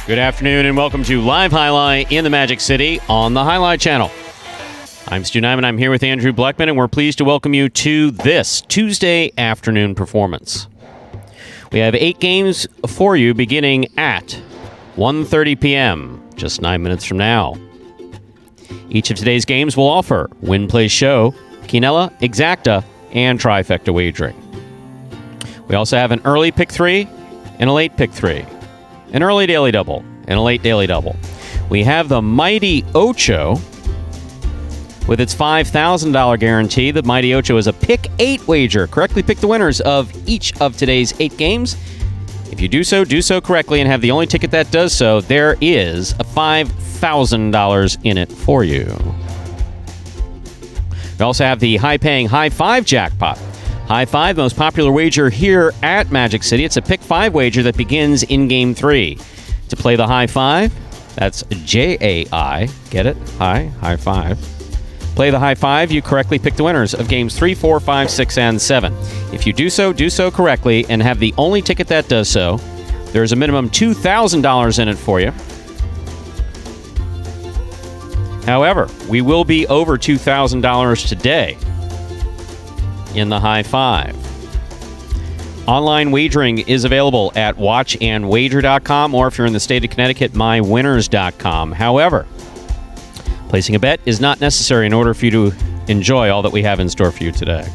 Good afternoon and welcome to Live Jai-alai in the Magic City on the Jai-alai channel. I'm Stu Nyman. I'm here with Andrew Bleckman, and we're pleased to welcome you to this Tuesday afternoon performance. We have 8 games for you beginning at 1:30 p.m., just 9 minutes from now. Each of today's games will offer Win, Play, Show, Quinella, Exacta, and Trifecta wagering. We also have an early pick 3 and a late pick 3. An early daily double and a late daily double. We have the Mighty Ocho with its $5,000 guarantee. The Mighty Ocho is a pick 8 wager. Correctly pick the winners of each of today's 8 games. If you do so correctly and have the only ticket that does so, there is a $5,000 in it for you. We also have the high-paying High 5 jackpot. High 5, most popular wager here at Magic City. It's a pick 5 wager that begins in Game 3. To play the High 5, that's Jai-alai. Get it? High 5. Play the High 5, you correctly pick the winners of Games 3, 4, 5, 6, and 7. If you do so correctly and have the only ticket that does so, there's a minimum $2,000 in it for you. However, we will be over $2,000 today in the High 5. Online wagering is available at watchandwager.com, or if you're in the state of Connecticut, mywinners.com. However, placing a bet is not necessary in order for you to enjoy all that we have in store for you today.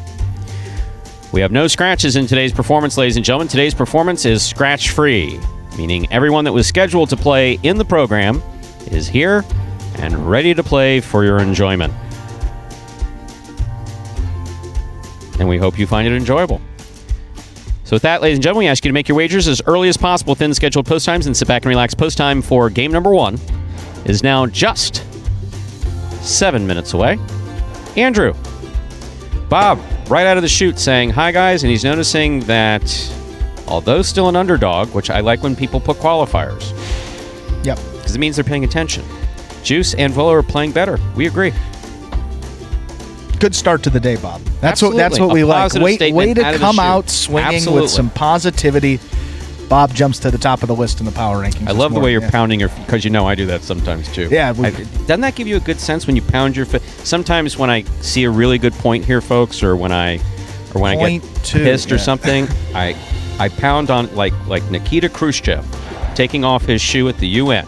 We have no scratches in today's performance, ladies and gentlemen. Today's performance is scratch-free, meaning everyone that was scheduled to play in the program is here and ready to play for your enjoyment. And we hope you find it enjoyable. So with that, ladies and gentlemen, we ask you to make your wagers as early as possible within the scheduled post times and sit back and relax. Post time for game number 1 is now just 7 minutes away. Andrew, Bob, right out of the chute saying, hi guys, and he's noticing that although still an underdog, which I like when people put qualifiers. Yep. Because it means they're paying attention. Juice and Volo are playing better. We agree. Good start to the day, Bob. That's Absolutely. what we A like. positive statement Way to out of the come chute. out swinging Absolutely. with some positivity. Bob jumps to the top of the list in the power rankings. I love the way you're pounding your, because you know I do that sometimes too. Yeah. Doesn't that give you a good sense when you pound your fist? Sometimes when I see a really good point here, folks, or when I get pissed or something, I pound on like Nikita Khrushchev taking off his shoe at the UN.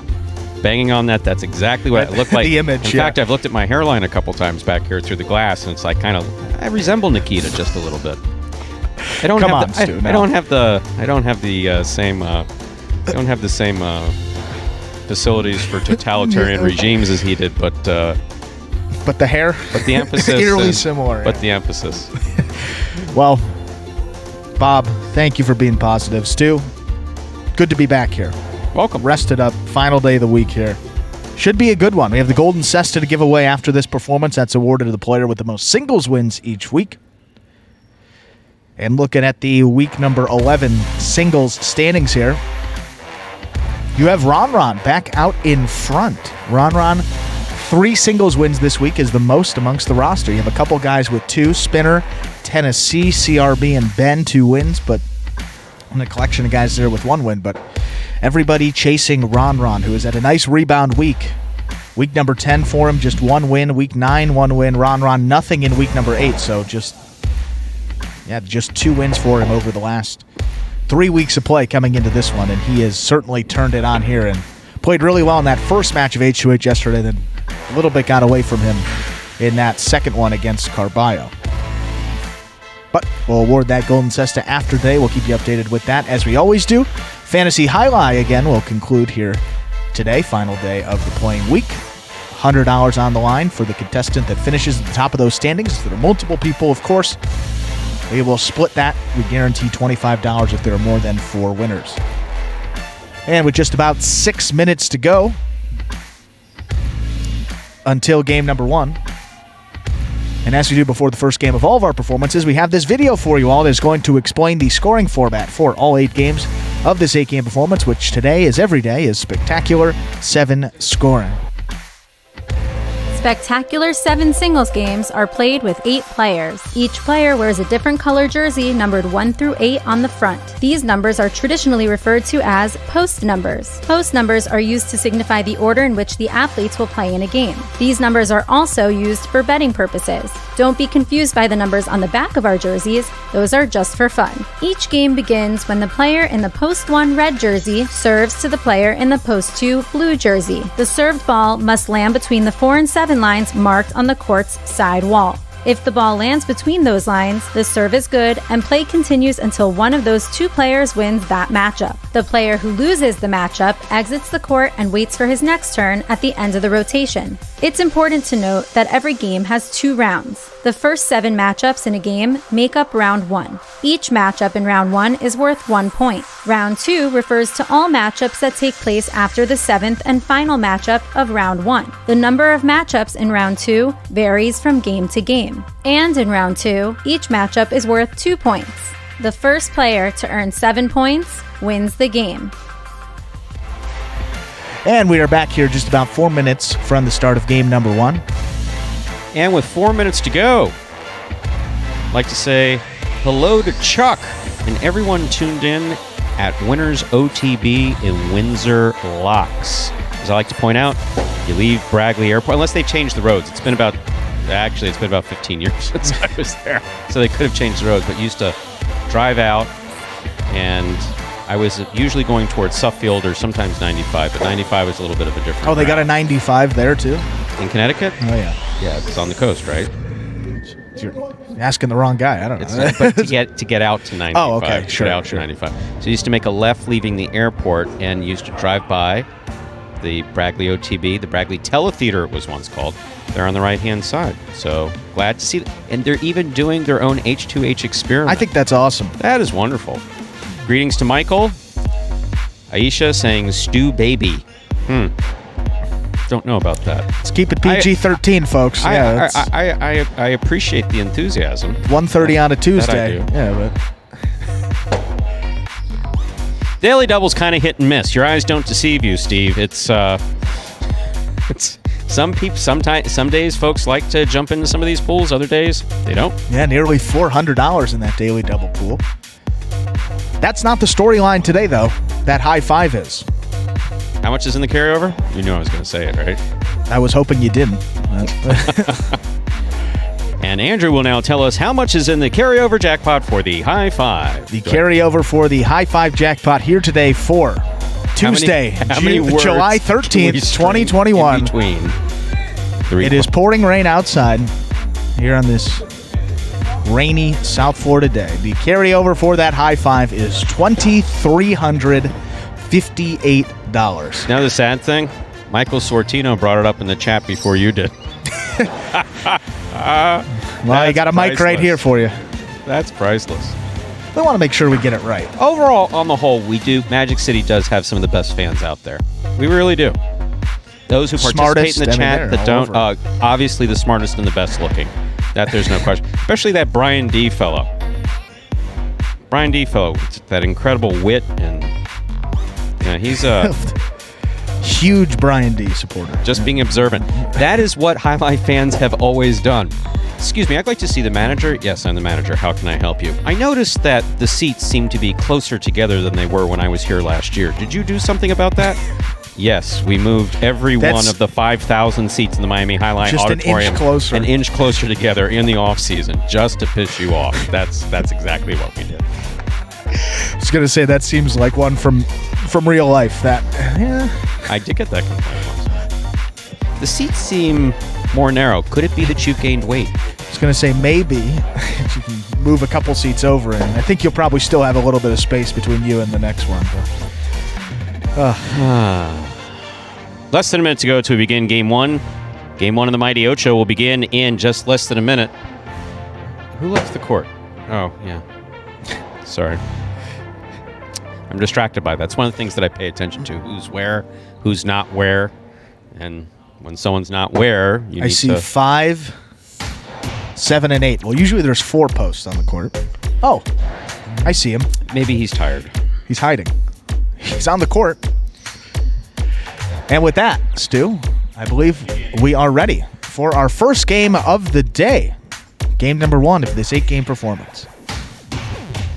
Banging on that, that's exactly what it looked like. The image, In fact, I've looked at my hairline a couple times back here through the glass, and it's like I resemble Nikita just a little bit. I don't have the same facilities for totalitarian regimes as he did, but the hair, but the emphasis eerily similar. But the emphasis. Well, Bob, thank you for being positive. Stu, good to be back here. Welcome. Rested up. Final day of the week here. Should be a good one. We have the Golden Cesta to give away after this performance. That's awarded to the player with the most singles wins each week. And looking at the week number 11 singles standings here, you have Ron back out in front. Ron, 3 singles wins this week is the most amongst the roster. You have a couple guys with 2. Spinner, Tennessee, CRB, and Ben 2 wins, but in a collection of guys there with 1 win. But everybody chasing Ron, who is at a nice rebound week. Week number 10 for him, just 1 win. Week 9, 1 win. Ron, nothing in week number 8. So just 2 wins for him over the last 3 weeks of play coming into this one, and he has certainly turned it on here and played really well in that first match of H2H yesterday, then a little bit got away from him in that second one against Carballo. But we'll award that Golden Cesta after today. We'll keep you updated with that, as we always do. Fantasy Jai-alai, again, will conclude here today, final day of the playing week. $100 on the line for the contestant that finishes at the top of those standings. If there are multiple people, of course, we will split that. We guarantee $25 if there are more than 4 winners. And with just about 6 minutes to go until game number 1, and as we do before the first game of all of our performances, we have this video for you all that is going to explain the scoring format for all 8 games of this 8-game performance, which today, as every day, is Spectacular 7 scoring. Spectacular 7 singles games are played with 8 players. Each player wears a different color jersey numbered 1 through 8 on the front. These numbers are traditionally referred to as post numbers. Post numbers are used to signify the order in which the athletes will play in a game. These numbers are also used for betting purposes. Don't be confused by the numbers on the back of our jerseys. Those are just for fun. Each game begins when the player in the post 1 red jersey serves to the player in the post 2 blue jersey. The served ball must land between the 4 and 7 lines marked on the court's side wall. If the ball lands between those lines, the serve is good and play continues until one of those 2 players wins that matchup. The player who loses the matchup exits the court and waits for his next turn at the end of the rotation. It's important to note that every game has 2 rounds. The first 7 matchups in a game make up round 1. Each matchup in round 1 is worth 1 point. Round 2 refers to all matchups that take place after the 7th and final matchup of round 1. The number of matchups in round 2 varies from game to game. And in round 2, each matchup is worth 2 points. The first player to earn 7 points wins the game. And we are back here just about 4 minutes from the start of game number 1. And with 4 minutes to go, I'd like to say hello to Chuck and everyone tuned in at Winners OTB in Windsor Locks. As I like to point out, you leave Bragley Airport, unless they've changed the roads. It's been about 15 years since I was there. So they could have changed the roads, but used to drive out, and I was usually going towards Suffield or sometimes 95, but 95 was a little bit of a different Oh, they got a route. 95 there, too? In Connecticut? Oh, yeah. Yeah, it's on the coast, right? You're asking the wrong guy. I don't know. But to get out to 95. Oh, okay, sure, Get out to 95. So you used to make a left leaving the airport and used to drive by the Bragley OTB, the Bragley Teletheater it was once called. They're on the right-hand side. So glad to see that. And they're even doing their own H2H experiment. I think that's awesome. That is wonderful. Greetings to Michael. Aisha saying stew baby. Don't know about that. Let's keep it PG-13, folks. Yeah, I appreciate the enthusiasm. 1:30 on a Tuesday. That I do. Yeah, but Daily Double's kind of hit and miss. Your eyes don't deceive you, Steve. It's some days folks like to jump into some of these pools. Other days they don't. yeah, nearly $400 in that daily double pool. That's not the storyline today, though. That high 5 is. How much is in the carryover? You knew I was going to say it, right? I was hoping you didn't. And Andrew will now tell us how much is in the carryover jackpot for the high 5. The carryover for the high 5 jackpot here today for Tuesday, how many words July 13th, 2021. In between It is pouring rain outside here on this rainy South Florida day. The carryover for that high 5 is $2,358. Now the sad thing, Michael Sortino brought it up in the chat before you did. Well, I got a mic right here for you. That's priceless. We want to make sure we get it right. Overall, on the whole, we do. Magic City does have some of the best fans out there. We really do. Those who participate Smartest, in the I mean, chat they're that all don't, over. obviously the smartest and the best looking. That there's no question. Especially that Brian D fellow. Brian D fellow, with that incredible wit, and he's Huge Brian D supporter. just being observant. That is what High Life fans have always done. Excuse me, I'd like to see the manager. Yes, I'm the manager. How can I help you? I noticed that the seats seem to be closer together than they were when I was here last year. Did you do something about that? Yes, we moved every one of the 5,000 seats in the Miami High Life just Auditorium an inch closer together in the off season, just to piss you off. That's exactly what we did. was going to say that seems like one from real life. That I did get that complaint once. The seats seem more narrow. Could it be that you've gained weight? I was going to say maybe if you can move a couple seats over, and I think you'll probably still have a little bit of space between you and the next one. Less than a minute to go to begin Game 1. Game 1 of the Mighty Ocho will begin in just less than a minute. Who left the court? Oh, yeah. Sorry. I'm distracted by that. That's one of the things that I pay attention to. Who's where, who's not where. And when someone's not where, you need to... I see 5, 7, and 8. Well, usually there's 4 posts on the court. Oh, I see him. Maybe he's tired. He's hiding. He's on the court. And with that, Stu, I believe we are ready for our first game of the day. Game number 1 of this 8-game performance.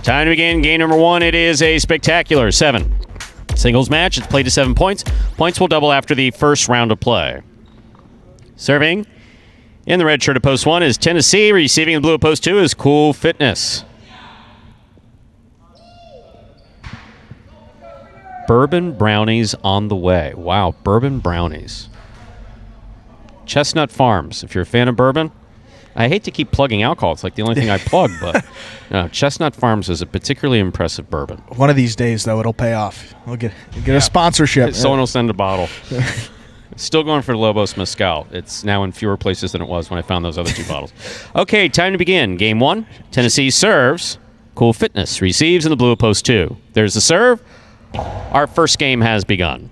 Time to begin game number 1. It is a spectacular 7 singles match. It's played to 7 points. Points will double after the first round of play. Serving in the red shirt of post 1 is Tennessee. Receiving in the blue of post 2 is Cool Fitness. Bourbon brownies on the way. Wow, bourbon brownies. Chestnut Farms. If you're a fan of bourbon, I hate to keep plugging alcohol. It's like the only thing I plug, but no, Chestnut Farms is a particularly impressive bourbon. One of these days, though, it'll pay off. We'll get a sponsorship. Someone will send a bottle. Still going for Lobos Mezcal. It's now in fewer places than it was when I found those other 2 bottles. Okay, time to begin. Game 1. Tennessee serves. Cool Fitness receives in the blue of post 2. There's the serve. Our first game has begun.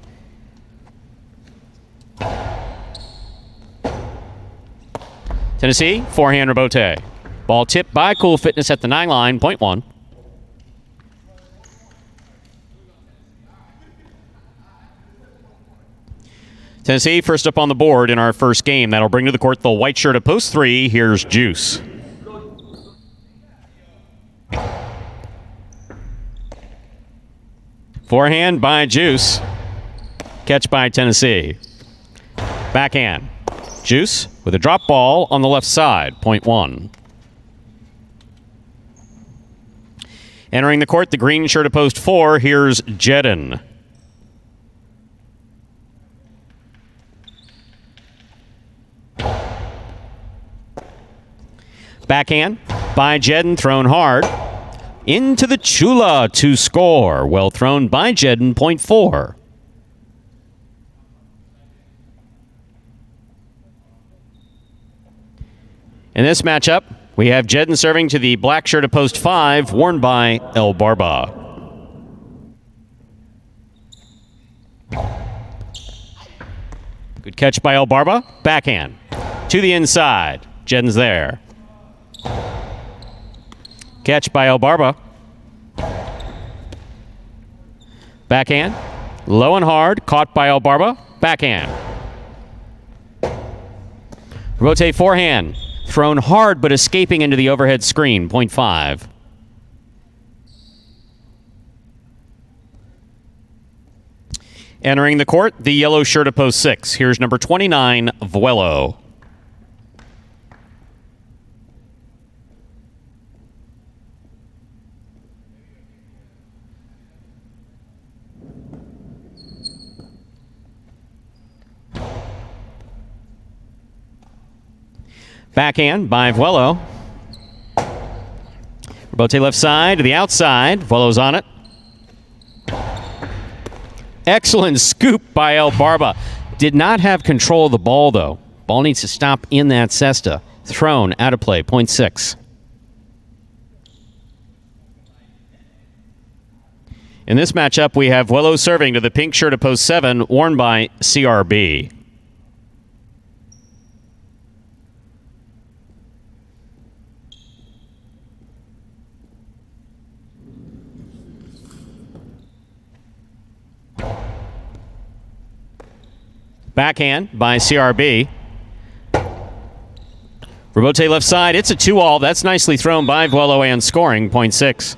Tennessee, forehand rebote. Ball tipped by Cool Fitness at the 9 line, point 1. Tennessee first up on the board in our first game. That'll bring to the court the white shirt of post 3. Here's Juice. Forehand by Juice. Catch by Tennessee. Backhand. Juice with a drop ball on the left side, point 1. Entering the court, the green shirt of post 4. Here's Jedden. Backhand by Jedden, thrown hard. Into the Chula to score. Well thrown by Jedden, point 4. In this matchup, we have Jedden serving to the black shirt of post 5, worn by El Barba. Good catch by El Barba. Backhand to the inside. Jedden's there. Catch by El Barba. Backhand. Low and hard. Caught by El Barba. Backhand. Rotate forehand. Thrown hard but escaping into the overhead screen. Point 5. Entering the court, the yellow shirt of post 6. Here's number 29, Vuelo. Backhand by Vuelo. Rebote left side to the outside. Vuelo's on it. Excellent scoop by El Barba. Did not have control of the ball, though. Ball needs to stop in that cesta. Thrown, out of play, point 6. In this matchup, we have Vuelo serving to the pink shirt of post 7, worn by CRB. Backhand by CRB. Rebote left side. It's a 2-all. That's nicely thrown by Vuelo and scoring. Point 6.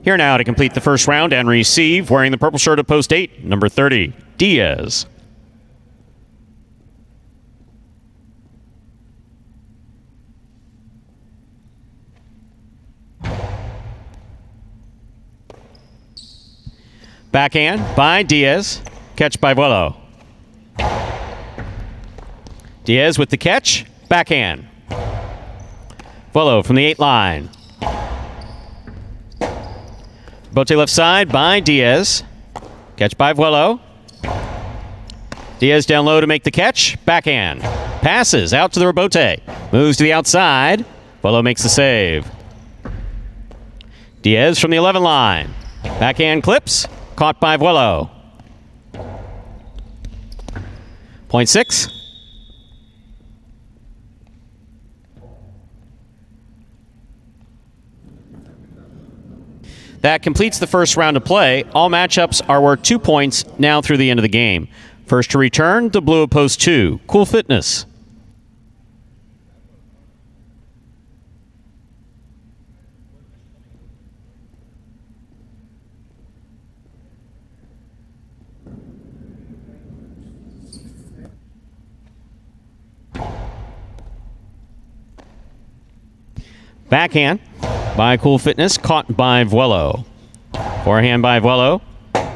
Here now to complete the first round and receive, wearing the purple shirt of post 8, number 30, Diaz. Backhand by Diaz. Catch by Vuelo. Diaz with the catch. Backhand. Vuelo from the 8 line. Bote left side by Diaz. Catch by Vuelo. Diaz down low to make the catch. Backhand. Passes out to the Rebote. Moves to the outside. Vuelo makes the save. Diaz from the 11 line. Backhand clips. Caught by Vuelo. Point 6. That completes the first round of play. All matchups are worth 2 points now through the end of the game. First to return, the blue of post 2. Cool Fitness. Backhand by Cool Fitness, caught by Vuelo. Forehand by Vuelo.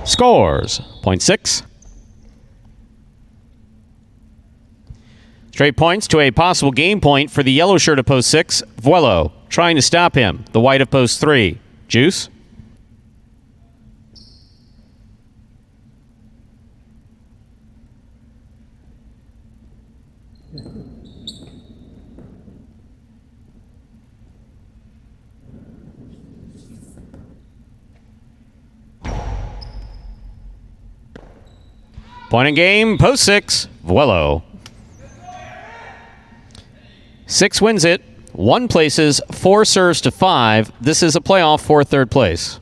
Scores. Point 6. Straight points to a possible game point for the yellow shirt of post 6. Vuelo trying to stop him. The white of post 3. Juice. Point in game, post 6, Vuelo. 6 wins it, 1 places, 4 serves to 5. This is a playoff for third place.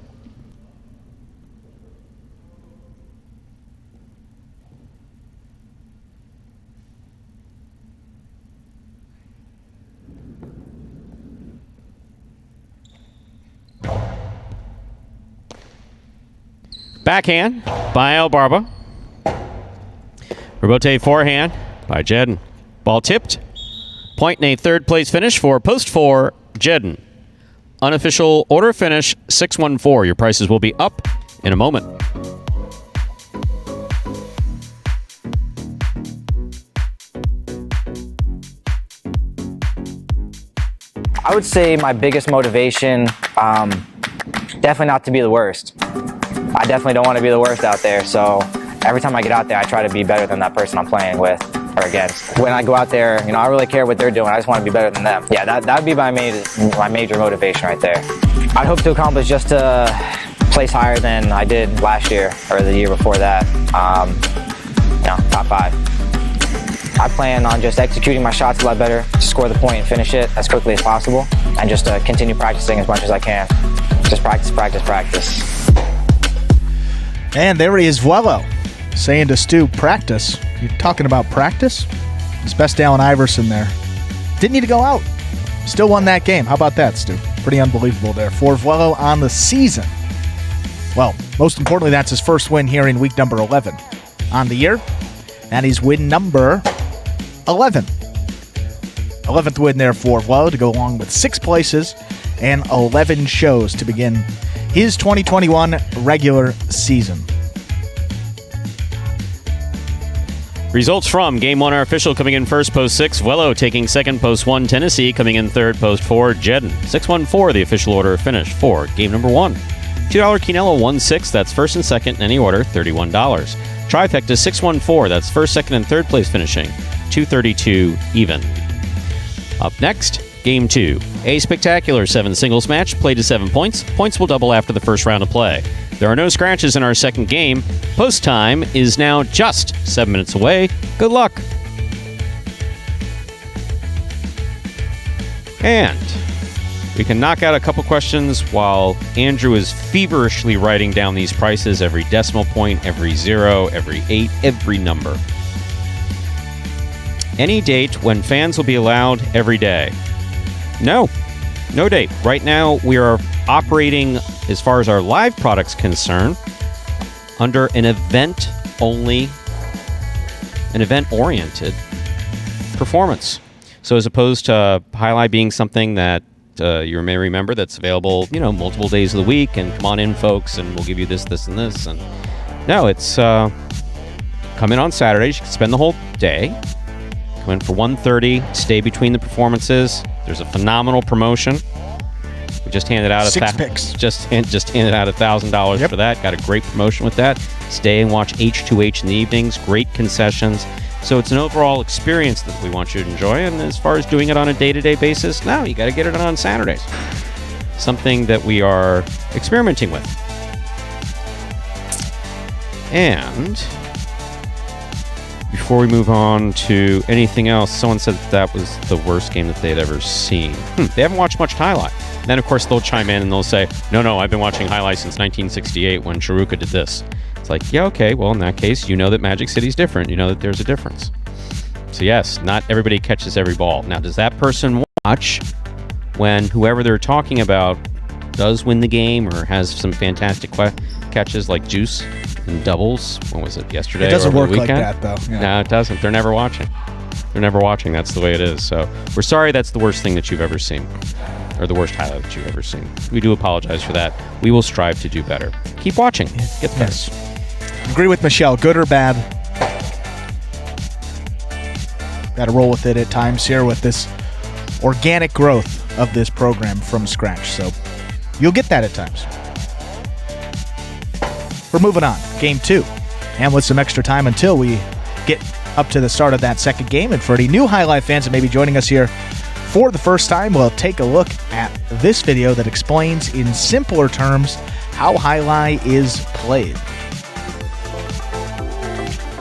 Backhand by El Barba. Rebote forehand by Jedden. Ball tipped. Point in a third place finish for post 4, Jedden. Unofficial order finish 614. Your prices will be up in a moment. I would say my biggest motivation, definitely not to be the worst. I definitely don't want to be the worst out there, so every time I get out there, I try to be better than that person I'm playing with or against. When I go out there, I don't really care what they're doing. I just want to be better than them. Yeah, that would be my major motivation right there. I'd hope to accomplish just to place higher than I did last year or the year before that. Top 5. I plan on just executing my shots a lot better, score the point and finish it as quickly as possible, and just continue practicing as much as I can. Just practice, practice, practice. And there he is, Vuelo, saying to Stu, practice. You're talking about practice? His best Allen Iverson there. Didn't need to go out. Still won that game. How about that, Stu? Pretty unbelievable there for Vuelo on the season. Well, most importantly, that's his first win here in week number 11. On the year, that is win number 11. 11th win there for Vuelo to go along with 6 places and 11 shows to begin his 2021 regular season. Results from Game 1 are official. Coming in first, post 6, Vuelo. Taking second, post 1, Tennessee. Coming in third, post 4, Jedden. 6-1-4, the official order of finish for game number 1. $2 Quinello 1-6, that's first and second in any order, $31. Trifecta 6-1-4, that's first, second, and third place finishing, $232 even. Up next, Game 2. A spectacular 7 singles match, played to 7 points. Points will double after the first round of play. There are no scratches in our second game. Post time is now just 7 minutes away. Good luck. And we can knock out a couple questions while Andrew is feverishly writing down these prices, every decimal point, every 0, every 8, every number. Any date when fans will be allowed every day? No date. Right now, we are operating, as far as our live product's concerned, under an event-oriented performance. So as opposed to Jai-alai being something that you may remember that's available, multiple days of the week, and come on in, folks, and we'll give you this, this, and this. And no, it's come in on Saturdays. You can spend the whole day. Come in for 1:30. Stay between the performances. There's a phenomenal promotion. We just handed out Six picks. Just handed out $1,000 for that. Got a great promotion with that. Stay and watch H2H in the evenings. Great concessions. So it's an overall experience that we want you to enjoy. And as far as doing it on a day-to-day basis, now you got to get it on Saturdays. Something that we are experimenting with. And before we move on to anything else, someone said that was the worst game that they'd ever seen. They haven't watched much highlight. Then, of course, they'll chime in and they'll say, no, I've been watching highlights since 1968 when Chiruka did this. It's like, yeah, okay, well, in that case, you know that Magic City's different. You know that there's a difference. So, yes, not everybody catches every ball. Now, does that person watch when whoever they're talking about does win the game or has some fantastic catches like Juice and doubles? When was it, yesterday? It doesn't or work the like weekend? that, though. Yeah. No, it doesn't. They're never watching. They're never watching. That's the way it is. So we're sorry that's the worst thing that you've ever seen, or the worst highlight that you've ever seen. We do apologize for that. We will strive to do better. Keep watching. Get the best. Agree with Michelle. Good or bad? Got to roll with it at times here with this organic growth of this program from scratch. So you'll get that at times. We're moving on. Game 2. And with some extra time until we get up to the start of that second game. And for any new Highlight fans that may be joining us here for the first time, we'll take a look at this video that explains in simpler terms how Highlight is played.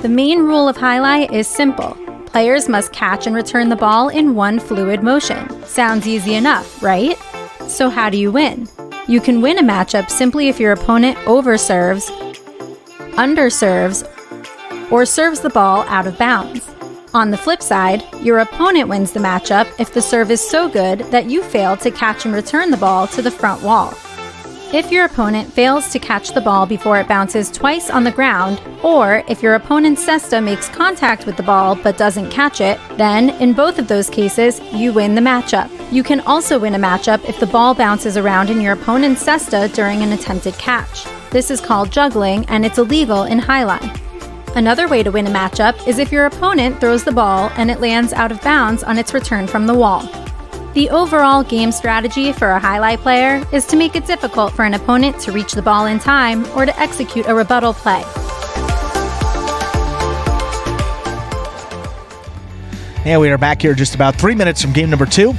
The main rule of Jai-alai is simple. Players must catch and return the ball in one fluid motion. Sounds easy enough, right? So how do you win? You can win a matchup simply if your opponent overserves, underserves, or serves the ball out of bounds. On the flip side, your opponent wins the matchup if the serve is so good that you fail to catch and return the ball to the front wall. If your opponent fails to catch the ball before it bounces twice on the ground, or if your opponent's cesta makes contact with the ball but doesn't catch it, then, in both of those cases, you win the matchup. You can also win a matchup if the ball bounces around in your opponent's cesta during an attempted catch. This is called juggling, and it's illegal in Jai-alai. Another way to win a matchup is if your opponent throws the ball and it lands out of bounds on its return from the wall. The overall game strategy for a Jai-alai player is to make it difficult for an opponent to reach the ball in time or to execute a rebuttal play. And we are back here just about 3 minutes from game number 2.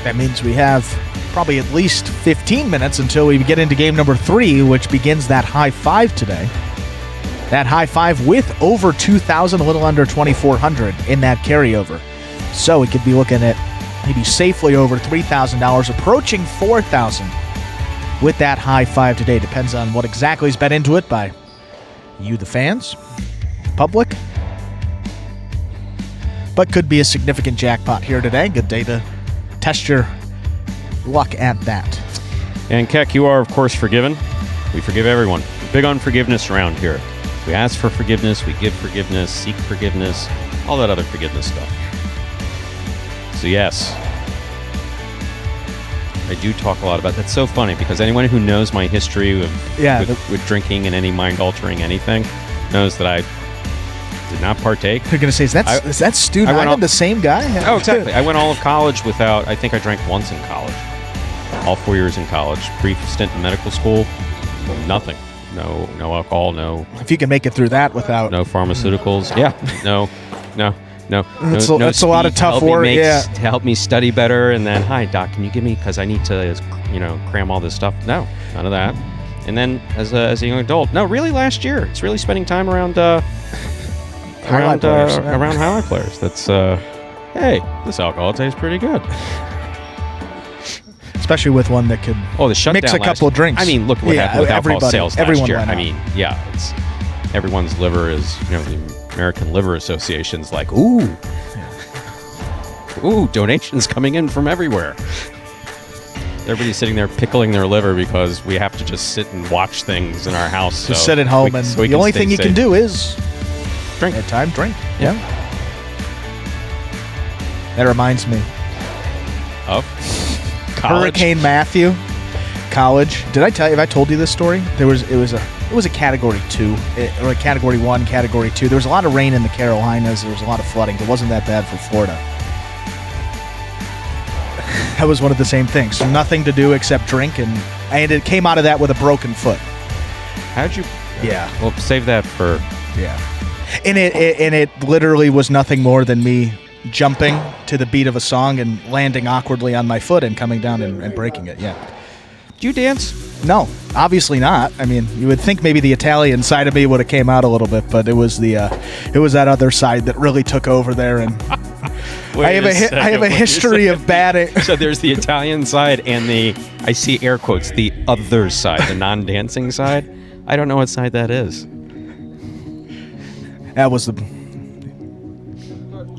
That means we have probably at least 15 minutes until we get into game number 3, which begins that high 5 today. That high 5 with over 2,000, a little under 2,400 in that carryover. So we could be looking at maybe safely over $3,000, approaching 4,000 with that high 5 today. Depends on what exactly is bet into it by you, the fans, public. But could be a significant jackpot here today. Good day to test your luck at that. And Keck, you are, of course, forgiven. We forgive everyone. Big on forgiveness around here. We ask for forgiveness, we give forgiveness, seek forgiveness, all that other forgiveness stuff. So yes, I do talk a lot about that. That's so funny because anyone who knows my history with drinking and any mind-altering anything knows that I did not partake. You're going to say, is that Stu Nyman, the same guy? Oh, exactly. I went all of college without, I think I drank once in college. All 4 years in college. Brief stint in medical school, nothing. No alcohol, no... If you can make it through that without... No pharmaceuticals. Yeah, no. It's a lot of tough work, to help me study better, and then, hi, doc, can you give me... Because I need to, cram all this stuff. No, none of that. And then, as a young adult, no, really last year. It's really spending time around Highlight players. Around highlight players. That's, hey, this alcohol tastes pretty good. Especially with one that could mix a couple of drinks. I mean, look what happened with alcohol sales last year. I mean, it's everyone's liver is, the American Liver Association's like, ooh, donations coming in from everywhere. Everybody's sitting there pickling their liver because we have to just sit and watch things in our house. Just sit at home, and the only thing you can do is drink. At time, drink. Yeah. That reminds me. Of college? Hurricane Matthew, college. Did I tell you? Have I told you this story? It was a Category 2 or a Category 1, Category 2. There was a lot of rain in the Carolinas. There was a lot of flooding. It wasn't that bad for Florida. That was one of the same things. So nothing to do except drink, and it came out of that with a broken foot. How'd you? Yeah. Well, save that for. Yeah. And it literally was nothing more than me jumping to the beat of a song and landing awkwardly on my foot and coming down and breaking it. Yeah. Do you dance? No, obviously not. I mean, you would think maybe the Italian side of me would have came out a little bit, but it was that other side that really took over there. And I have a history of bad. So there's the Italian side and I see air quotes, the other side, the non-dancing side. I don't know what side that is. That was the.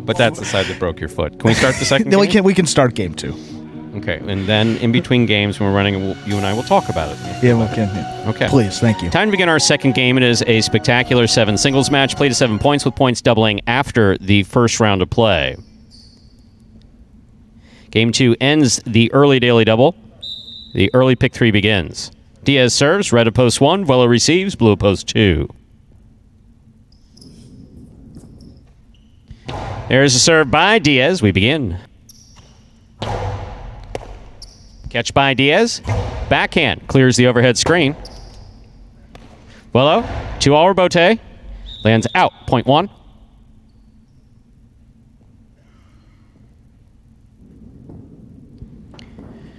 But that's the side that broke your foot. Can we start the second game? We can start game 2. Okay, and then in between games when we're running, you and I will talk about it. Yeah, we can. Yeah. Okay. Please, thank you. Time to begin our second game. It is a spectacular 7 singles match, played to 7 points, with points doubling after the first round of play. Game 2 ends the early daily double. The early pick 3 begins. Diaz serves, red at post 1, Vuelo receives, blue at post 2. There's a serve by Diaz. We begin. Catch by Diaz. Backhand clears the overhead screen. Vuelo, 2-all rebote. Lands out, point 1.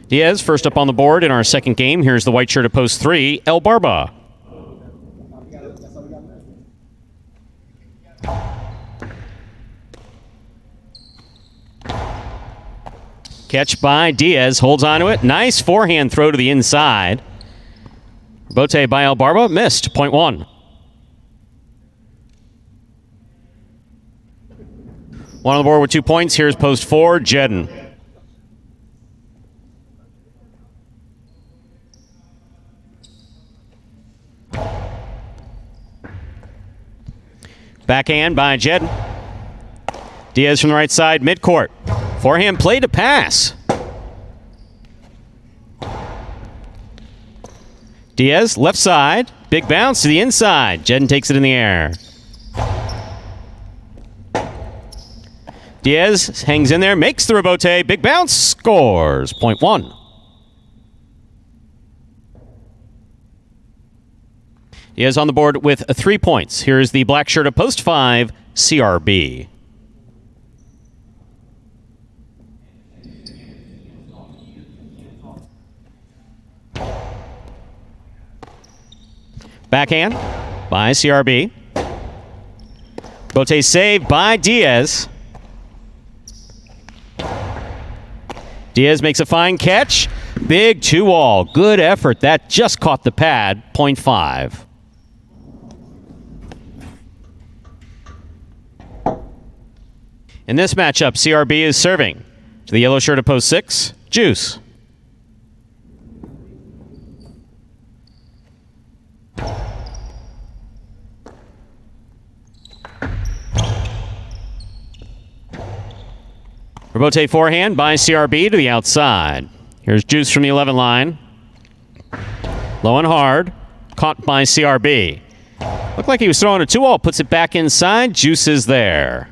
Diaz first up on the board in our second game. Here's the white shirt at post 3, El Barba. Catch by Diaz, holds onto it. Nice forehand throw to the inside. Rebote by El Barba, missed, point 1. One on the board with 2 points. Here's post 4, Jedden. Backhand by Jedden. Diaz from the right side, midcourt. Forehand play to pass. Diaz, left side. Big bounce to the inside. Jedden takes it in the air. Diaz hangs in there, makes the rebote. Big bounce, scores. Point 1. Diaz on the board with 3 points. Here's the black shirt at post 5, CRB. Backhand by CRB. Bote saved by Diaz. Diaz makes a fine catch. Big 2-all. Good effort. That just caught the pad. Point 5. In this matchup, CRB is serving to the yellow shirt at post 6, Juice. Rebote forehand by CRB to the outside. Here's Juice from the 11 line. Low and hard. Caught by CRB. Looked like he was throwing a 2-all. Puts it back inside. Juice is there.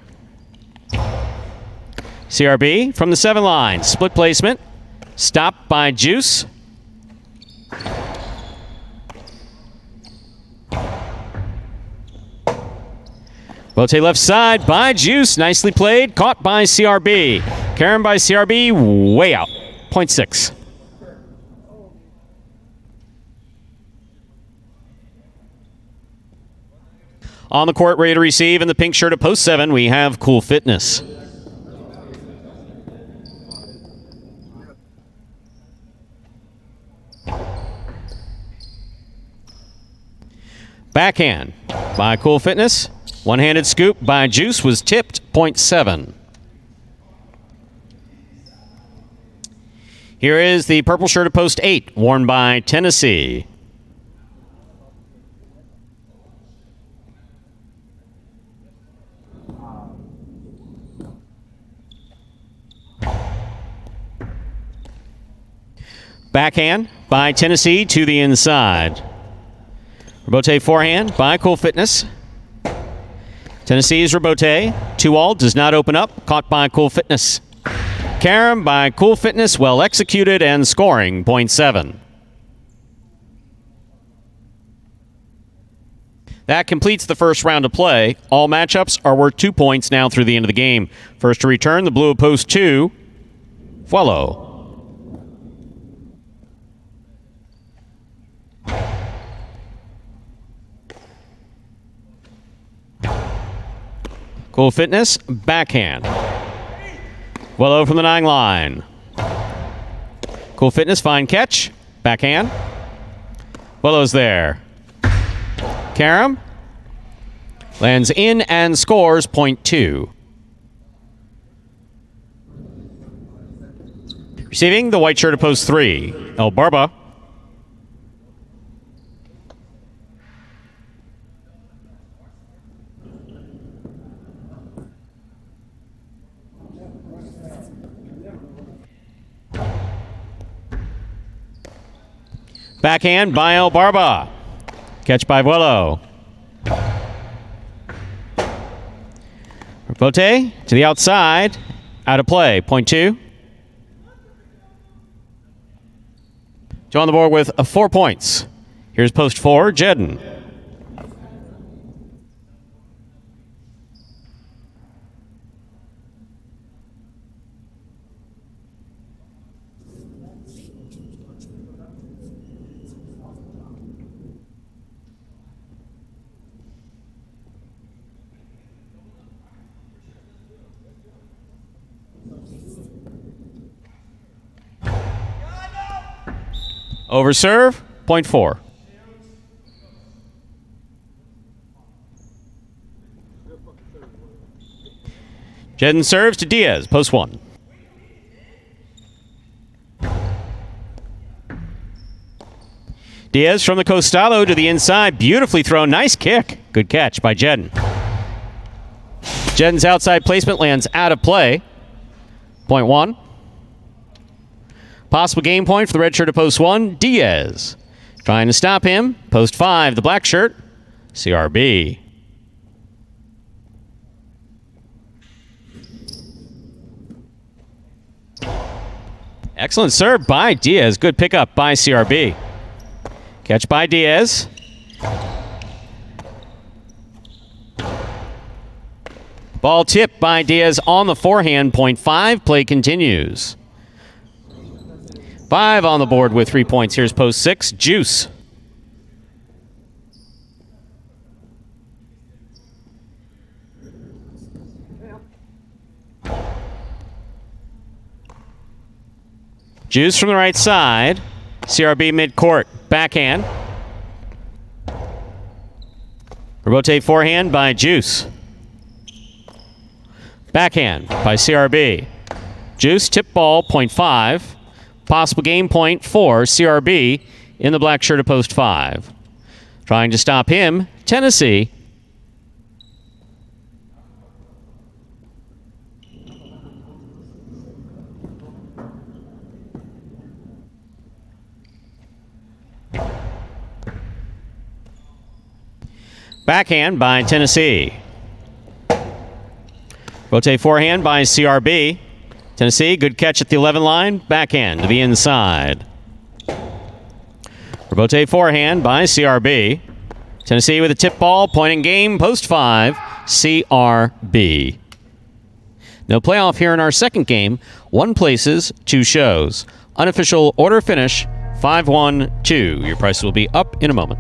CRB from the 7 line. Split placement. Stopped by Juice. Bote left side by Juice. Nicely played. Caught by CRB. Karen by CRB. Way out. Point 6. On the court, ready to receive in the pink shirt at post 7, we have Cool Fitness. Backhand by Cool Fitness. One-handed scoop by Juice was tipped, point 7. Here is the purple shirt at post 8, worn by Tennessee. Backhand by Tennessee to the inside. Rebote forehand by Cool Fitness. Tennessee's rebote, 2-all, does not open up. Caught by Cool Fitness. Carom by Cool Fitness, well executed and scoring, 0.7. That completes the first round of play. All matchups are worth 2 points now through the end of the game. First to return, the blue of post 2, Fuelo. Cool Fitness, backhand. Fuelo from the 9 line. Cool Fitness, fine catch. Backhand. Fuelo's there. Carom lands in and scores, 0.2. Receiving the white shirt of post 3, El Barba. Backhand by El Barba. Catch by Fuelo. Rebote to the outside. Out of play. 0.2. Joe on the board with 4 points. Here's post 4, Jedden. Over serve, 0.4. Jedden serves to Diaz, post 1. Diaz from the Costado to the inside, beautifully thrown, nice kick. Good catch by Jedden. Jedden's outside placement lands out of play, 0.1. Possible game point for the red shirt of post 1, Diaz. Trying to stop him, post 5, the black shirt, CRB. Excellent serve by Diaz. Good pickup by CRB. Catch by Diaz. Ball tipped by Diaz on the forehand, 0.5. Play continues. 5 on the board with 3 points. Here's post 6, Juice. Juice from the right side. CRB mid-court. Backhand. Rebote forehand by Juice. Backhand by CRB. Juice tip ball, 0.5. Possible game point for CRB in the black shirt of post 5. Trying to stop him, Tennessee. Backhand by Tennessee. Rotate forehand by CRB. Tennessee, good catch at the 11 line. Backhand to the inside. Rebote forehand by CRB. Tennessee with a tip ball, pointing game, post 5, CRB. No playoff here in our second game. 1 places, 2 shows. Unofficial order finish, 5-1-2. Your prices will be up in a moment.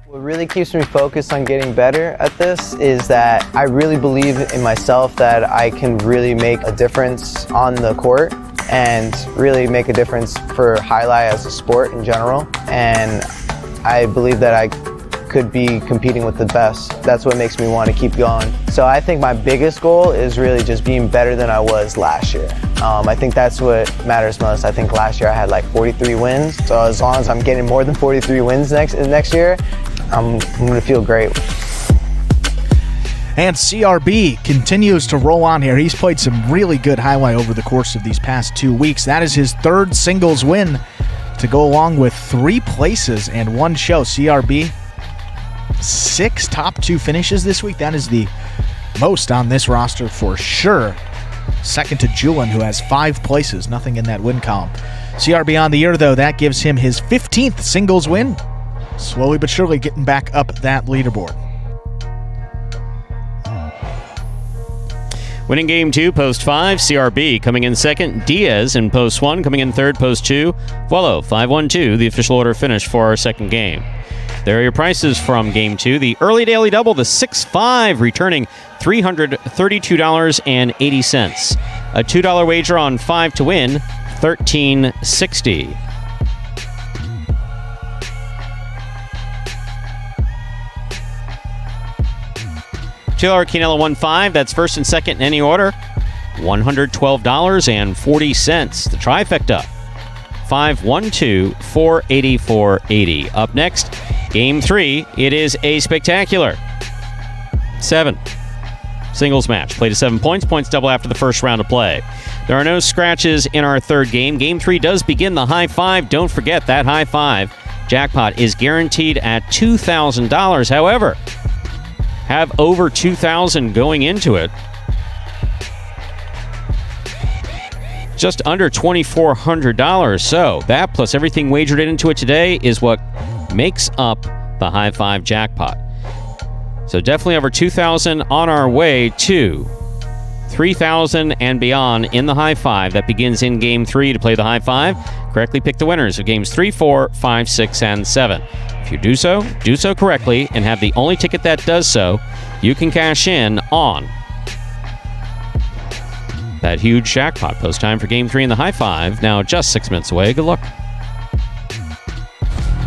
What really keeps me focused on getting better at this is that I really believe in myself that I can really make a difference on the court and really make a difference for Jai-alai as a sport in general. And I believe that I could be competing with the best. That's what makes me want to keep going. So I think my biggest goal is really just being better than I was last year. I think that's what matters most. I think last year I had like 43 wins. So as long as I'm getting more than 43 wins next year, I'm going to feel great. And CRB continues to roll on here. He's played some really good highlight over the course of these past 2 weeks. That is his third singles win to go along with 3 places and 1 show. CRB, 6 top 2 finishes this week. That is the most on this roster for sure. Second to Julian, who has 5 places, nothing in that win column. CRB on the year, though, that gives him his 15th singles win. Slowly but surely getting back up that leaderboard. Winning game 2, post 5, CRB coming in second. Diaz in post 1, coming in third, post 2. Vuolo, 5-1-2, the official order finish for our second game. There are your prices from game 2. The early daily double, the 6-5, returning $332.80. A $2 wager on 5 to win, $13.60. $2 Quinella 1-5, that's first and second in any order, $112.40. The trifecta, 5-1-2, $484.80. Up next, game 3, it is a spectacular 7 singles match. Play to 7 points, points double after the first round of play. There are no scratches in our third game. Game 3 does begin the high 5. Don't forget that high 5 jackpot is guaranteed at $2,000. However, have over $2,000 going into it. Just under $2,400. So that plus everything wagered into it today is what makes up the high 5 jackpot. So definitely over $2,000 on our way to $3,000 and beyond in the high 5. That begins in game 3. To play the high 5, correctly pick the winners of games 3, 4, 5, 6, and 7. If you do so correctly, and have the only ticket that does so, you can cash in on that huge jackpot. Post time for game 3 in the high 5, now just 6 minutes away. Good luck.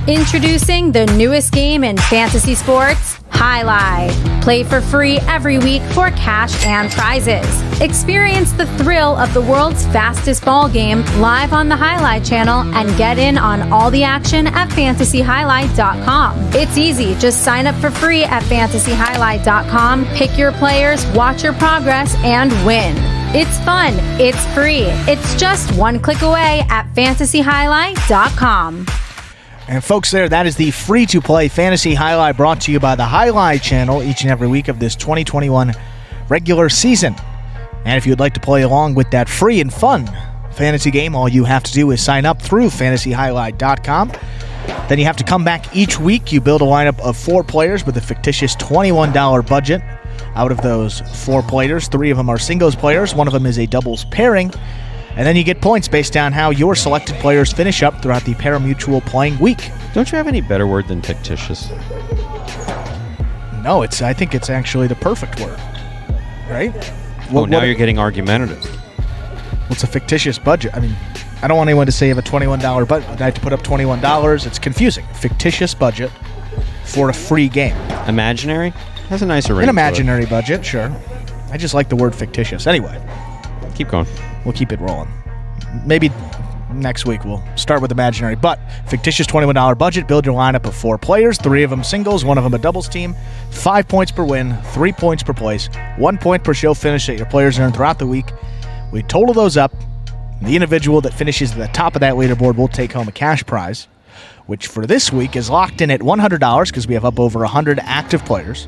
Introducing the newest game in fantasy sports, Jai-alai. Play for free every week for cash and prizes. Experience the thrill of the world's fastest ball game live on the Jai-alai channel and get in on all the action at fantasyjai-alai.com. It's easy. Just sign up for free at fantasyjai-alai.com, pick your players, watch your progress, and win. It's fun. It's free. It's just one click away at fantasyjai-alai.com. And folks, that is the free-to-play Fantasy Jai-alai brought to you by the Jai-alai channel each and every week of this 2021 regular season. And if you'd like to play along with that free and fun fantasy game, all you have to do is sign up through fantasyjai-alai.com. Then you have to come back each week. You build a lineup of 4 players with a fictitious $21 budget. Out of those 4 players, 3 of them are singles players. 1 of them is a doubles pairing. And then you get points based on how your selected players finish up throughout the Parimutuel playing week. Don't you have any better word than fictitious? No, I think it's actually the perfect word, right? Now you're getting argumentative. What's a fictitious budget? I mean, I don't want anyone to say you have a $21 budget. I have to put up $21. It's confusing. Fictitious budget for a free game. Imaginary? Has a nicer ring. An imaginary budget, sure. I just like the word fictitious. Anyway. Keep going. We'll keep it rolling. Maybe next week we'll start with imaginary, but fictitious $21 budget. Build your lineup of 4 players, 3 of them singles, 1 of them a doubles team. 5 points per win, 3 points per place, 1 point per show finish that your players earn throughout the week. We total those up. The individual that finishes at the top of that leaderboard will take home a cash prize, which for this week is locked in at $100 because we have up over 100 active players.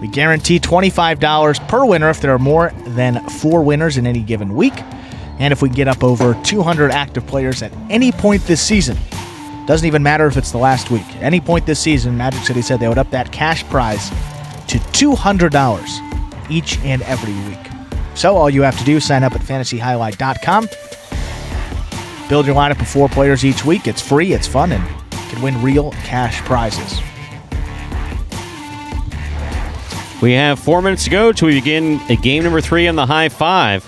We guarantee $25 per winner if there are more than 4 winners in any given week. And if we can get up over 200 active players at any point this season, doesn't even matter if it's the last week, any point this season, Magic City said they would up that cash prize to $200 each and every week. So all you have to do is sign up at fantasyjai-alai.com. Build your lineup of 4 players each week. It's free, it's fun, and you can win real cash prizes. We have 4 minutes to go till we begin game number 3 on the high 5.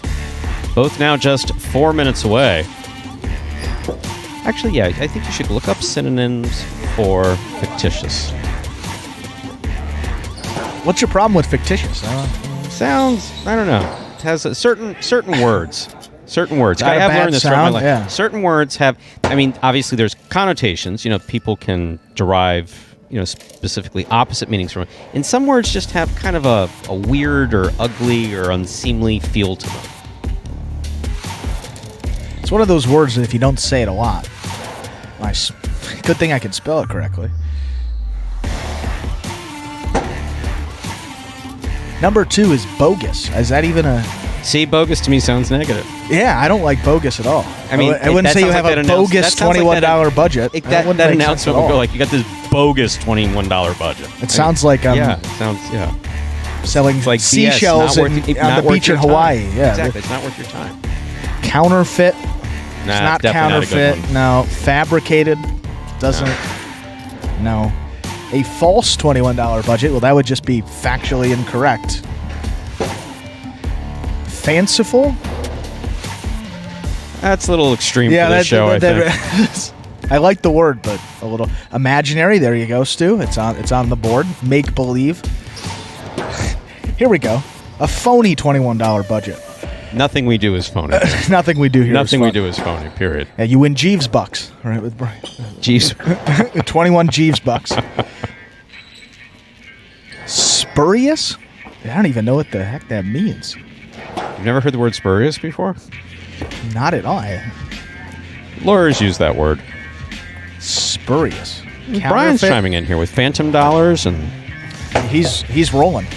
Both now just 4 minutes away. Actually, yeah, I think you should look up synonyms for fictitious. What's your problem with fictitious? Sounds, I don't know. It has a certain words. Certain words. I have learned this from my life. Yeah. Certain words have, I mean, obviously there's connotations. You know, people can derive specifically opposite meanings from it. And some words just have kind of a weird or ugly or unseemly feel to them. It's one of those words that if you don't say it a lot, good thing I can spell it correctly. Number 2 is bogus. Is that even a... See, bogus to me sounds negative. Yeah, I don't like bogus at all. I mean, I wouldn't say you have a bogus $21 budget. That announcement would go like, you got this bogus $21 budget. It sounds like selling like seashells on the beach in Hawaii. Yeah, exactly. It's not worth your time. Counterfeit. Nah, it's not counterfeit. No, fabricated. Doesn't. No. A false $21 budget. Well, that would just be factually incorrect. Fanciful? That's a little extreme for this show, I think. I like the word, but a little imaginary. There you go, Stu. It's on the board. Make believe. Here we go. A phony $21 budget. Nothing we do is phony. Nothing we do here. Nothing we do is phony. Period. Yeah, you win Jeeves bucks, right? With Brian. Jeeves. 21 Jeeves bucks. Spurious? I don't even know what the heck that means. You've never heard the word spurious before? Not at all. Lawyers use that word. Spurious. Brian's chiming in here with phantom dollars, and he's rolling.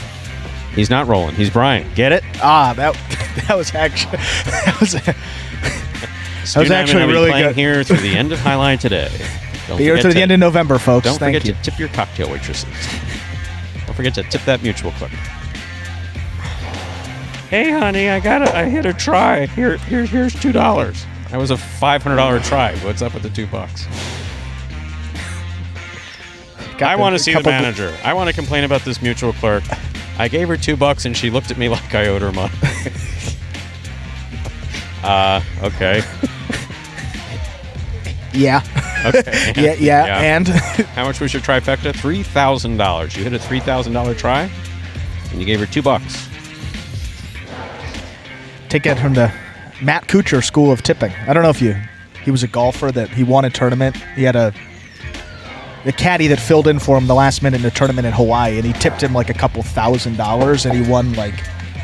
He's not rolling. He's Brian. Get it? That was actually really good. Here through the end of Highlight today. Here to the end of November, folks. Don't forget to tip your cocktail waitresses. Don't forget to tip that mutual clerk. Hey, honey, I hit a try. Here's $2. That was a $500 try. What's up with the $2? I want to see the manager. I want to complain about this mutual clerk. I gave her $2 and she looked at me like I owed her money. Okay. Yeah. Okay. Yeah. And how much was your trifecta? $3,000. You hit a $3,000 try, and you gave her $2. Take that from the Matt Kuchar School of Tipping. I don't know if he was a golfer that he won a tournament. He had the caddy that filled in for him the last minute in a tournament in Hawaii, and he tipped him like a couple $1,000, and he won like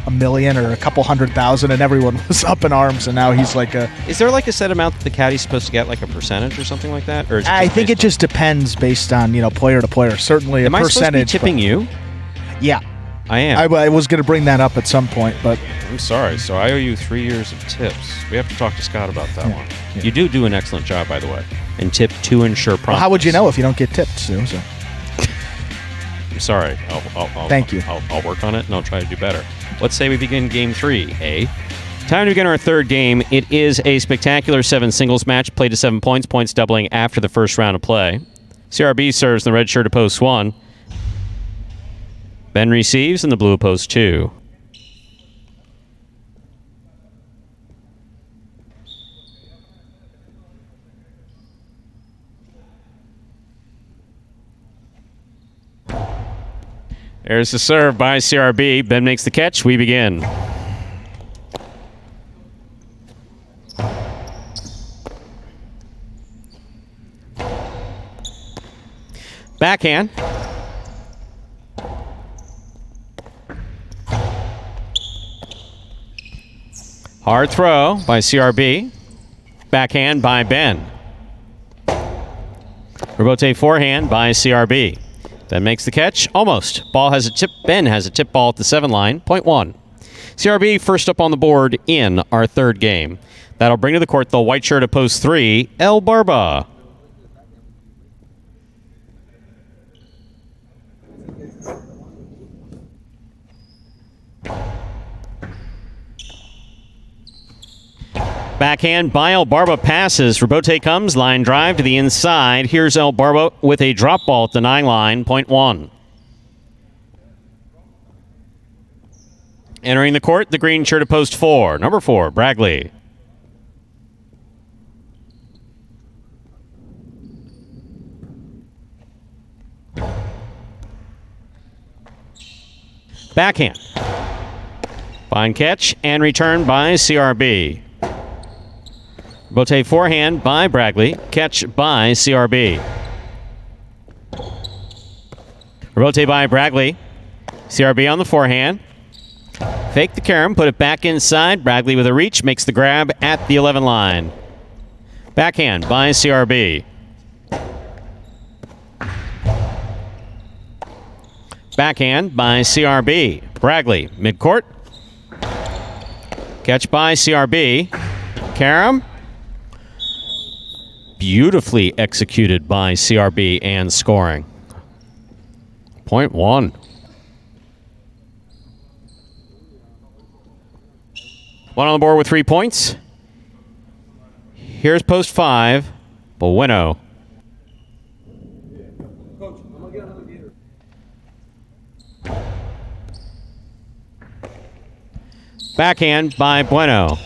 $1 million or a couple $100,000, and everyone was up in arms. And now he's like Is there like a set amount that the caddy's supposed to get, like a percentage or something like that? Or is it I think it just depends based on player to player. Certainly Am a I percentage. Supposed to be tipping you? Yeah, I am. I was going to bring that up at some point, but I'm sorry. So I owe you 3 years of tips. We have to talk to Scott about that one. Yeah. You do an excellent job, by the way, and tip to ensure promptness. Well, how would you know if you don't get tipped, Stu? So. I'm sorry. Thank you. I'll work on it, and I'll try to do better. Let's say we begin Game 3, eh? Time to begin our third game. It is a spectacular 7 singles match, played to 7 points, points doubling after the first round of play. CRB serves in the red shirt of post 1. Ben receives in the blue of post 2. There's the serve by CRB. Ben makes the catch. We begin. Backhand. Hard throw by CRB. Backhand by Ben. Rebote forehand by CRB. Ben makes the catch. Almost. Ball has a tip. Ben has a tip ball at the 7 line. Point 1. CRB first up on the board in our third game. That'll bring to the court the white shirt of post 3, El Barba. Backhand by El Barba passes. Rebote comes. Line drive to the inside. Here's El Barba with a drop ball at the 9 line. Point 1. Entering the court, the green shirt of post 4. Number 4, Bragley. Backhand. Fine catch and return by CRB. Bote forehand by Bragley. Catch by CRB. Rebote by Bragley. CRB on the forehand. Fake the carom, put it back inside. Bragley with a reach, makes the grab at the 11 line. Backhand by CRB. Backhand by CRB. Bragley, midcourt. Catch by CRB. Carom. Beautifully executed by CRB and scoring. Point one. One on the board with 3 points. Here's post 5. Bueno. Backhand by Bueno.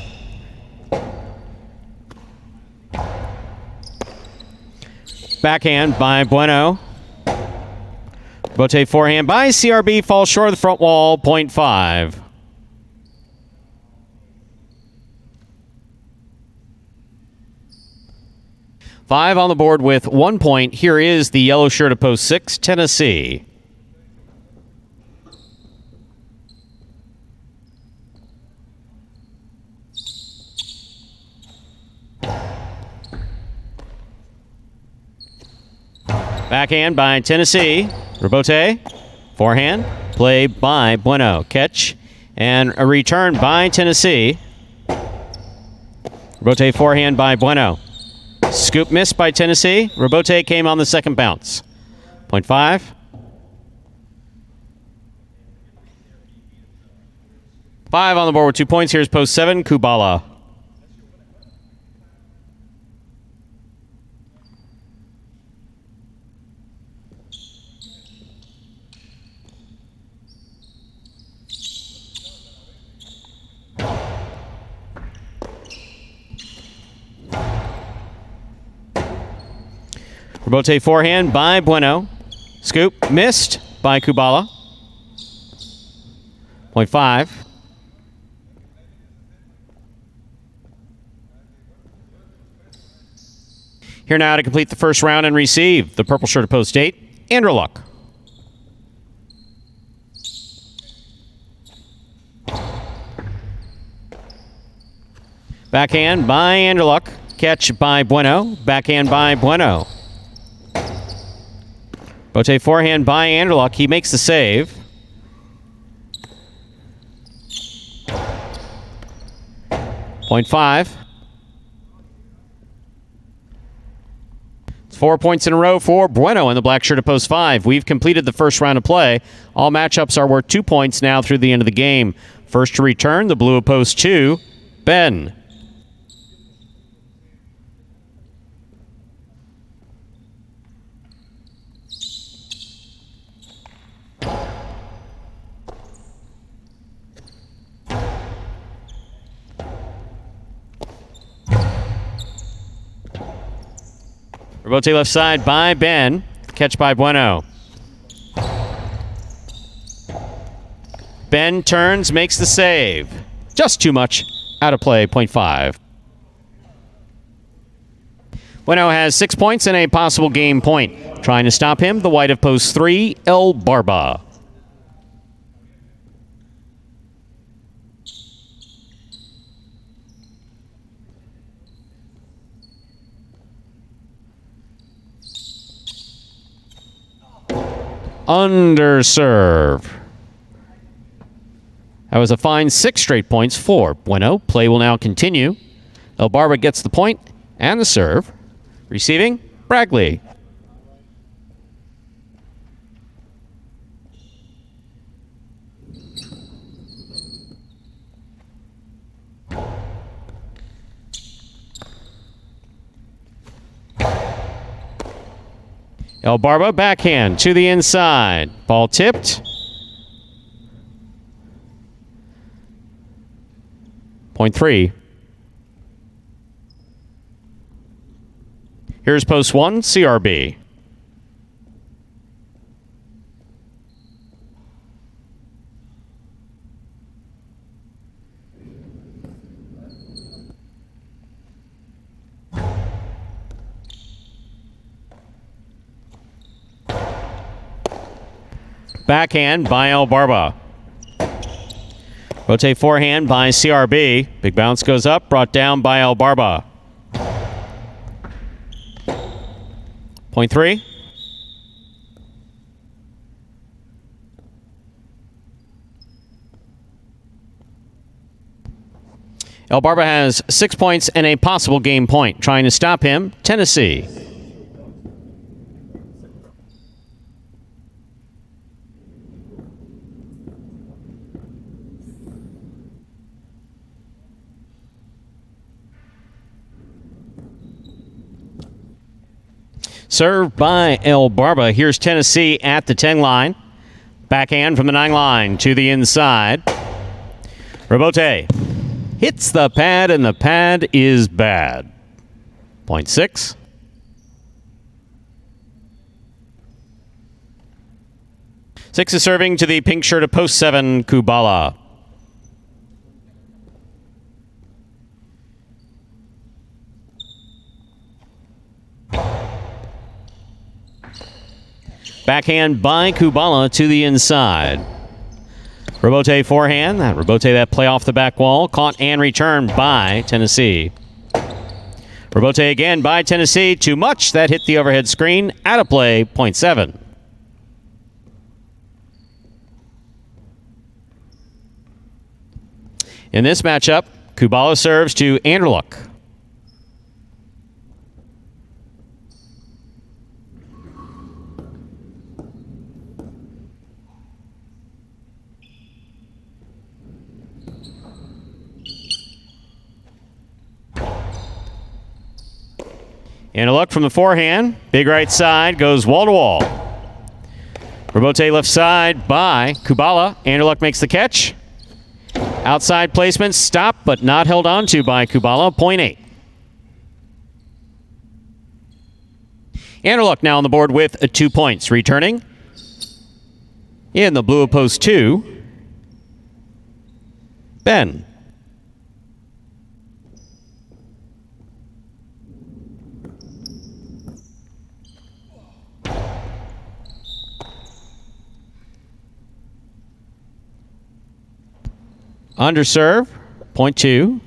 Backhand by Bueno. Bote forehand by CRB, falls short of the front wall, 0.5. Five on the board with 1 point. Here is the yellow shirt of post 6, Tennessee. Backhand by Tennessee. Rebote. Forehand. Play by Bueno. Catch. And a return by Tennessee. Rebote forehand by Bueno. Scoop miss by Tennessee. Rebote came on the second bounce. 0.5. Five on the board with 2 points. Here's post 7, Kubala. Rebote forehand by Bueno. Scoop missed by Kubala. 0.5. Here now to complete the first round and receive the purple shirt of post 8, Andrew Luck. Backhand by Andrew Luck. Catch by Bueno. Backhand by Bueno. Bote forehand by Anderluck. He makes the save. .5. It's 4 points in a row for Bueno in the black shirt of post 5. We've completed the first round of play. All matchups are worth 2 points now through the end of the game. First to return, the blue of post 2, Ben. Rebote left side by Ben. Catch by Bueno. Ben turns, makes the save. Just too much. Out of play, 0.5. Bueno has 6 points and a possible game point. Trying to stop him, the white of post 3, El Barba. Underserve. That was a fine 6 straight points for Bueno. Play will now continue. El Barba gets the point and the serve. Receiving, Bragley. El Barba backhand to the inside. Ball tipped. .3. Here's post 1, CRB. Backhand by El Barba. Rotate forehand by CRB. Big bounce goes up, brought down by El Barba. Point 3. El Barba has 6 points and a possible game point. Trying to stop him, Tennessee. Served by El Barba. Here's Tennessee at the 10 line. Backhand from the 9 line to the inside. Rebote hits the pad, and the pad is bad. Point 6. Six is serving to the pink shirt of post 7, Kubala. Backhand by Kubala to the inside. Rebote forehand. That Rebote that play off the back wall. Caught and returned by Tennessee. Rebote again by Tennessee. Too much. That hit the overhead screen. Out of play. Point 7. In this matchup, Kubala serves to Anderluck. Anderluck from the forehand. Big right side. Goes wall to wall. Rebote left side by Kubala. Anderluck makes the catch. Outside placement. Stopped but not held on to by Kubala. Point 8. Anderluck now on the board with 2 points. Returning in the blue of post 2, Ben. Underserve, point 2.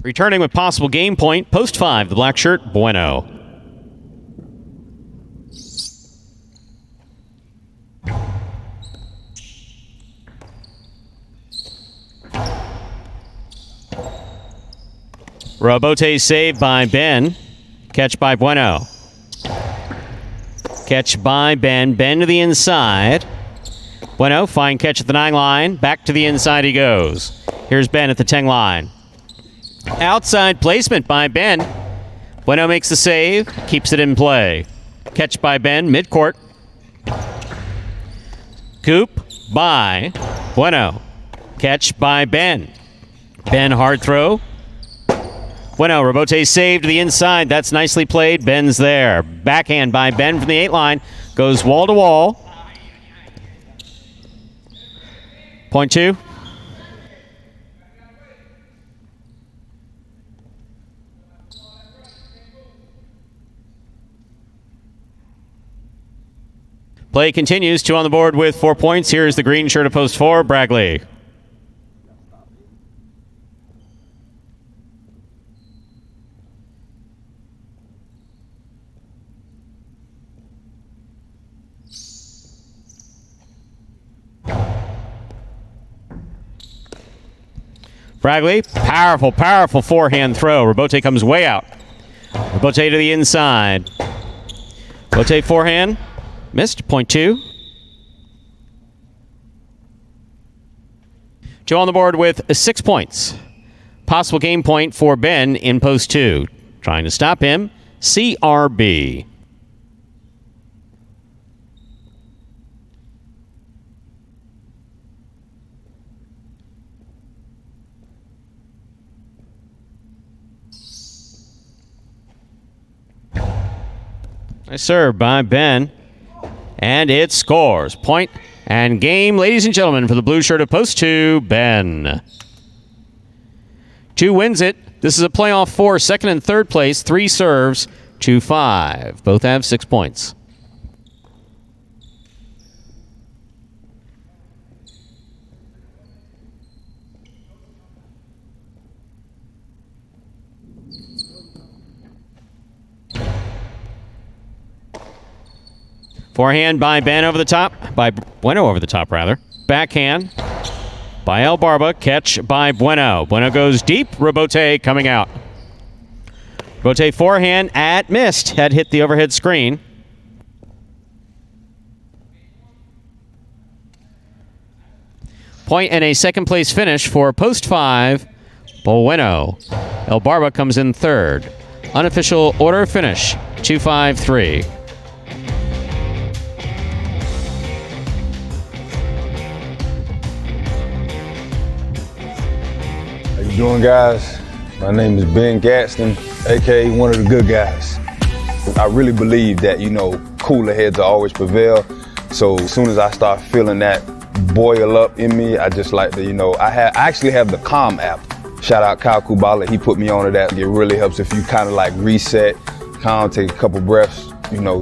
Returning with possible game point, post 5, the black shirt, Bueno. Rebote saved by Ben. Catch by Bueno. Catch by Ben. Ben to the inside. Bueno, fine catch at the 9 line. Back to the inside he goes. Here's Ben at the 10 line. Outside placement by Ben. Bueno makes the save. Keeps it in play. Catch by Ben, midcourt. Coop by Bueno. Catch by Ben. Ben hard throw. Bueno, Rebote saved to the inside. That's nicely played. Ben's there. Backhand by Ben from the 8 line. Goes wall to wall. Point 2. Play continues. 2 on the board with 4 points. Here's the green shirt of post 4, Bragley. Bragley, powerful, powerful forehand throw. Rebote comes way out. Rebote to the inside. Rebote forehand. Missed. Point 2. 2 on the board with 6 points. Possible game point for Ben in post 2. Trying to stop him, CRB. Nice serve by Ben. And it scores. Point and game, ladies and gentlemen, for the blue shirt of post 2, Ben. 2 wins it. This is a playoff 4, second and third place, 3 serves. 2-5. Both have 6 points. Forehand by Ben over the top. By Bueno over the top, rather. Backhand by El Barba. Catch by Bueno. Bueno goes deep. Rebote coming out. Rebote forehand at missed. Had hit the overhead screen. Point and a second place finish for post 5. Bueno. El Barba comes in third. Unofficial order finish 2-5-3. How you doing, guys? My name is Ben Gadsden, aka one of the good guys. I really believe that, cooler heads will always prevail. So as soon as I start feeling that boil up in me, I just like to, I actually have the Calm app. Shout out Kyle Kubala, he put me onto that. It really helps if you kind of like reset, calm, take a couple breaths,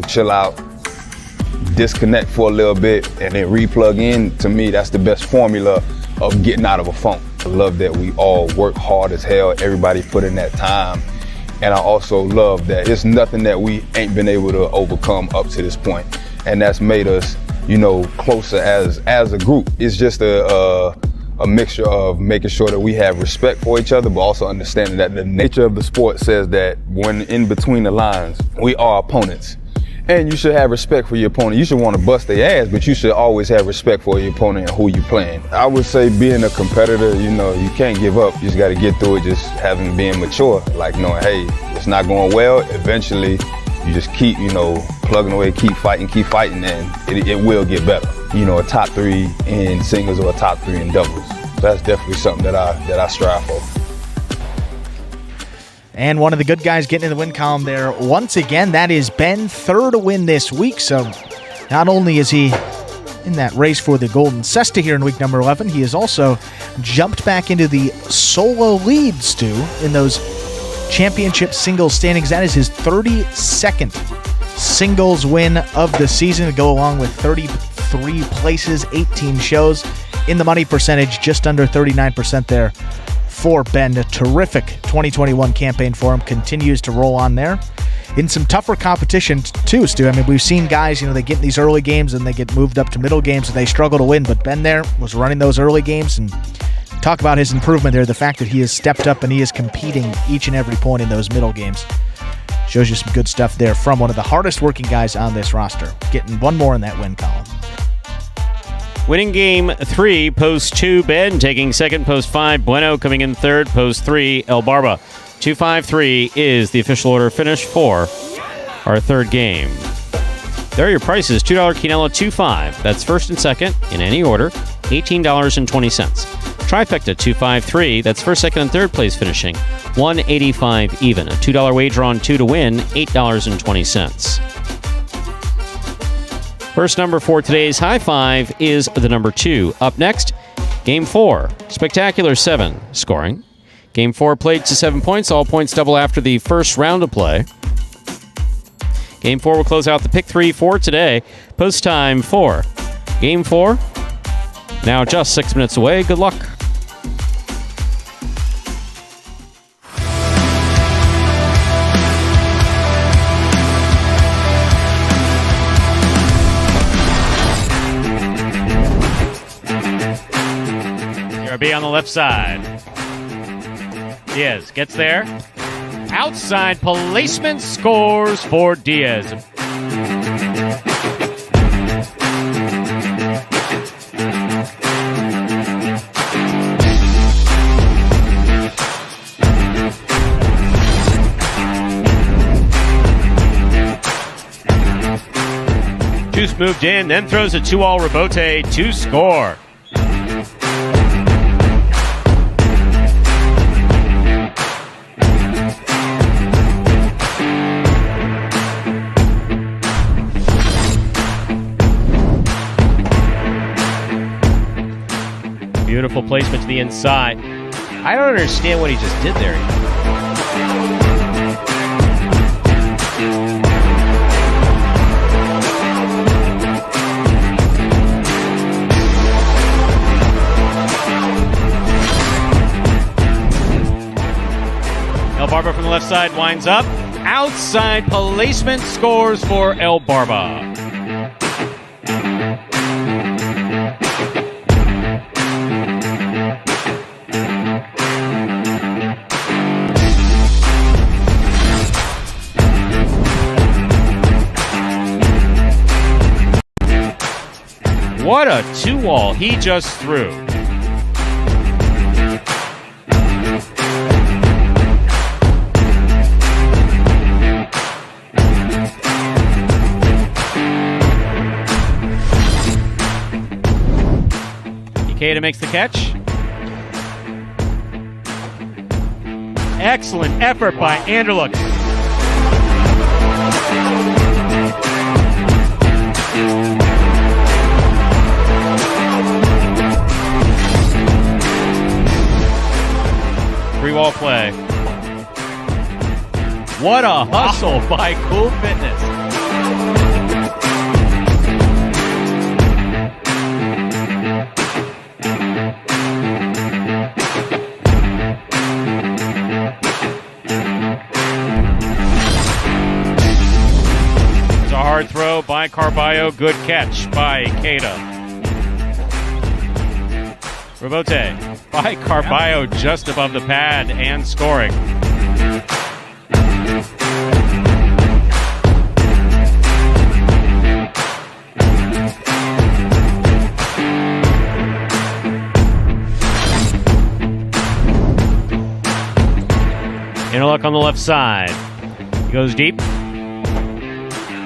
chill out, disconnect for a little bit, and then re-plug in. To me, that's the best formula of getting out of a funk. I love that we all work hard as hell. Everybody put in that time. And I also love that it's nothing that we ain't been able to overcome up to this point. And that's made us, closer as a group. It's just a mixture of making sure that we have respect for each other, but also understanding that the nature of the sport says that when in between the lines, we are opponents. And you should have respect for your opponent. You should want to bust their ass, but you should always have respect for your opponent and who you're playing. I would say being a competitor, you can't give up. You just got to get through it, just being mature, like knowing, hey, it's not going well. Eventually, you just keep, plugging away, keep fighting, and it will get better. A top 3 in singles or a top 3 in doubles. That's definitely something that I strive for. And one of the good guys getting in the win column there once again, that is Ben, third win this week. So not only is he in that race for the Golden Cesta here in week number 11, he has also jumped back into the solo lead, Stu, in those championship singles standings. That is his 32nd singles win of the season to go along with 33 places, 18 shows. In the money percentage, just under 39% there for Ben. A terrific 2021 campaign for him. Continues to roll on there. In some tougher competition, too, Stu. We've seen guys, they get in these early games and they get moved up to middle games and they struggle to win. But Ben there was running those early games, and talk about his improvement there. The fact that he has stepped up and he is competing each and every point in those middle games shows you some good stuff there from one of the hardest working guys on this roster. Getting one more in that win column. Winning game 3, post 2, Ben. Taking second, post 5, Bueno. Coming in third, post 3, El Barba. 2-5-3 is the official order finish for our third game. There are your prices. $2 Quinella, 2-5. That's first and second in any order, $18.20. Trifecta, 2-5-3. That's first, second, and third place finishing, $1.85 even. A $2 wager on 2 to win, $8.20. First number for today's high five is the number 2. Up next, Game 4. Spectacular 7 scoring. Game 4 played to 7 points. All points double after the first round of play. Game 4 will close out the pick 3 for today. Post time for Game 4. Now just 6 minutes away. Good luck. B on the left side. Diaz gets there. Outside placement, scores for Diaz. Juice moved in, then throws a 2-all rebote to score. Beautiful placement to the inside. I don't understand what he just did there. Barba from the left side winds up. Outside placement scores for El Barba. What a 2-wall he just threw. Ikeda makes the catch. Excellent effort by Anderluck. Three-wall play. What a hustle by Cool Fitness. It's a hard throw by Carballo. Good catch by Ikeda. Rebote by Carballo just above the pad and scoring. Interlock on the left side. He goes deep.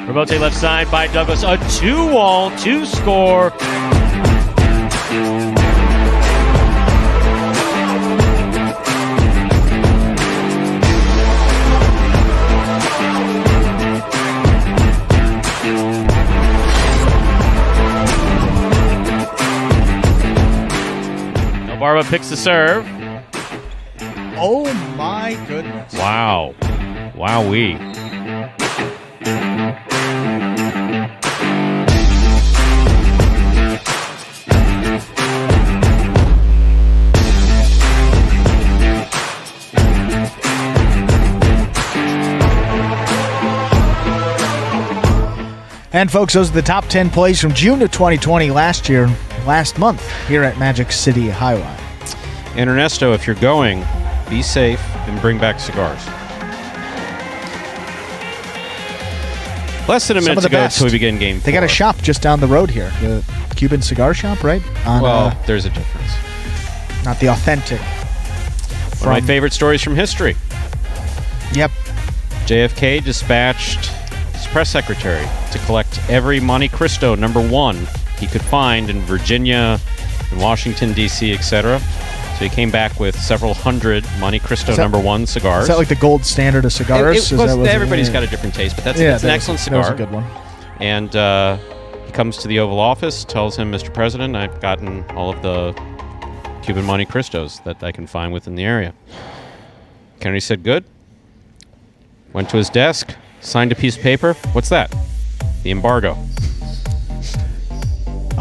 Rebote left side by Douglas. A 2-wall to score. Barba picks the serve. Oh my goodness. Wow. Wowee. And folks, those are the top 10 plays from June of 2020 last month here at Magic City Highway. And Ernesto, if you're going, be safe and bring back cigars. Less than a minute to go until we begin game 4. They got a shop just down the road here, the Cuban cigar shop, right? There's a difference. Not the authentic. One of my favorite stories from history. Yep. JFK dispatched his press secretary to collect every Monte Cristo #1 he could find in Virginia, in Washington, D.C., etc. So he came back with several hundred Monte Cristo #1 cigars. Is that like the gold standard of cigars? Everybody's got a different taste, but it's an excellent cigar. That was a good one. And he comes to the Oval Office, tells him, Mr. President, I've gotten all of the Cuban Monte Cristos that I can find within the area. Kennedy said, good. Went to his desk, signed a piece of paper. What's that? The embargo.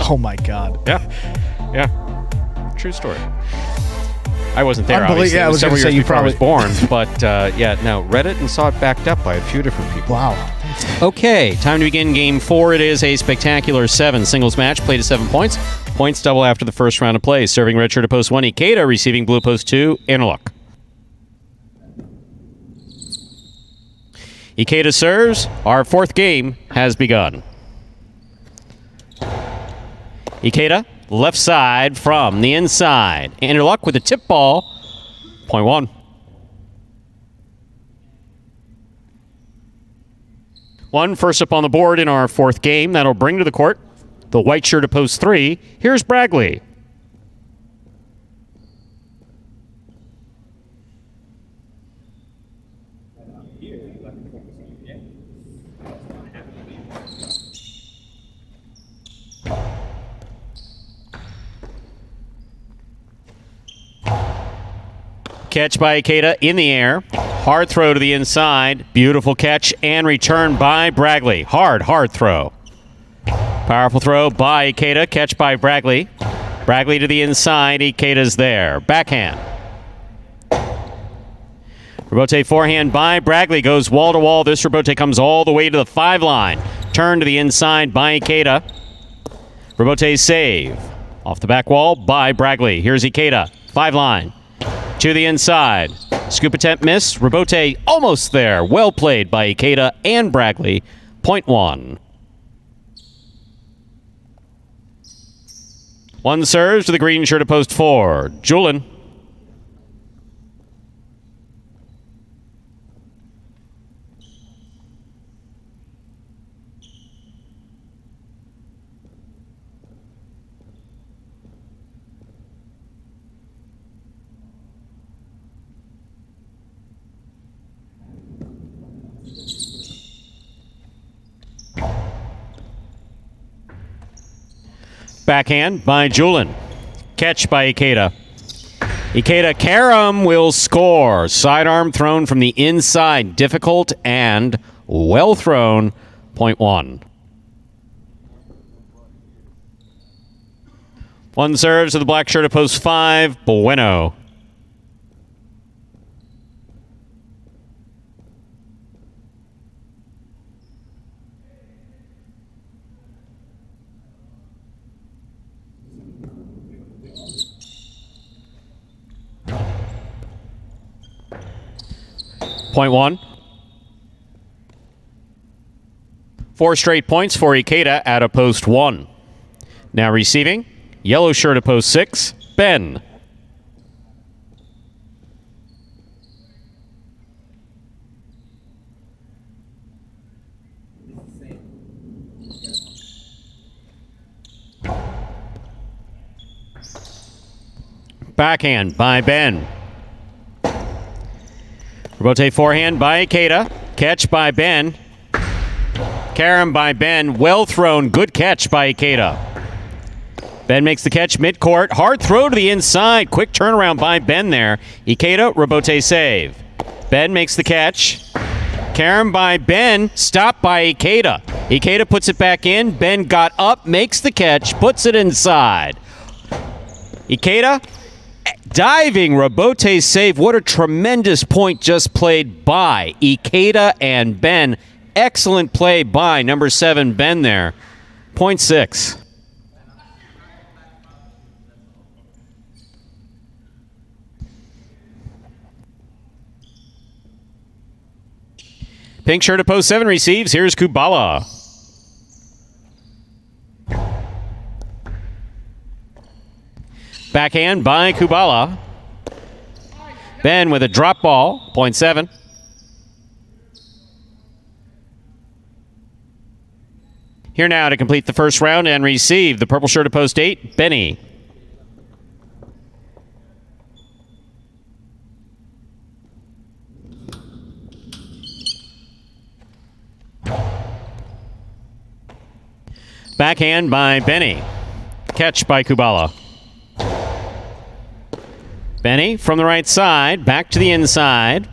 Oh, my God. Yeah. True story. I wasn't there, obviously. Yeah, I was several years you before probably I was born. But, read it and saw it backed up by a few different people. Wow. Okay, time to begin Game 4. It is a spectacular 7 singles match, played to 7 points. Points double after the first round of play. Serving red shirt to post 1, Ikeda. Receiving blue post 2, Interlock. Ikeda serves. Our 4th game has begun. Ikeda, left side from the inside. Interlock with a tip ball. Point 1. 1 first up on the board in our 4th game. That'll bring to the court the white shirt to post 3. Here's Bragley. Catch by Ikeda in the air. Hard throw to the inside. Beautiful catch and return by Bragley. Hard throw. Powerful throw by Ikeda. Catch by Bragley. Bragley to the inside. Ikeda's there. Backhand. Robote forehand by Bragley goes wall to wall. This Robote comes all the way to the 5 line. Turn to the inside by Ikeda. Robote save. Off the back wall by Bragley. Here's Ikeda. 5 line. To the inside. Scoop attempt missed. Robote almost there. Well played by Ikeda and Bragley. Point 1. One serves to the green shirt of post 4. Julin. Backhand by Julin. Catch by Ikeda. Ikeda Karam will score. Sidearm thrown from the inside. Difficult and well thrown. Point 1. One serves to the black shirt of post 5. Bueno. Point 1. 4 straight points for Ikeda at a post 1. Now receiving. Yellow shirt at post 6. Ben. Backhand by Ben. Robote forehand by Ikeda. Catch by Ben. Karam by Ben. Well thrown. Good catch by Ikeda. Ben makes the catch midcourt. Hard throw to the inside. Quick turnaround by Ben there. Ikeda, Robote save. Ben makes the catch. Karam by Ben. Stopped by Ikeda. Ikeda puts it back in. Ben got up, makes the catch, puts it inside. Ikeda, diving Robote save. What a tremendous point just played by Ikeda and Ben. Excellent play by number 7, Ben there. Point 6. Pink shirt at post 7 receives. Here's Kubala. Backhand by Kubala. Ben with a drop ball. Point 7. Here now to complete the first round and receive the purple shirt at post 8, Benny. Backhand by Benny. Catch by Kubala. Benny from the right side, back to the inside.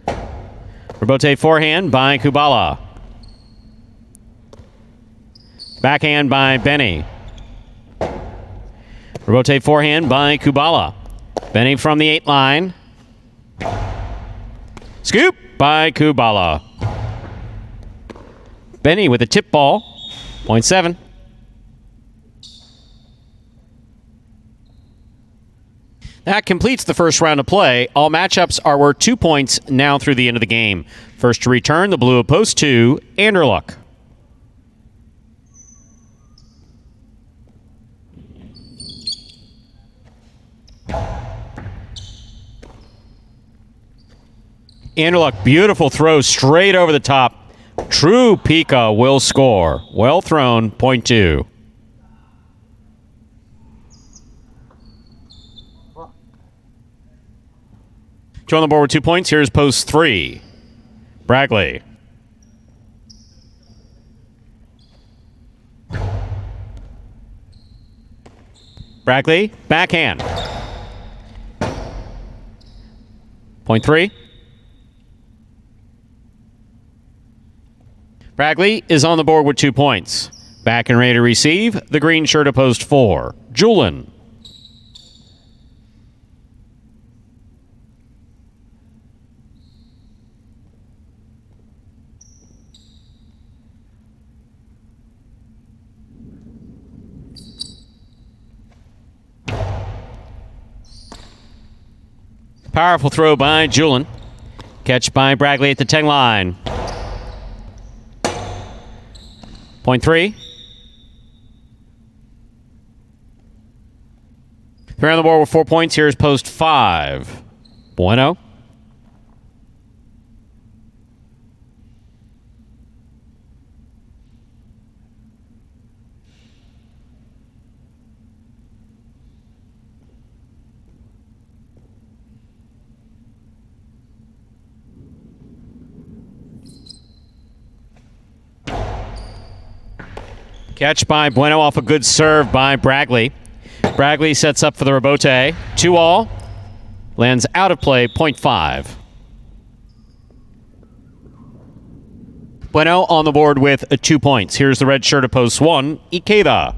Robote forehand by Kubala. Backhand by Benny. Robote forehand by Kubala. Benny from the 8 line. Scoop by Kubala. Benny with a tip ball. Point 7. That completes the first round of play. All matchups are worth 2 points now through the end of the game. First to return, the blue of post 2, Anderluck. Anderluck, beautiful throw straight over the top. True Pika will score. Well thrown, point 2. Two on the board with 2 points. Here's post 3. Bragley. Bragley, backhand. Point 3. Bragley is on the board with 2 points. Back and ready to receive, the green shirt of post 4, Julin. Powerful throw by Julian. Catch by Bragley at the 10 line. Point 3. 3 on the board with 4 points. Here's post 5. Bueno. Catch by Bueno off a good serve by Bragley. Bragley sets up for the rebote. 2-all. Lands out of play, point 5. Bueno on the board with 2 points. Here's the red shirt of post 1, Ikeda.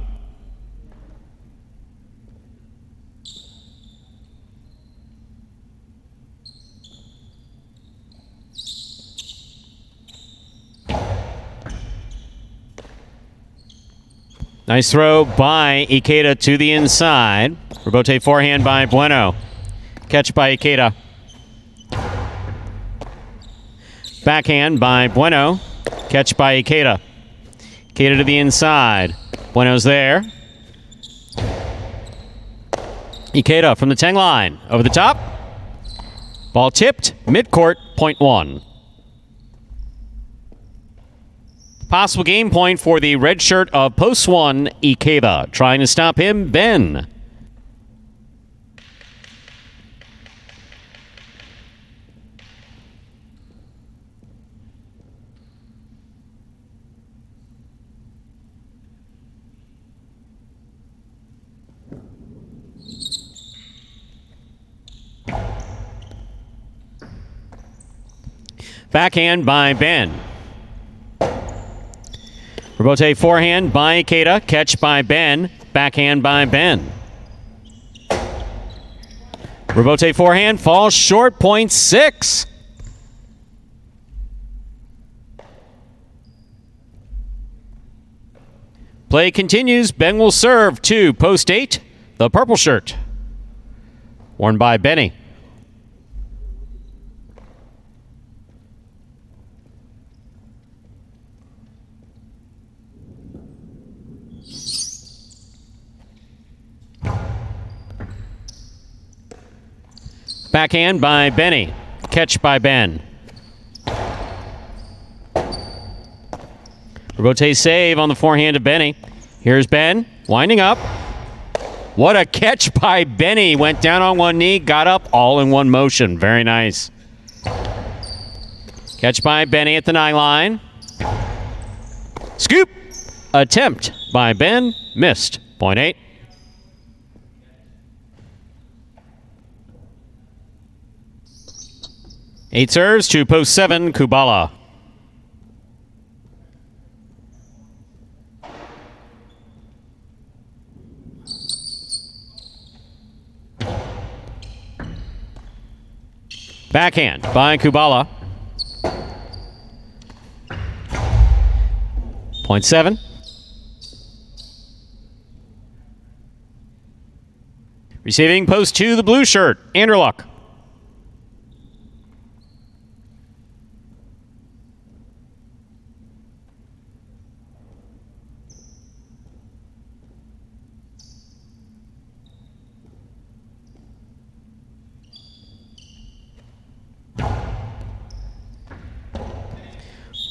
Nice throw by Ikeda to the inside. Rebote forehand by Bueno. Catch by Ikeda. Backhand by Bueno. Catch by Ikeda. Ikeda to the inside. Bueno's there. Ikeda from the 10 line. Over the top. Ball tipped. Midcourt, point 1. Possible game point for the red shirt of post 1, Ikeda. Trying to stop him, Ben. Backhand by Ben. Rebote forehand by Ikeda. Catch by Ben. Backhand by Ben. Rebote forehand falls short. Point 6. Play continues. Ben will serve to post 8. The purple shirt. Worn by Benny. Backhand by Benny. Catch by Ben. Rebote save on the forehand of Benny. Here's Ben. Winding up. What a catch by Benny. Went down on one knee, got up all in one motion. Very nice. Catch by Benny at the 9 line. Scoop. Attempt by Ben. Missed. Point 8. Eight serves to post 7, Kubala. Backhand by Kubala. Point 7. Receiving post 2, the blue shirt, Anderluck.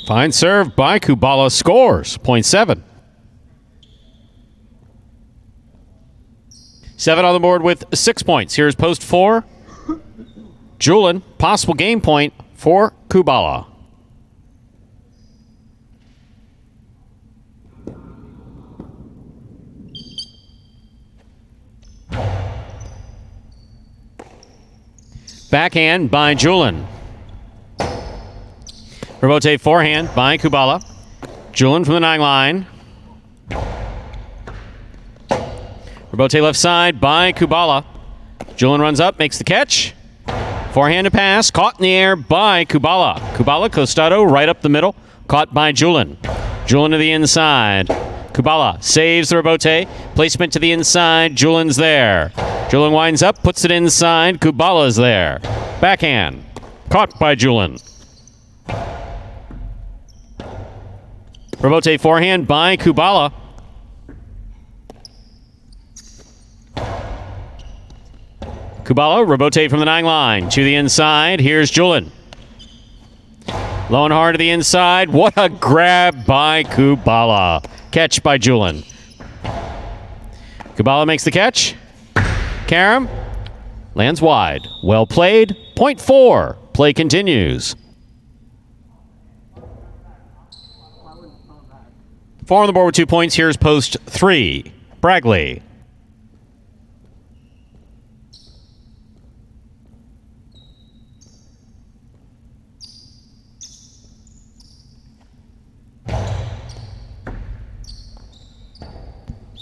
Fine serve by Kubala, scores. Point 7. 7 on the board with 6 points. Here's post 4. Julian, possible game point for Kubala. Backhand by Julian. Rebote forehand by Kubala. Julian from the 9 line. Rebote left side by Kubala. Julian runs up, makes the catch. Forehand to pass, caught in the air by Kubala. Kubala, Costado right up the middle, caught by Julian. Julian to the inside. Kubala saves the rebote. Placement to the inside. Julin's there. Julin winds up, puts it inside. Kubala's there. Backhand. Caught by Julin. Rebote forehand by Kubala. Kubala, rebote from the 9 line to the inside. Here's Julin. Low and hard to the inside. What a grab by Kubala. Catch by Julin. Kubala makes the catch. Karam lands wide. Well played. Point 4. Play continues. 4 on the board with 2 points. Here's post 3. Bragley.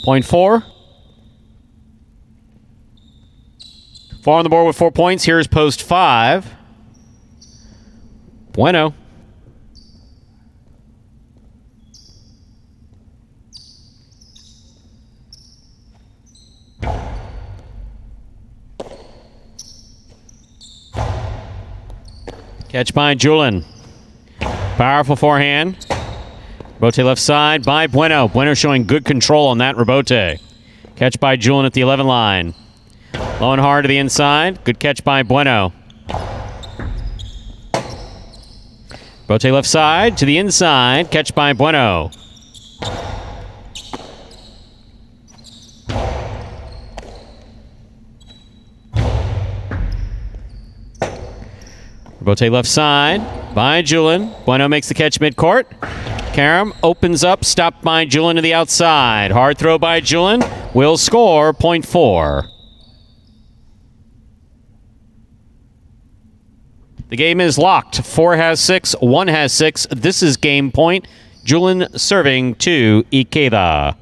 Point 4. 4 on the board with 4 points. Here's post 5. Bueno. Catch by Julin. Powerful forehand. Rebote left side by Bueno. Bueno showing good control on that rebote. Catch by Julin at the 11 line. Low and hard to the inside. Good catch by Bueno. Rebote left side to the inside. Catch by Bueno. Rebote left side by Julin. Bueno makes the catch midcourt. Karam opens up, stopped by Julin to the outside. Hard throw by Julin. Will score, point 4. The game is locked. 4 has 6, 1 has 6. This is game point. Julin serving to Ikeda.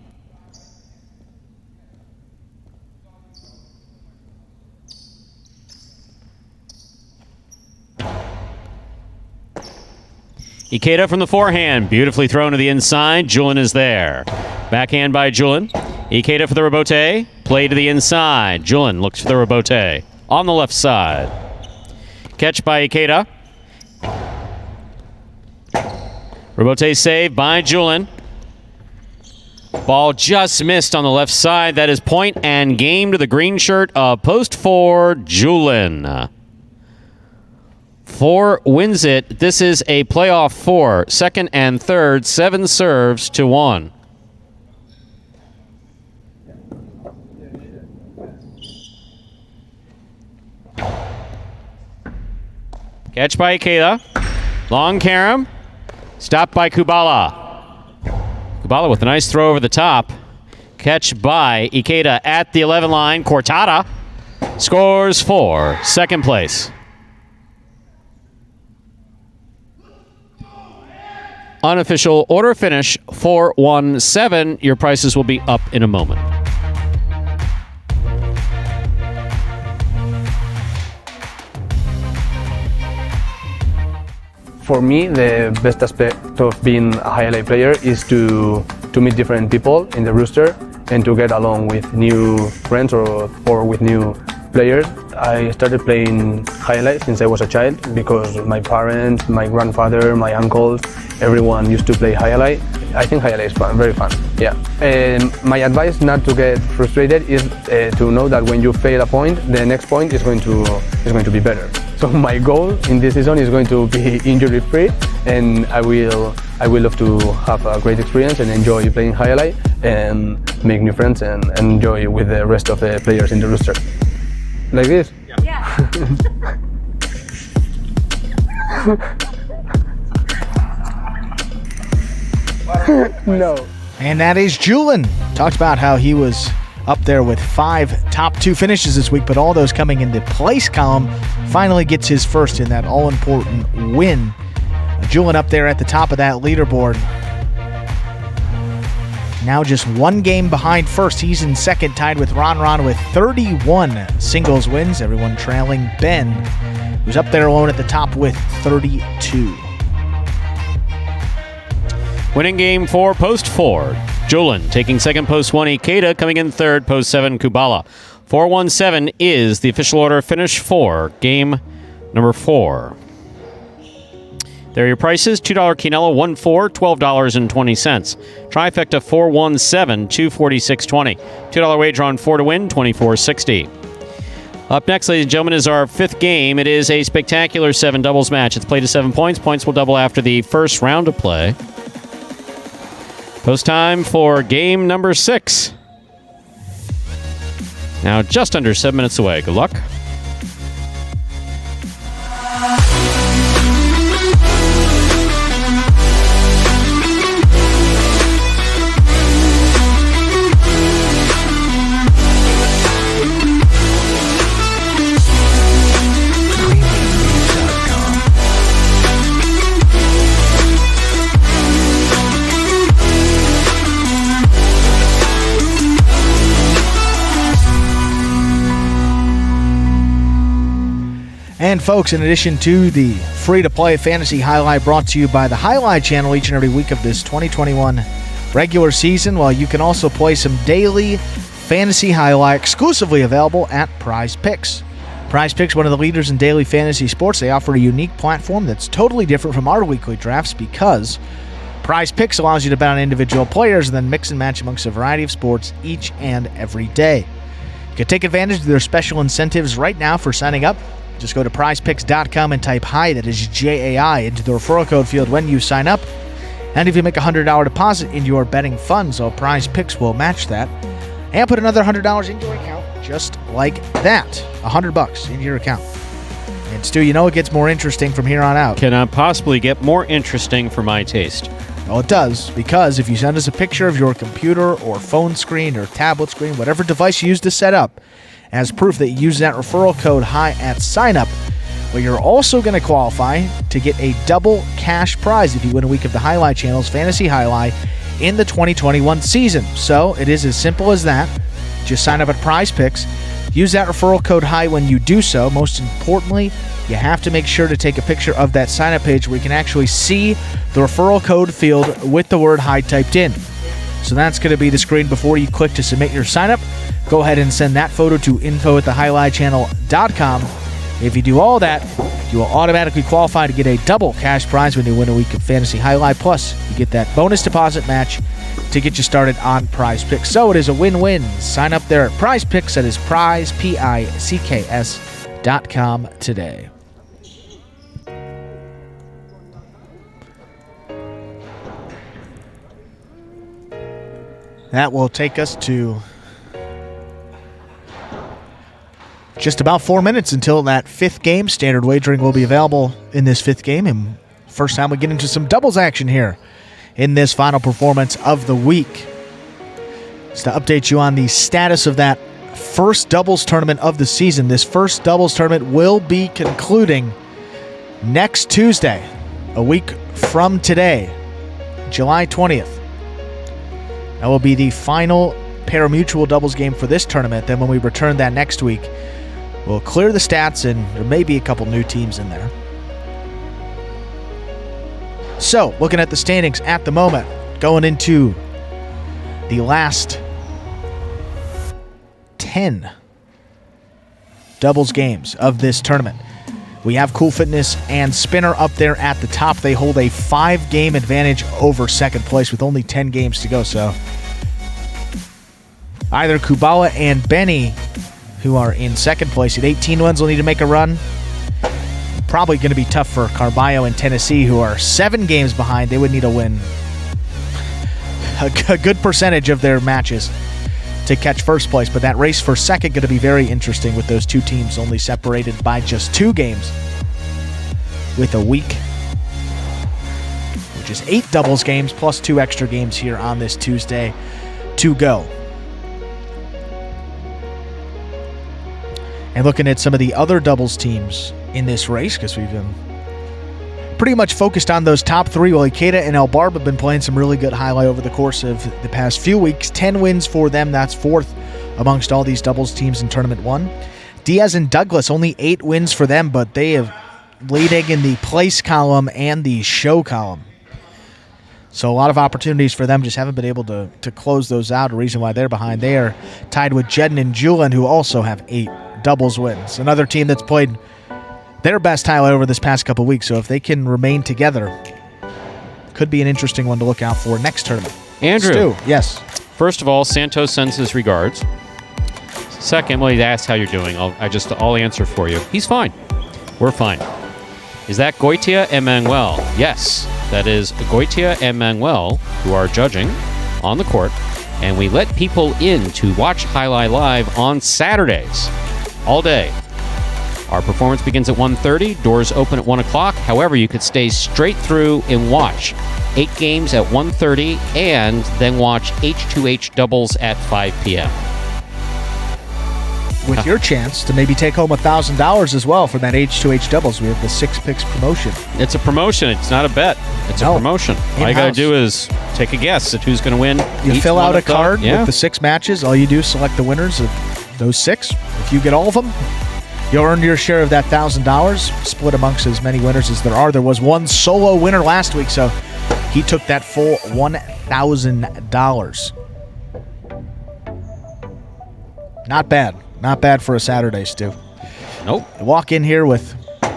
Ikeda from the forehand. Beautifully thrown to the inside. Julin is there. Backhand by Julin. Ikeda for the rebote. Play to the inside. Julin looks for the rebote. On the left side. Catch by Ikeda. Rebote save by Julin. Ball just missed on the left side. That is point and game to the green shirt of post 4, Julin. 4 wins it. This is a playoff 4. Second and third, 7 serves to 1. Catch by Ikeda. Long Karam. Stopped by Kubala. Kubala with a nice throw over the top. Catch by Ikeda at the 11 line. Cortada scores 4. Second place. Unofficial order finish 4-1-7. Your prices will be up in a moment. For me, the best aspect of being a Jai-alai player is to meet different people in the roster and to get along with new friends or with new players. I started playing Jai-alai since I was a child because my parents, my grandfather, my uncles, everyone used to play Jai-alai. I think Jai-alai is fun, very fun. Yeah. And my advice not to get frustrated is to know that when you fail a point, the next point is going to be better. So my goal in this season is going to be injury-free, and I will love to have a great experience and enjoy playing Jai-alai and make new friends and enjoy with the rest of the players in the roster. Like this? Yeah. No. And that is Julin. Talked about how he was up there with 5 top 2 finishes this week, but all those coming in the place column. Finally gets his first in that all-important win. Julin up there at the top of that leaderboard. Now just 1 game behind first. He's in second, tied with Ron with 31 singles wins. Everyone trailing Ben, who's up there alone at the top with 32. Winning game for post 4. Jolin. Taking second, post 1, Ikeda. Coming in third, post 7, Kubala. 4-1-7 is the official order finish for game number 4. There are your prices. $2 Quinella, 1-4, $12.20. Trifecta, 4-1-7, $246.20. $2 wager on 4 to win, $24.60. Up next, ladies and gentlemen, is our 5th game. It is a spectacular 7 doubles match. It's played to 7 points. Points will double after the first round of play. Post time for game number 6. Now just under 7 minutes away. Good luck. And folks, in addition to the free-to-play Fantasy Highlight brought to you by the Highlight channel each and every week of this 2021 regular season, well, you can also play some daily Fantasy Highlight exclusively available at Prize Picks. Prize Picks, one of the leaders in daily fantasy sports, they offer a unique platform that's totally different from our weekly drafts because Prize Picks allows you to bet on individual players and then mix and match amongst a variety of sports each and every day. You can take advantage of their special incentives right now for signing up. Just go to prizepicks.com and type HI, that is Jai, into the referral code field when you sign up. And if you make a $100 deposit into your betting fund, so Prize Picks will match that and put another $100 into your account just like that. $100 into your account. And Stu, you know it gets more interesting from here on out. Cannot possibly get more interesting for my taste. Well, it does, because if you send us a picture of your computer or phone screen or tablet screen, whatever device you use to set up, as proof that you use that referral code HI at sign-up, well, you're also going to qualify to get a double cash prize if you win a week of the Highlight Channel's Fantasy Highlight in the 2021 season. So it is as simple as that. Just sign up at Prize Picks. Use that referral code HI when you do so. Most importantly, you have to make sure to take a picture of that sign-up page where you can actually see the referral code field with the word HI typed in. So that's going to be the screen before you click to submit your sign-up. Go ahead and send that photo to info@thehighlightchannel.com. If you do all that, you will automatically qualify to get a double cash prize when you win a week of Fantasy Highlight. Plus, you get that bonus deposit match to get you started on Prize Picks. So it is a win-win. Sign up there at Prize Picks. That is prize, PICKS.com today. That will take us to just about 4 minutes until that 5th game. Standard wagering will be available in this 5th game. And first time we get into some doubles action here in this final performance of the week. Just to update you on the status of that first doubles tournament of the season. This first doubles tournament will be concluding next Tuesday, a week from today, July 20th. That will be the final Parimutuel doubles game for this tournament. Then when we return that next week, we'll clear the stats and there may be a couple new teams in there. So, looking at the standings at the moment, going into the last 10 doubles games of this tournament. We have Cool Fitness and Spinner up there at the top. They hold a 5-game advantage over second place with only 10 games to go. So either Kubala and Benny, who are in second place at 18 wins, will need to make a run. Probably going to be tough for Carballo and Tennessee, who are 7 games behind. They would need a win a good percentage of their matches to catch first place, but that race for second going to be very interesting with those two teams only separated by just 2 games with a week, which is 8 doubles games plus 2 extra games here on this Tuesday to go. And looking at some of the other doubles teams in this race, because we've been pretty much focused on those top 3. Well, Ikeda and El Barb have been playing some really good highlight over the course of the past few weeks. 10 wins for them. That's 4th amongst all these doubles teams in Tournament 1. Diaz and Douglas, only 8 wins for them, but they have laid egg in the place column and the show column. So a lot of opportunities for them, just haven't been able to close those out. A reason why they're behind. They are tied with Jedden and Julin, who also have 8 doubles wins. Another team that's played their best highlight over this past couple weeks. So if they can remain together, could be an interesting one to look out for next tournament. Andrew. Stu, yes. First of all, Santos sends his regards. Second, well, he asked how you're doing. I'll answer for you. He's fine. We're fine. Is that Goitia and Manuel? Yes, that is Goitia and Manuel who are judging on the court, and we let people in to watch Jai-alai live on Saturdays all day. Our performance begins at 1:30. Doors open at 1 o'clock. However, you could stay straight through and watch 8 games at 1:30 and then watch H2H doubles at 5 p.m. With your chance to maybe take home $1,000 as well for that H2H doubles. We have the 6 picks promotion. It's a promotion. It's not a bet. It's a promotion. All you got to do is take a guess at who's going to win. You fill out a card with the 6 matches. All you do is select the winners of those 6. If you get all of them, you'll earn your share of that $1,000, split amongst as many winners as there are. There was one solo winner last week, so he took that full $1,000. Not bad. Not bad for a Saturday, Stu. Nope. You walk in here with a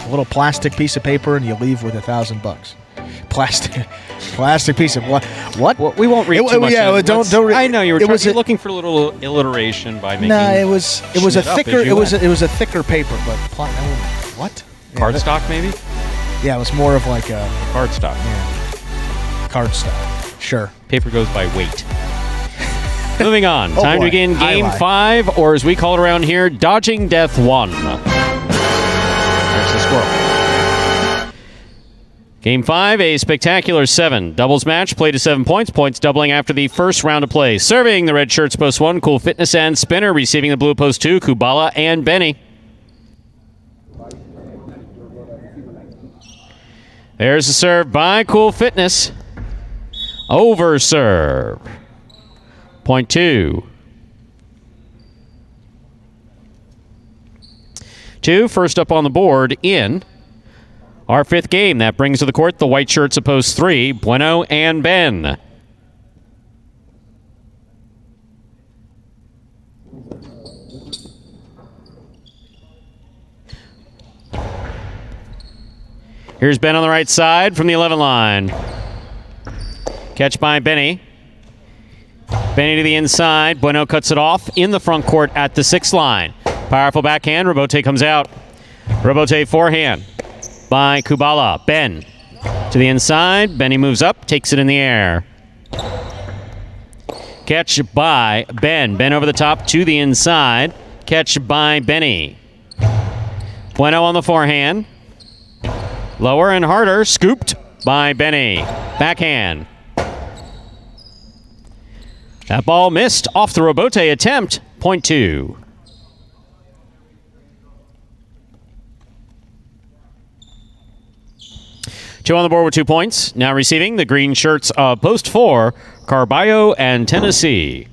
little plastic piece of paper and you leave with $1,000. Plastic piece of what? Well, we won't read too much. Yeah, don't. I know you were looking for a little alliteration by making. No, it was a thicker. It was a thicker paper, but what? Cardstock, maybe. Yeah, it was more of like a cardstock. Yeah, cardstock. Sure. Paper goes by weight. Moving on. Oh Time boy. to begin Game 5, or as we call it around here, Dodging Death 1. There's the squirrel. Game 5, a spectacular 7. Doubles match, play to 7 points. Points doubling after the first round of play. Serving the red shirts post 1, Cool Fitness and Spinner. Receiving the blue post 2, Kubala and Benny. There's the serve by Cool Fitness. Over serve. Point 2. 2, first up on the board in our 5th game. That brings to the court the white shirts of post 3, Bueno and Ben. Here's Ben on the right side from the 11 line. Catch by Benny. Benny to the inside. Bueno cuts it off in the front court at the 6th line. Powerful backhand. Robote comes out. Robote forehand by Kubala. Ben to the inside. Benny moves up, takes it in the air. Catch by Ben. Ben over the top to the inside. Catch by Benny. Bueno on the forehand. Lower and harder. Scooped by Benny. Backhand. That ball missed off the Robote attempt. Point 2. Two on the board with 2 points. Now receiving the green shirts of post 4, Carballo and Tennessee.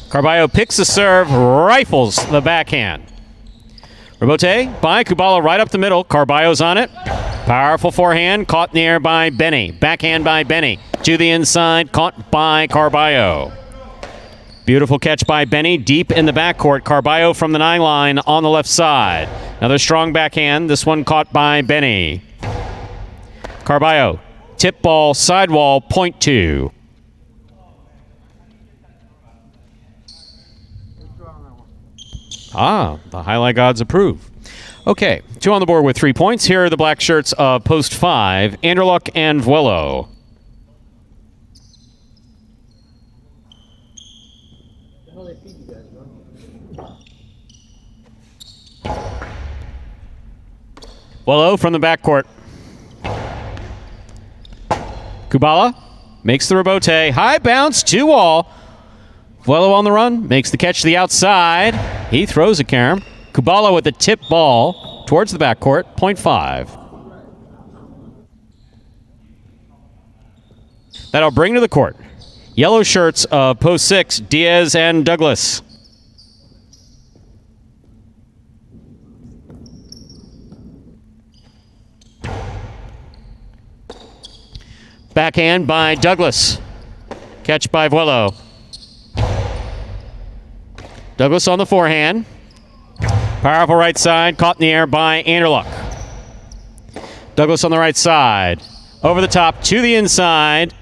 Carballo picks the serve, rifles the backhand. Robote by Kubala right up the middle. Carballo's on it. Powerful forehand, caught in the air by Benny. Backhand by Benny. To the inside, caught by Carballo. Beautiful catch by Benny, deep in the backcourt. Carballo from the 9 line on the left side. Another strong backhand, this one caught by Benny. Carballo, tip ball, sidewall, point 2. The highlight gods approve. Okay, 2 on the board with 3 points. Here are the black shirts of post 5, Anderluck and Vuelo. Vuelo from the backcourt. Kubala makes the Robote. High bounce, 2-all. Vuelo on the run, makes the catch to the outside. He throws a carom. Kubala with the tip ball towards the backcourt, point 5. That'll bring to the court yellow shirts of post 6, Diaz and Douglas. Backhand by Douglas. Catch by Vuelo. Douglas on the forehand. Powerful right side, caught in the air by Anderluck. Douglas on the right side. Over the top to the inside.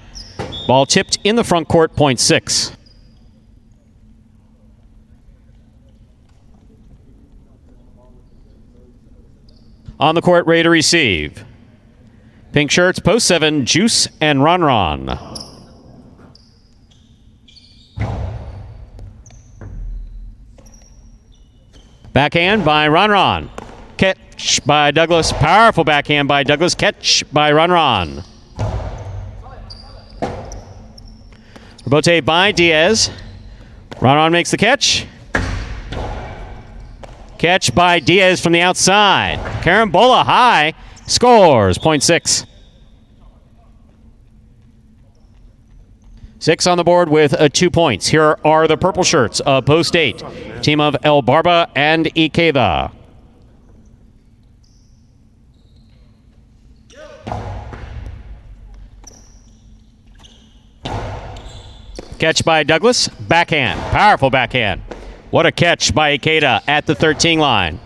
Ball tipped in the front court, point 6. On the court, ready to receive. Pink shirts, post 7, Juice and Ron. Backhand by Ron. Catch by Douglas. Powerful backhand by Douglas. Catch by Ron. Rebote by Diaz. Ron makes the catch. Catch by Diaz from the outside. Carambola high. Scores. Point 6. 6 on the board with 2 points. Here are the purple shirts of post 8. Team of El Barba and Ikeda. Catch by Douglas. Backhand. Powerful backhand. What a catch by Ikeda at the 13 line.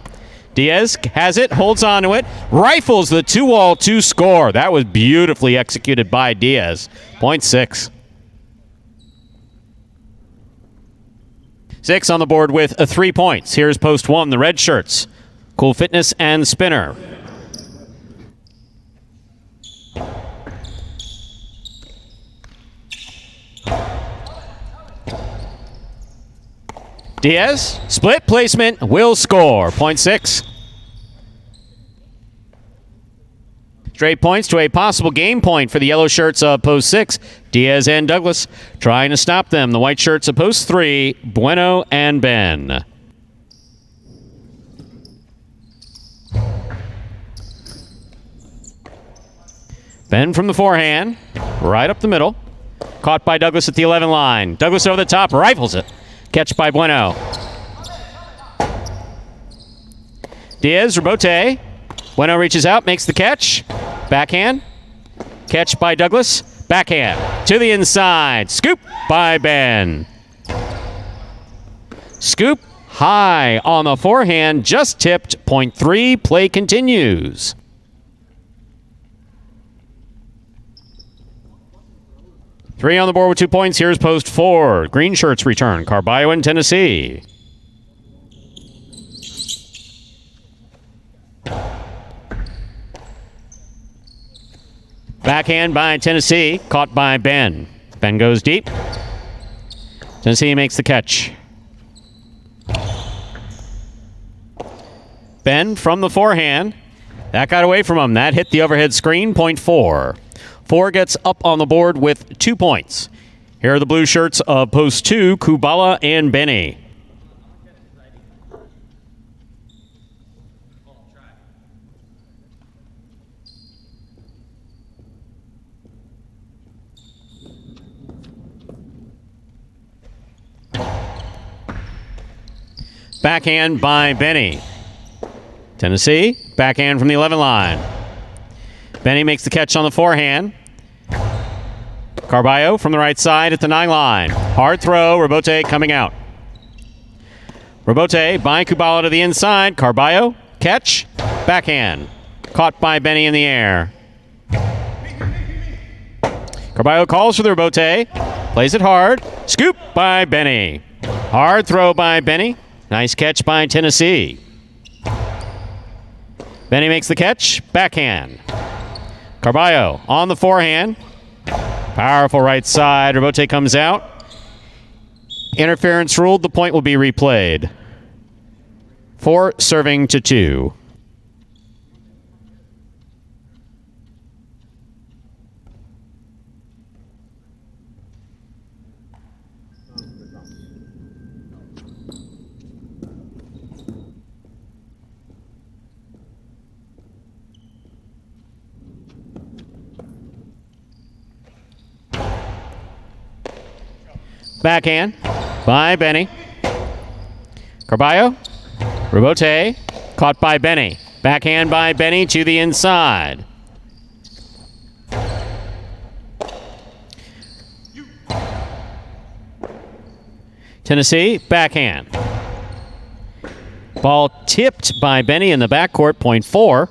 Diaz has it, holds on to it, rifles the 2-wall to score. That was beautifully executed by Diaz. Point 6. 6 on the board with 3 points. Here's post 1, the red shirts. Cool Fitness and Spinner. Diaz, split placement, will score. Point 6. Straight points to a possible game point for the yellow shirts of post 6. Diaz and Douglas trying to stop them. The white shirts of post 3, Bueno and Ben. Ben from the forehand, right up the middle. Caught by Douglas at the 11 line. Douglas over the top, rifles it. Catch by Bueno. Diaz, rebote. Bueno reaches out, makes the catch. Backhand. Catch by Douglas. Backhand. To the inside. Scoop by Ben. Scoop high on the forehand. Just tipped. Point 3. Play continues. Three on the board with 2 points. Here's post 4. Green shirts return. Carballo in Tennessee. Backhand by Tennessee. Caught by Ben. Ben goes deep. Tennessee makes the catch. Ben from the forehand. That got away from him. That hit the overhead screen. Point 4. 4 gets up on the board with 2 points. Here are the blue shirts of post 2, Kubala and Benny. Backhand by Benny. Tennessee, backhand from the 11 line. Benny makes the catch on the forehand. Carballo from the right side at the 9 line. Hard throw, Rebote coming out. Rebote by Kubala to the inside. Carballo, catch, backhand. Caught by Benny in the air. Carballo calls for the Rebote. Plays it hard. Scoop by Benny. Hard throw by Benny. Nice catch by Tennessee. Benny makes the catch, backhand. Carballo on the forehand. Powerful right side. Rebote comes out. Interference ruled. The point will be replayed. 4 serving to 2. Backhand by Benny. Carballo. Rebote. Caught by Benny. Backhand by Benny to the inside. Tennessee, backhand. Ball tipped by Benny in the backcourt, point 4.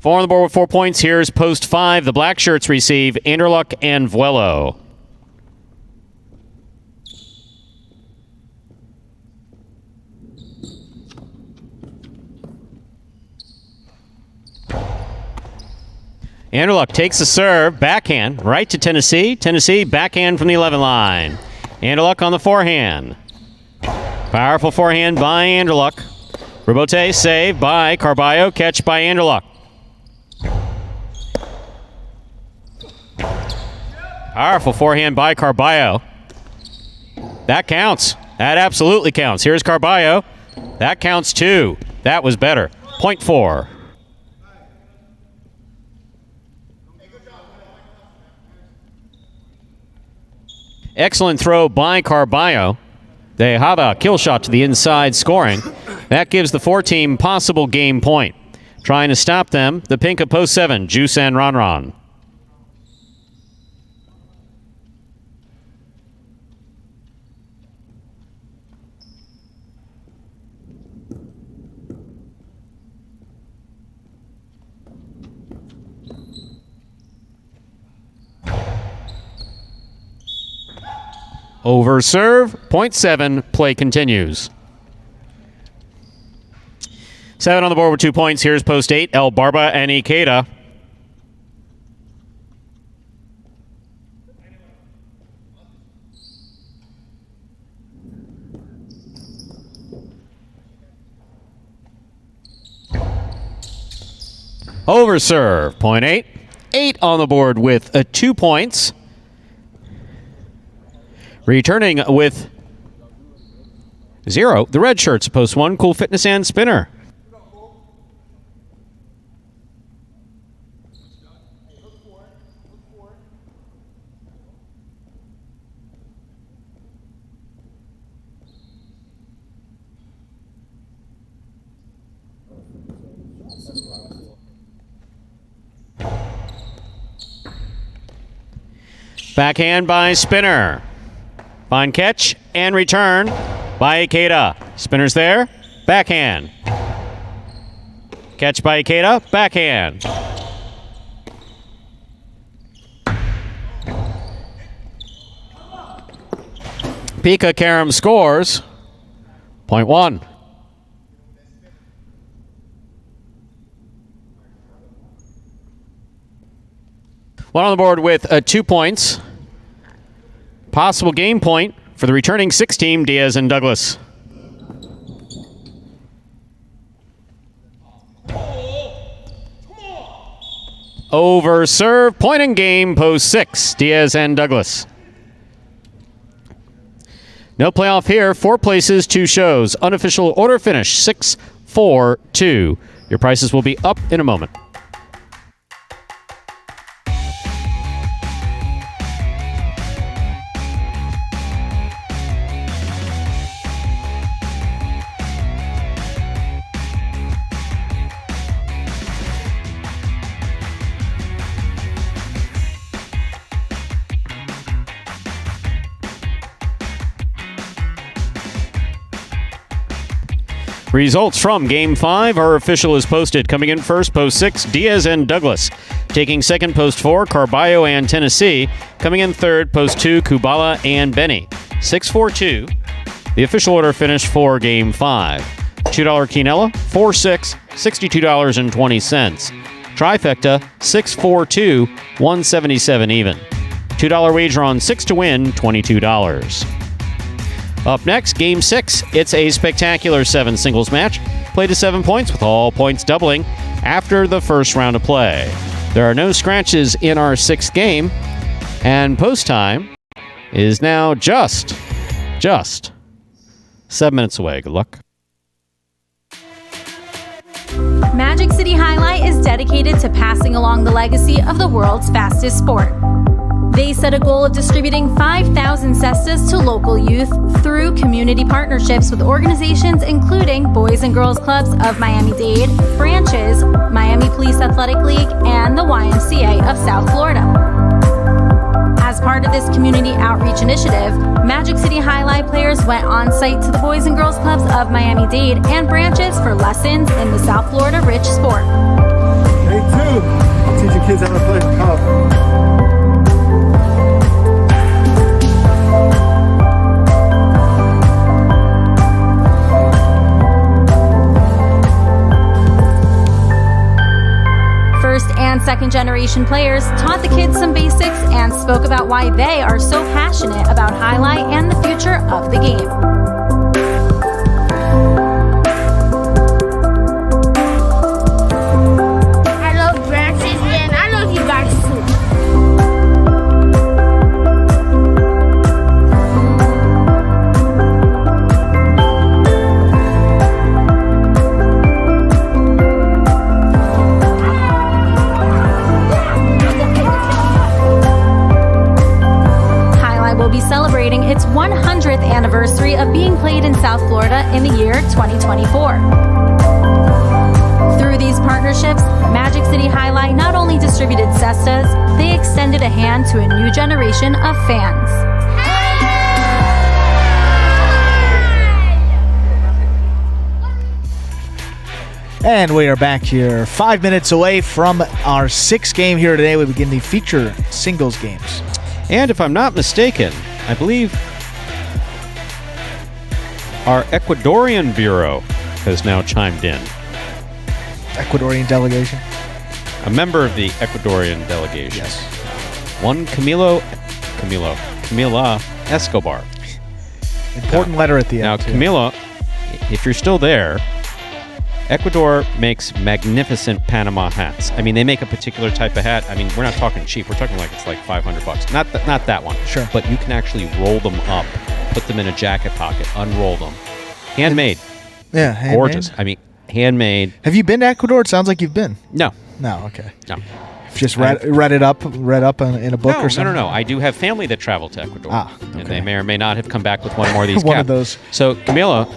4 on the board with 4 points. Here's post 5. The Black Shirts receive Anderluck and Vuelo. Anderluck takes the serve, backhand, right to Tennessee. Tennessee, backhand from the 11 line. Anderluck on the forehand. Powerful forehand by Anderluck. Rebote save by Carballo, catch by Anderluck. Powerful forehand by Carballo. That counts. That absolutely counts. Here's Carballo. That counts too. That was better. Point 4. Excellent throw by Carballo. They have a kill shot to the inside scoring. That gives the 4-team possible game point. Trying to stop them, the pink of post 7, Juice and Ron. Over serve, point 7, play continues. 7 on the board with 2 points. Here's post 8, El Barba and Ikeda. Over serve, point 8. 8 on the board with 2 points. Returning with 0, the Red Shirts, post 1, Cool Fitness and Spinner. Backhand by Spinner. Fine catch and return by Ikeda. Spinner's there. Backhand. Catch by Ikeda. Backhand. Pika Karam scores. Point 1. One on the board with 2 points. Possible game point for the returning 6-team, Diaz and Douglas. Over serve, point and game, post 6, Diaz and Douglas. No playoff here, 4 places, 2 shows. Unofficial order finish, 6-4-2. Your prices will be up in a moment. Results from Game 5. Our official is posted. Coming in first, post 6, Diaz and Douglas. Taking second, post 4, Carballo and Tennessee. Coming in third, post 2, Kubala and Benny. 6-4-2. The official order finish for Game 5. $2 quinella, 4-6, $62.20. Trifecta, 6-4-2, $177 even. $2 wager on 6 to win, $22. Up next, Game 6. It's a spectacular 7 singles match. Played to 7 points with all points doubling after the first round of play. There are no scratches in our 6th game, and post time is now just 7 minutes away. Good luck. Magic City Jai-alai is dedicated to passing along the legacy of the world's fastest sport. They set a goal of distributing 5,000 cestas to local youth through community partnerships with organizations including Boys and Girls Clubs of Miami-Dade, Branches, Miami Police Athletic League, and the YMCA of South Florida. As part of this community outreach initiative, Magic City Jai-alai players went on site to the Boys and Girls Clubs of Miami-Dade and Branches for lessons in the South Florida rich sport. Day 2, teaching kids how to play golf. First and second generation players taught the kids some basics and spoke about why they are so passionate about Jai-alai and the future of the game. I love Branches and I love you guys too. Will be celebrating its 100th anniversary of being played in South Florida in the year 2024. Through these partnerships, Magic City Jai-alai not only distributed cestas, they extended a hand to a new generation of fans. And we are back here 5 minutes away from our 6th game here today. We begin the feature singles games. And if I'm not mistaken, I believe our Ecuadorian Bureau has now chimed in. Ecuadorian delegation. A member of the Ecuadorian delegation. Yes. One Camila Escobar. Important letter at the Now, end. too. Camila, if you're still there, Ecuador makes magnificent Panama hats. I mean, they make a particular type of hat. I mean, we're not talking cheap. We're talking like it's like $500. Not that one. Sure. But you can actually roll them up, put them in a jacket pocket, unroll them. Handmade. Yeah, handmade. Gorgeous. I mean, handmade. Have you been to Ecuador? It sounds like you've been. No. No, okay. No. Just read it up in a book or something? No. I do have family that travel to Ecuador. Okay. And they may or may not have come back with one more of these One caps. of those. So, Camila,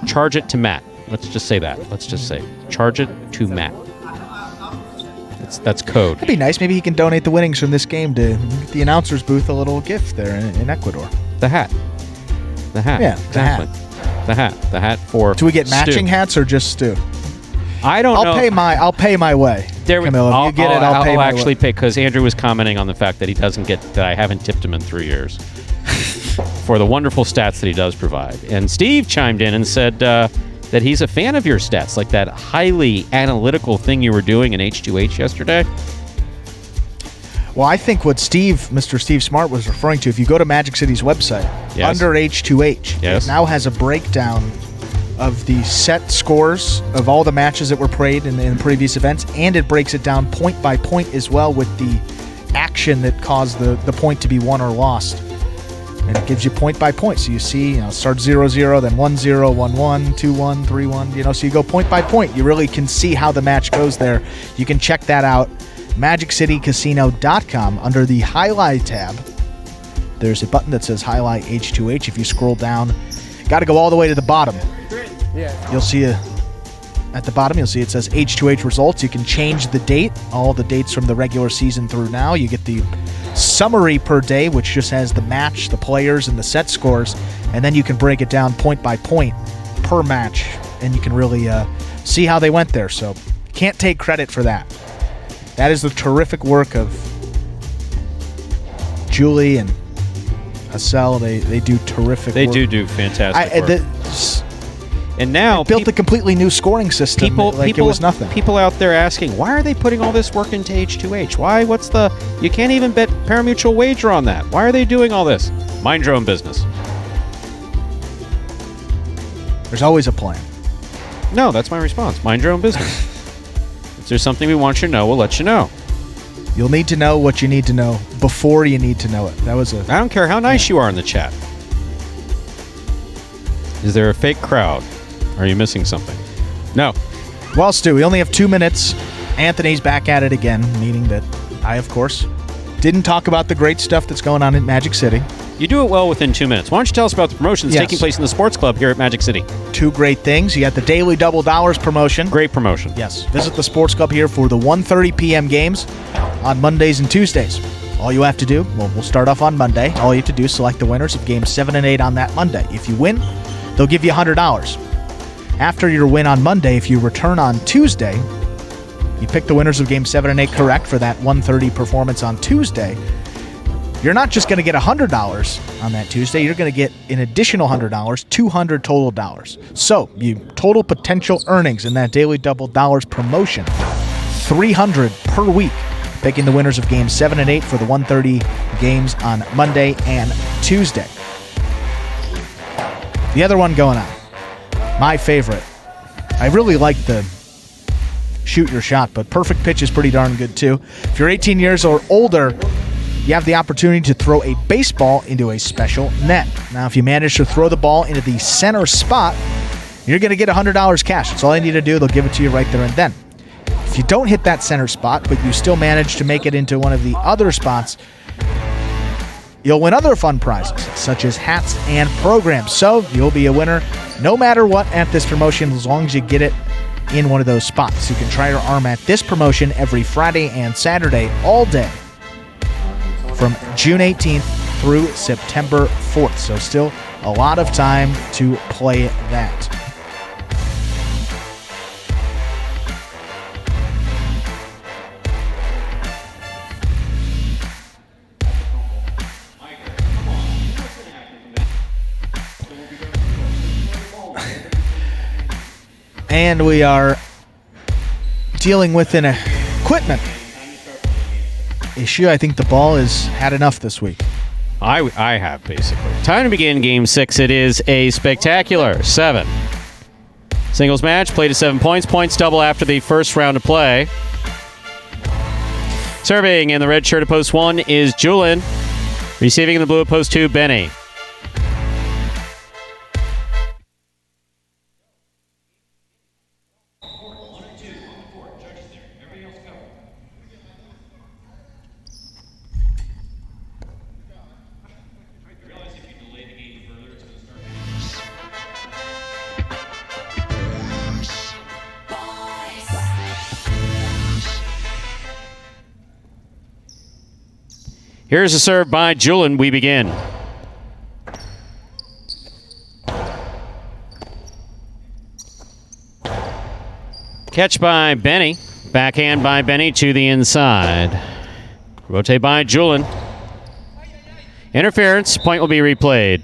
charge it to Matt. Let's just say that. Let's just say, charge it to Matt. That's code. It'd be nice. Maybe he can donate the winnings from this game to the announcer's booth, a little gift there in Ecuador. The hat. Yeah, exactly. The hat for. Do we get matching Stu. hats or just Stu? I don't know. I'll pay my way. There we Camilla, if you get it, I'll pay I'll my actually way. pay because Andrew was commenting on the fact that he doesn't get that I haven't tipped him in 3 years for the wonderful stats that he does provide. And Steve chimed in and said that he's a fan of your stats, like that highly analytical thing you were doing in H2H yesterday. Well, I think what Mr. Steve Smart was referring to, if you go to Magic City's website, Yes. under H2H, Yes. it now has a breakdown of the set scores of all the matches that were played in previous events, and it breaks it down point by point as well with the action that caused the point to be won or lost. And it gives you point by point. So you see, start 0-0, then 1-0, 1-1, 2-1, 3-1. So you go point by point. You really can see how the match goes there. You can check that out. MagicCityCasino.com under the Highlight tab. There's a button that says Highlight H2H. If you scroll down, got to go all the way to the bottom. You'll see at the bottom, you'll see it says H2H results. You can change the date, all the dates from the regular season through now. You get the summary per day, which just has the match, the players, and the set scores. And then you can break it down point by point per match, and you can really see how they went there. So can't take credit for that. That is the terrific work of Julie and Hassel. They do terrific They work. do fantastic work. And now built a completely new scoring system it was nothing. People out there asking, why are they putting all this work into H2H? Why? You can't even bet parimutuel wager on that. Why are they doing all this? Mind your own business. There's always a plan. No, that's my response. Mind your own business. If there's something we want you to know, we'll let you know. You'll need to know what you need to know before you need to know it. I don't care how nice you are in the chat. Is there a fake crowd? Are you missing something? No. Well, Stu, we only have 2 minutes. Anthony's back at it again, meaning that I, of course, didn't talk about the great stuff that's going on in Magic City. You do it well within 2 minutes. Why don't you tell us about the promotions Yes. taking place in the sports club here at Magic City? Two great things. You got the daily double dollars promotion. Great promotion. Yes. Visit the sports club here for the 1:30 p.m. games on Mondays and Tuesdays. All you have to do, well, we'll start off on Monday. All you have to do is select the winners of games 7 and 8 on that Monday. If you win, they'll give you $100. After your win on Monday, if you return on Tuesday, you pick the winners of games 7 and 8 correct for that 1:30 performance on Tuesday, you're not just going to get $100 on that Tuesday, you're going to get an additional $100, $200 total dollars. So, you total potential earnings in that daily double dollars promotion, $300 per week, picking the winners of games 7 and 8 for the 1:30 games on Monday and Tuesday. The other one going on, my favorite. I really like the shoot your shot, but perfect pitch is pretty darn good too. If you're 18 years or older, you have the opportunity to throw a baseball into a special net. Now, if you manage to throw the ball into the center spot, you're going to get $100 cash. That's all you need to do. They'll give it to you right there and then. If you don't hit that center spot, but you still manage to make it into one of the other spots, you'll win other fun prizes, such as hats and programs. So you'll be a winner no matter what at this promotion, as long as you get it in one of those spots. You can try your arm at this promotion every Friday and Saturday all day from June 18th through September 4th. So still a lot of time to play that. And we are dealing with an equipment issue. I think the ball has had enough this week. I have, basically. Time to begin Game 6. It is a spectacular 7. Singles match, played to 7 points. Points double after the first round of play. Serving in the red shirt at post 1 is Julian. Receiving in the blue at post 2, Benny. Here's a serve by Julian. We begin. Catch by Benny. Backhand by Benny to the inside. Rotate by Julian. Interference. Point will be replayed.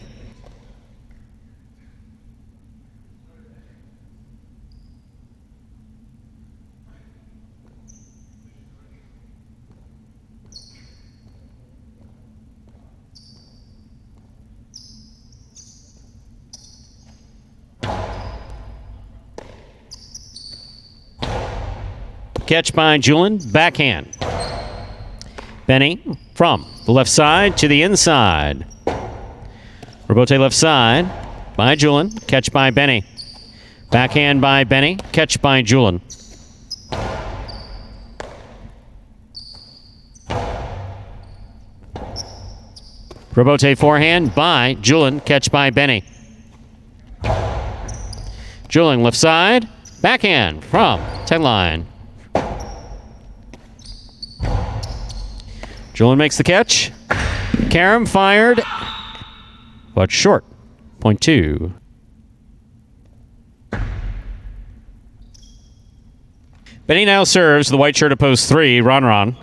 Catch by Julian, backhand. Benny from the left side to the inside. Rebote left side by Julian, catch by Benny. Backhand by Benny, catch by Julian. Rebote forehand by Julian, catch by Benny. Julian left side, backhand from 10 line. Julian makes the catch. Karam fired, but short. Point 2. Benny now serves the white shirt at post 3, Ron.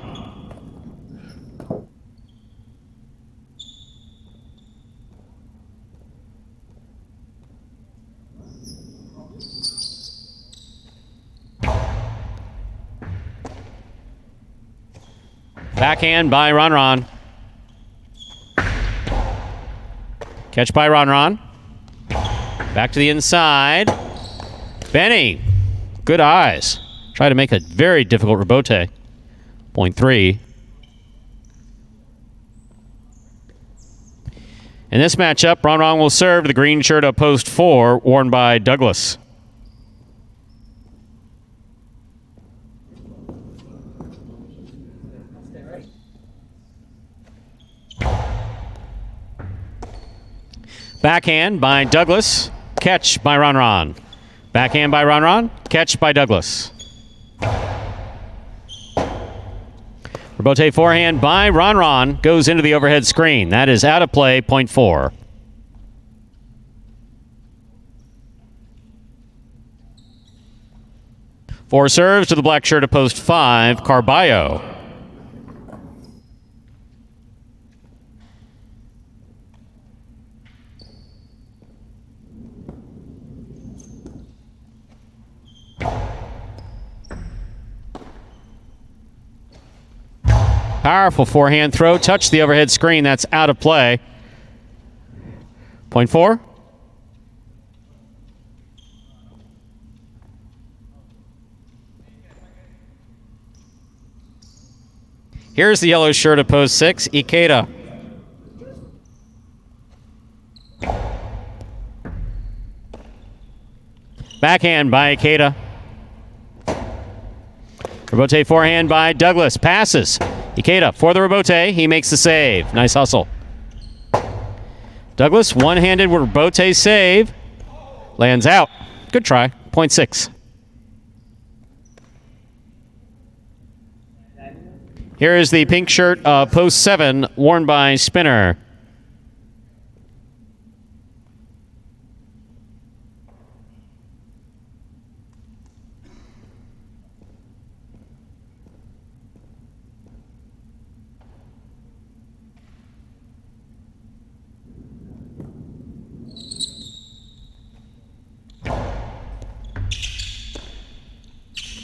Backhand by Ron. Catch by Ron. Back to the inside. Benny. Good eyes. Try to make a very difficult rebote. Point 3. In this matchup, Ron will serve the green shirt at post 4, worn by Douglas. Backhand by Douglas. Catch by Ron. Backhand by Ron. Catch by Douglas. Rebote forehand by Ron. Goes into the overhead screen. That is out of play, point 4. Four serves to the black shirt of post 5, Carballo. Powerful forehand throw. Touch the overhead screen. That's out of play. Point 4. Here's the yellow shirt of post 6, Ikeda. Backhand by Ikeda. Rebote forehand by Douglas. Passes. Ikeda for the rebote. He makes the save. Nice hustle. Douglas, one-handed rebote save. Lands out. Good try. Point 6. Here is the pink shirt of post 7, worn by Spinner.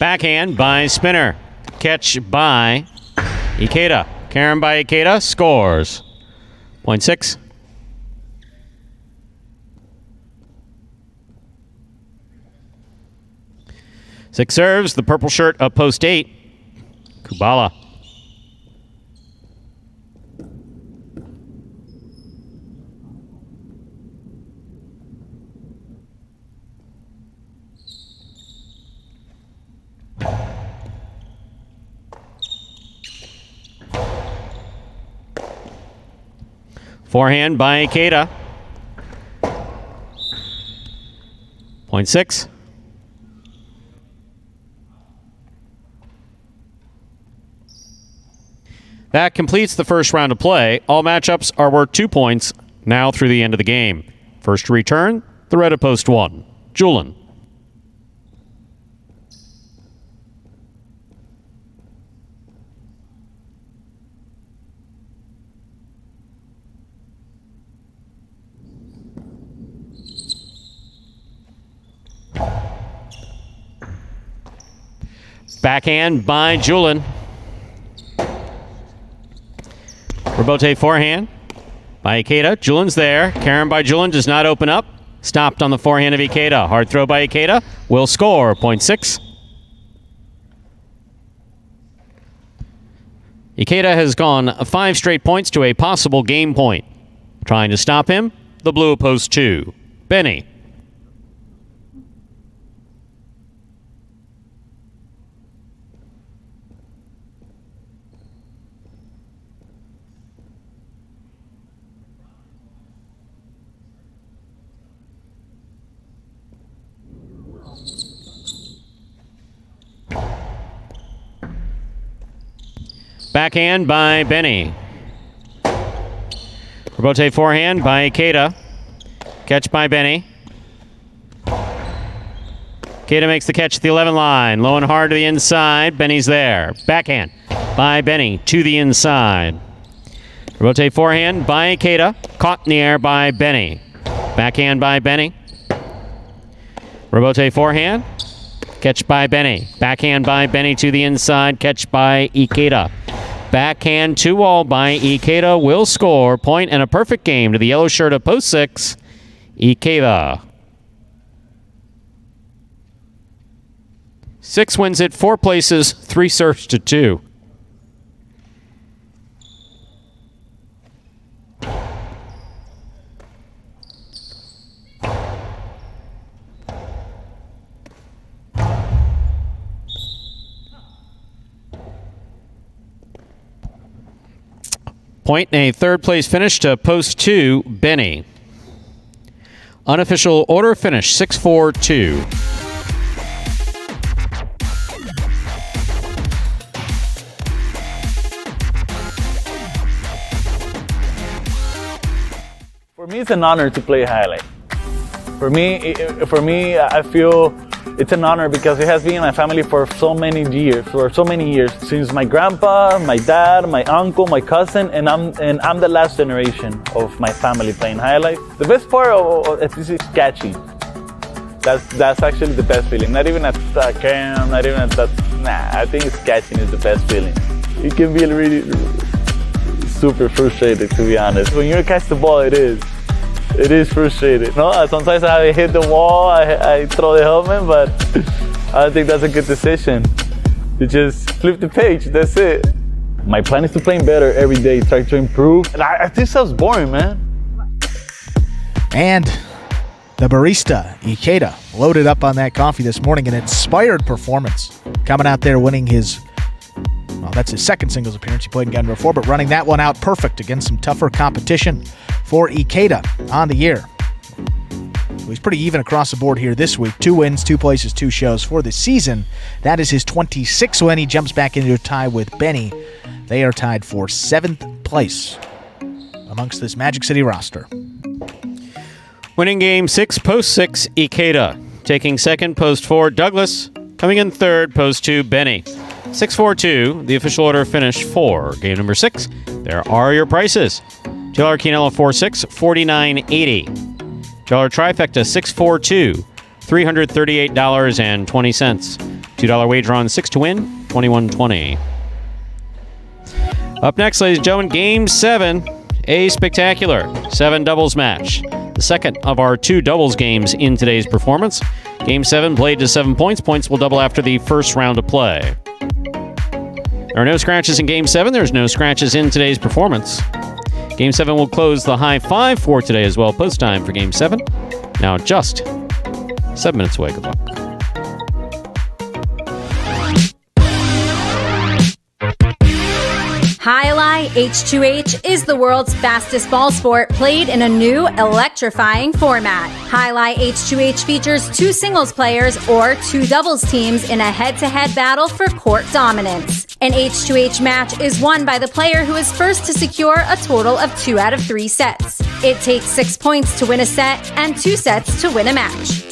Backhand by Spinner. Catch by Ikeda. Karen by Ikeda scores. Point 6. Six serves, the purple shirt of post 8, Kubala. Forehand by Ikeda. Point 6. That completes the first round of play. All matchups are worth 2 points now through the end of the game. First to return, the red of post 1, Julian. Backhand by Julian. Rebote forehand by Ikeda. Julian's there. Karen by Julian does not open up. Stopped on the forehand of Ikeda. Hard throw by Ikeda. Will score. Point 6. Ikeda has gone 5 straight points to a possible game point. Trying to stop him, the blue of post 2, Benny. Backhand by Benny. Rebote forehand by Ikeda. Catch by Benny. Ikeda makes the catch at the 11 line. Low and hard to the inside. Benny's there. Backhand by Benny to the inside. Rebote forehand by Ikeda. Caught in the air by Benny. Backhand by Benny. Rebote forehand. Catch by Benny. Backhand by Benny to the inside. Catch by Ikeda. Backhand 2-all by Ikeda will score. Point and a perfect game to the yellow shirt of post 6, Ikeda. 6 wins it 4 places, 3 serves to 2. Point and a third place finish to post 2, Benny. Unofficial order finish 6-4-2. For me, it's an honor to play Jai-alai. For me, I feel it's an honor because it has been in my family for so many years. Since my grandpa, my dad, my uncle, my cousin, and I'm the last generation of my family playing Jai-alai. The best part of it is catching. That's actually the best feeling. Not even at camp, not even at that. Nah, I think it's catching is the best feeling. It can be really super frustrated, to be honest. When you catch the ball, it is frustrating. No, sometimes I hit the wall, I throw the helmet, but I don't think that's a good decision. You just flip the page, that's it. My plan is to play better every day, try to improve. And I think sounds boring, man. And the barista, Ikeda, loaded up on that coffee this morning, an inspired performance. Coming out there winning that's his second singles appearance. He played in Gunner before, but running that one out perfect against some tougher competition for Ikeda on the year. So he's pretty even across the board here this week. 2 wins, 2 places, 2 shows for the season. That is his 26th win. He jumps back into a tie with Benny. They are tied for 7th place amongst this Magic City roster. Winning game 6, post 6, Ikeda. Taking second, post 4, Douglas. Coming in third, post 2, Benny. 6-4-2, the official order finish for game number 6. There are your prices. $2 Quinella 4-6, $49.80. $2 trifecta 6-4-2, $338.20. $2 wager on 6 to win, $21.20. Up next, ladies and gentlemen, game 7, a spectacular 7 doubles match. The second of our 2 doubles games in today's performance. Game 7 played to 7 points. Points will double after the first round of play. There are no scratches in Game 7. There's no scratches in today's performance. Game 7 will close the high 5 for today as well. Post time for Game 7. Now just 7 minutes away. Good luck. Jai-alai H2H is the world's fastest ball sport played in a new electrifying format. Jai-alai H2H features 2 singles players or 2 doubles teams in a head-to-head battle for court dominance. An H2H match is won by the player who is first to secure a total of 2 out of 3 sets. It takes 6 points to win a set and 2 sets to win a match.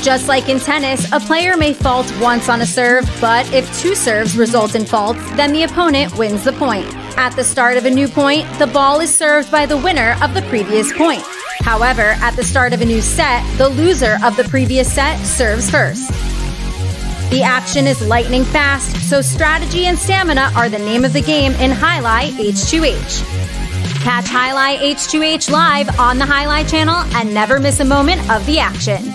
Just like in tennis, a player may fault once on a serve, but if 2 serves result in faults, then the opponent wins the point. At the start of a new point, the ball is served by the winner of the previous point. However, at the start of a new set, the loser of the previous set serves first. The action is lightning fast, so strategy and stamina are the name of the game in Jai-alai H2H. Catch Jai-alai H2H live on the Jai-alai channel and never miss a moment of the action.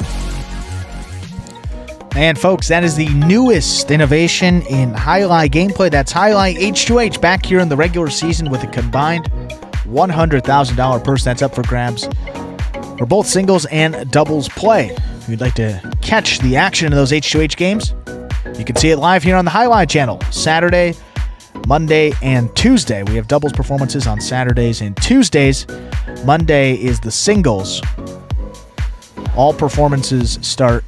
And folks, that is the newest innovation in Jai-alai gameplay. That's Jai-alai H2H back here in the regular season with a combined $100,000 purse that's up for grabs for both singles and doubles play. If you'd like to catch the action in those H2H games, you can see it live here on the Jai-alai channel, Saturday, Monday, and Tuesday. We have doubles performances on Saturdays and Tuesdays. Monday is the singles. All those matches start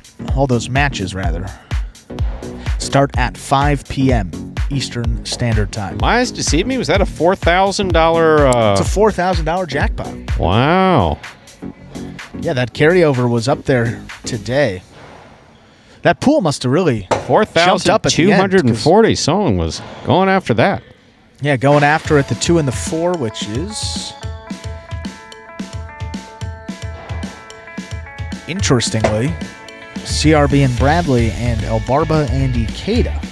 at 5 p.m. Eastern Standard Time. My eyes deceived me. Was that a $4,000? It's a $4,000 jackpot. Wow. Yeah, that carryover was up there today. That pool must have really jumped up at the end. 4,240. Someone was going after that. Yeah, going after it, the 2 and the 4, which is... Interestingly, CRB and Bradley and El Barba and Ikeda.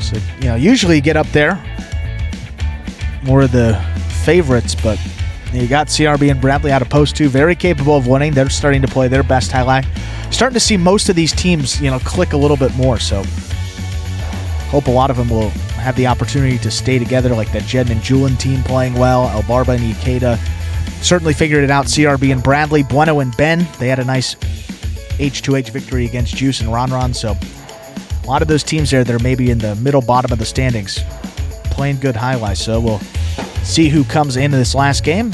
So, usually you get up there, more of the favorites, but you got CRB and Bradley out of post 2, very capable of winning. They're starting to play their best Jai-alai. Starting to see most of these teams, click a little bit more, so hope a lot of them will have the opportunity to stay together, like that Jed and Julian team playing well. El Barba and Ikeda certainly figured it out. CRB and Bradley, Bueno and Ben, they had a nice H2H victory against Juice and Ron. So a lot of those teams there that are maybe in the middle bottom of the standings playing good Jai-alai. So we'll see who comes into this last game.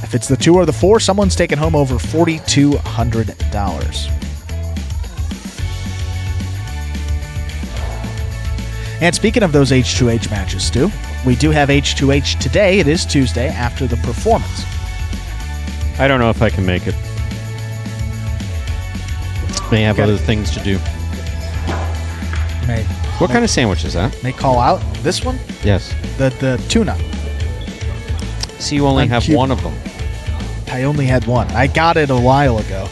I If it's the 2 or the 4, someone's taking home over $4,200. And speaking of those H2H matches, Stu, we do have H2H today. It is Tuesday after the performance. I don't know if I can make it. May have other things to do. What kind of sandwich is that? May call out this one? Yes. The tuna. See, you only have one of them. I only had one. I got it a while ago.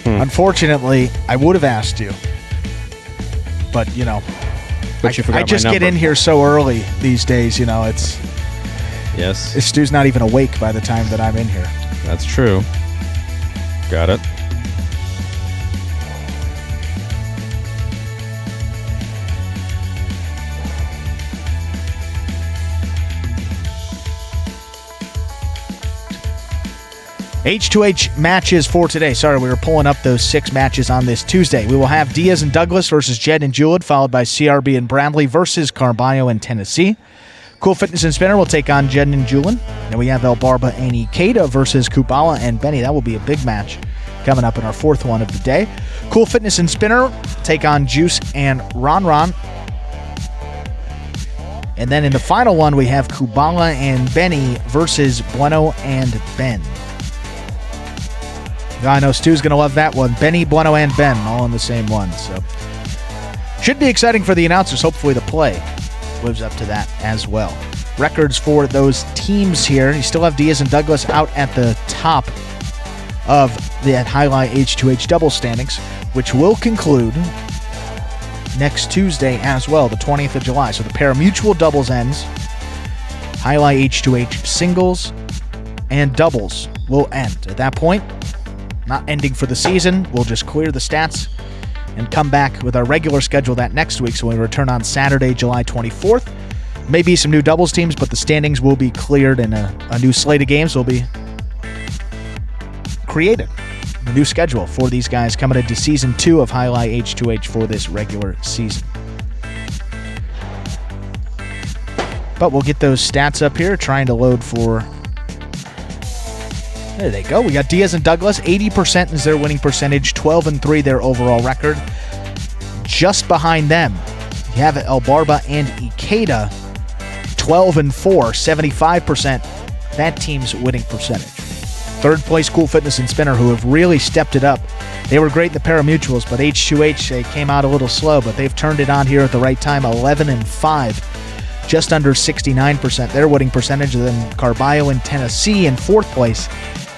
Unfortunately, I would have asked you. But, you know, But you forgot I just my get number. in here so early these days, you know, Yes. Stu's not even awake by the time that I'm in here. That's true. Got it. H2H matches for today. Sorry, we were pulling up those 6 matches on this Tuesday. We will have Diaz and Douglas versus Jed and Jewett, followed by CRB and Bradley versus Carballo and Tennessee. Cool Fitness and Spinner will take on Jed and Julin. And we have El Barba and Ikeda versus Kubala and Benny. That will be a big match coming up in our 4th one of the day. Cool Fitness and Spinner take on Juice and Ron. And then in the final one, we have Kubala and Benny versus Bueno and Ben. I know Stu's going to love that one. Benny, Bueno, and Ben all in the same one. So should be exciting for the announcers. Hopefully the play lives up to that as well. Records for those teams here. You still have Diaz and Douglas out at the top of the Jai-alai H2H double standings, which will conclude next Tuesday as well, the 20th of July. So the Parimutuel doubles ends. Jai-alai H2H singles and doubles will end. At that point, not ending for the season. We'll just clear the stats and come back with our regular schedule that next week. So we return on Saturday, July 24th. Maybe some new doubles teams, but the standings will be cleared and a new slate of games will be created. A new schedule for these guys coming into Season 2 of Jai-alai H2H for this regular season. But we'll get those stats up here, trying to load for... There they go. We got Diaz and Douglas. 80% is their winning percentage. 12-3 their overall record. Just behind them, you have El Barba and Ikeda. 12-4, 75%. That team's winning percentage. 3rd place, Cool Fitness and Spinner, who have really stepped it up. They were great in the Parimutuels, but H2H, they came out a little slow, but they've turned it on here at the right time. 11-5. Just under 69% their winning percentage. And then Carballo and Tennessee in 4th place.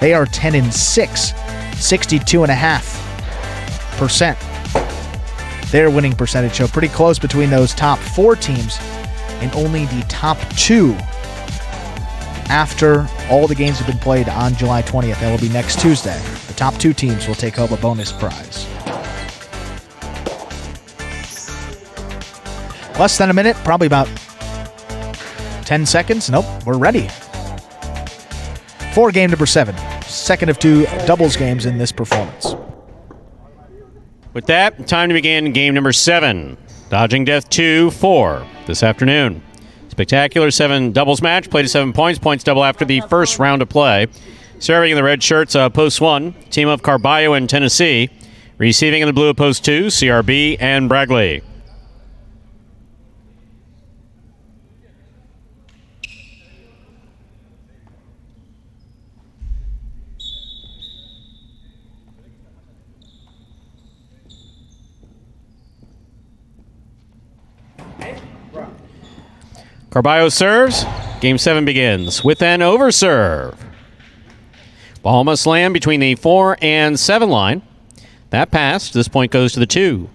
They are 10-6, 62.5% their winning percentage. So pretty close between those top 4 teams, and only the top 2 after all the games have been played on July 20th. That will be next Tuesday. The top 2 teams will take home a bonus prize. Less than a minute, probably about 10 seconds. Nope, we're ready for game number 7. Second of 2 doubles games in this performance. With that, time to begin game number 7. Dodging Death 2-4 this afternoon. Spectacular 7 doubles match. Played to 7 points. Points double after the first round of play. Serving in the red shirts, post 1, team of Carballo and Tennessee. Receiving in the blue, post 2, CRB and Bradley. Carballo serves. Game 7 begins with an overserve. Ball must land between the 4 and 7 line. That passed. This point goes to the 2.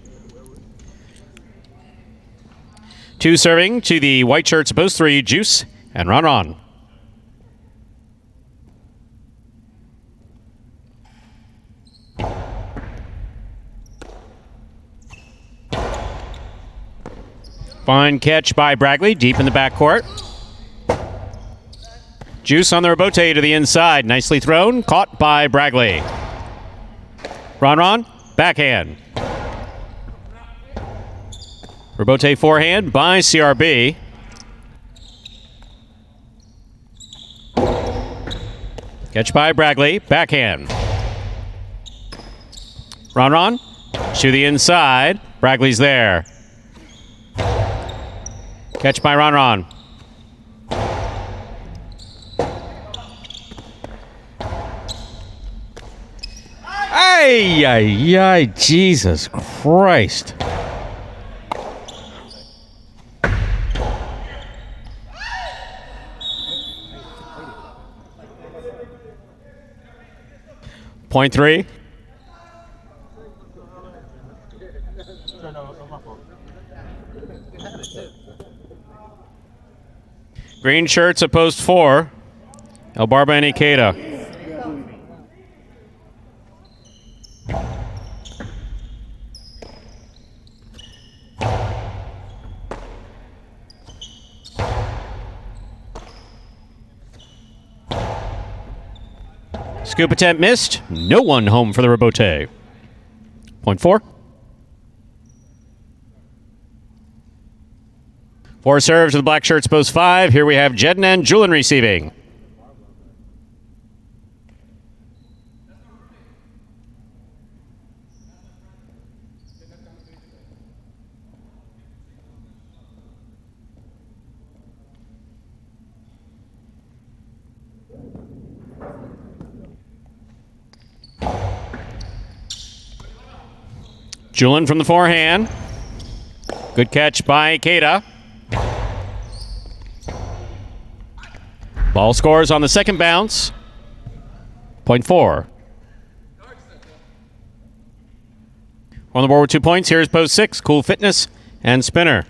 2 serving to the white shirts, post 3, Juice and Ron. Fine catch by Bradley, deep in the backcourt. Juice on the rebote to the inside. Nicely thrown. Caught by Bradley. Ron, backhand. Rebote forehand by CRB. Catch by Bragley. Backhand. Ron to the inside. Bragley's there. Catch by Ron. Ay, Jesus Christ. Point 3. Green shirts at post 4. El Barba and Ikeda. Scoop attempt missed. No one home for the rebote. Point 4. 4 serves to the black shirts post 5. Here we have Jeden and Julian receiving. Julian from the forehand. Good catch by Ikeda. Ball scores on the second bounce. Point 4. On the board with 2 points. Here's post 6. Cool Fitness and Spinner.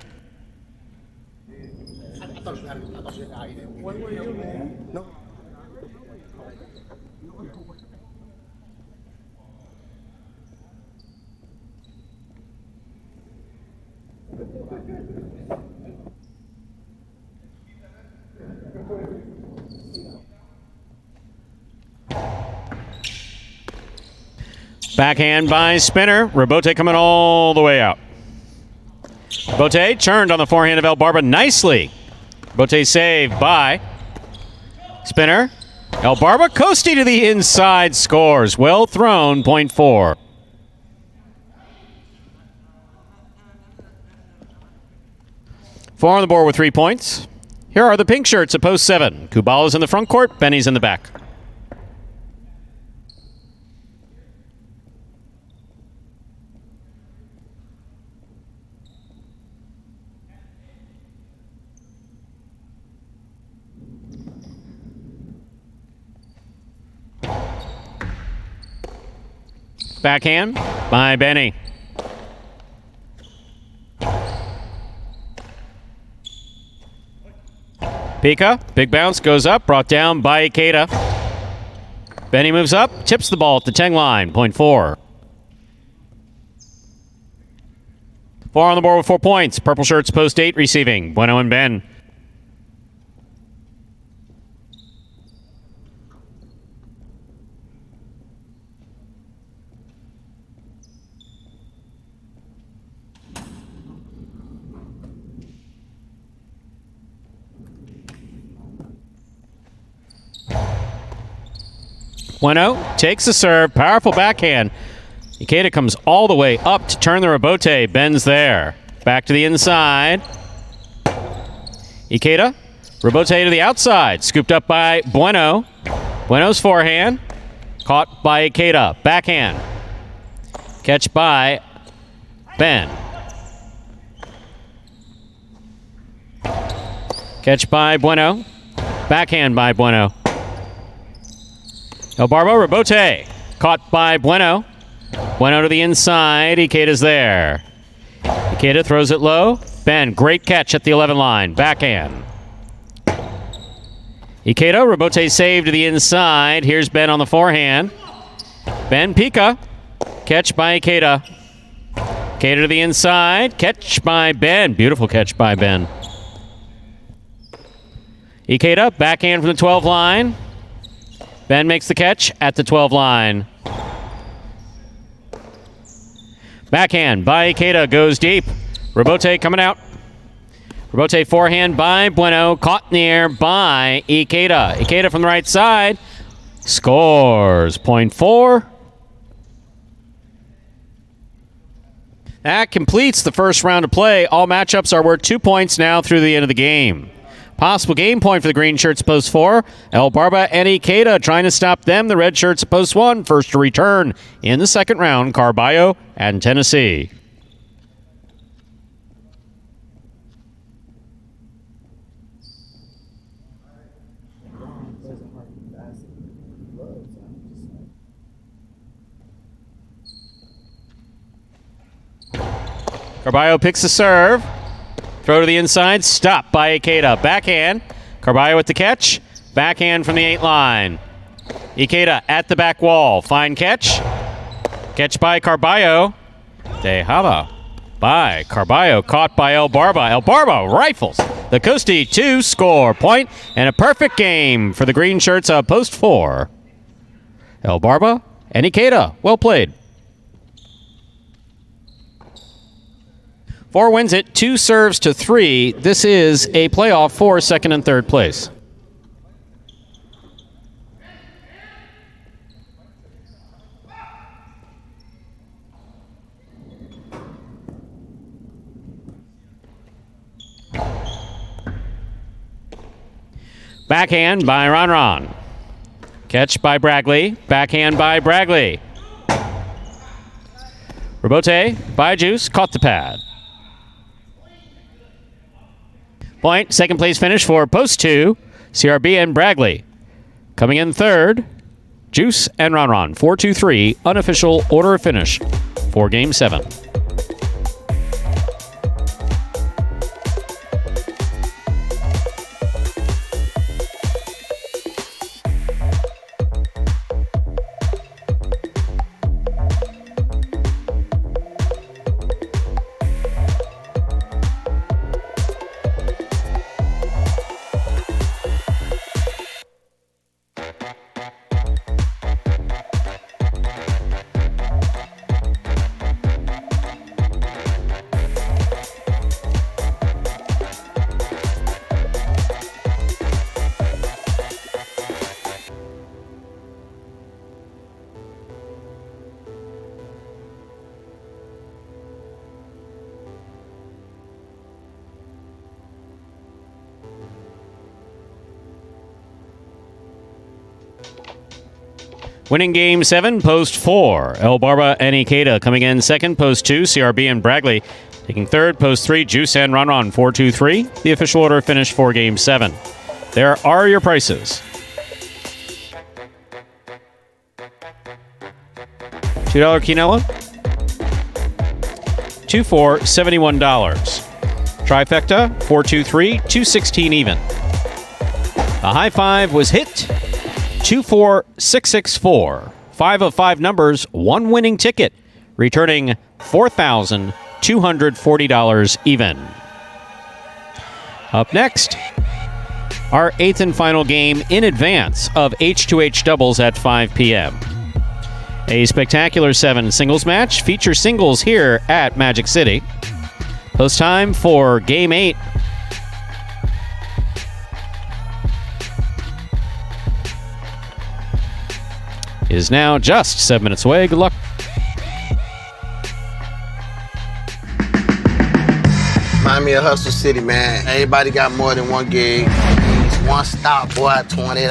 Backhand by Spinner. Rebote coming all the way out. Rebote turned on the forehand of El Barba nicely. Rebote saved by Spinner. El Barba coasting to the inside, scores. Well thrown, point 4. Four on the board with 3 points. Here are the pink shirts at post 7. Kubala's in the front court, Benny's in the back. Backhand by Benny. Pika, big bounce, goes up, brought down by Ikeda. Benny moves up, tips the ball at the 10 line, point 4. 4 on the board with 4 points. Purple shirts post 8 receiving. Bueno and Ben. Bueno takes the serve, powerful backhand. Ikeda comes all the way up to turn the rebote. Ben's there. Back to the inside. Ikeda, rebote to the outside. Scooped up by Bueno. Bueno's forehand. Caught by Ikeda. Backhand. Catch by Ben. Catch by Bueno. Backhand by Bueno. El Barba, rebote. Caught by Bueno. Bueno to the inside. Ikeda's there. Ikeda throws it low. Ben, great catch at the 11 line. Backhand. Ikeda, rebote save to the inside. Here's Ben on the forehand. Ben Pika. Catch by Ikeda. Ikeda to the inside. Catch by Ben. Beautiful catch by Ben. Ikeda, backhand from the 12 line. Ben makes the catch at the 12 line. Backhand by Ikeda goes deep. Rebote coming out. Rebote forehand by Bueno. Caught in the air by Ikeda. Ikeda from the right side. scores. Point 4. That completes the first round of play. All matchups are worth 2 points now through the end of the game. Possible game point for the green shirts post 4. El Barba and Ikeda trying to stop them. The red shirts at post 1. First to return in the second round, Carballo and Tennessee. Carballo picks the serve. Throw to the inside. Stopped by Ikeda. Backhand. Carballo with the catch. Backhand from the 8 line. Ikeda at the back wall. Fine catch. Catch by Carballo. Dejada by Carballo. Caught by El Barba. El Barba rifles the Coastie to score. Point and a perfect game for the green shirts of post 4. El Barba and Ikeda. Well played. 4 wins it, 2 serves to 3. This is a playoff for second and third place. Backhand by Ron. Catch by Bragley. Backhand by Bragley. Rebote by Juice. Caught the pad. Point, second place finish for post 2, CRB and Bragley. Coming in third, Juice and Ron. 4-2-3, unofficial order of finish for Game 7. Winning Game 7, post 4. El Barba and Ikeda coming in second, post 2. CRB and Bragley taking third, post 3. Juice and Ron. 4-2-3. The official order finish for Game 7. There are your prices. $2 quinoa. 2 for $71. Trifecta, 4-2-3, $2.16 even. The high five was hit. 24664. 5 of 5 numbers, 1 winning ticket, returning $4,240 even. Up next, our 8th and final game in advance of H2H doubles at 5 p.m. A spectacular 7 singles match features singles here at Magic City. Post time for Game 8. Is now just 7 minutes away. Good luck. Remind me of Hustle City, man. Everybody got more than one gig. One stop, boy, $20.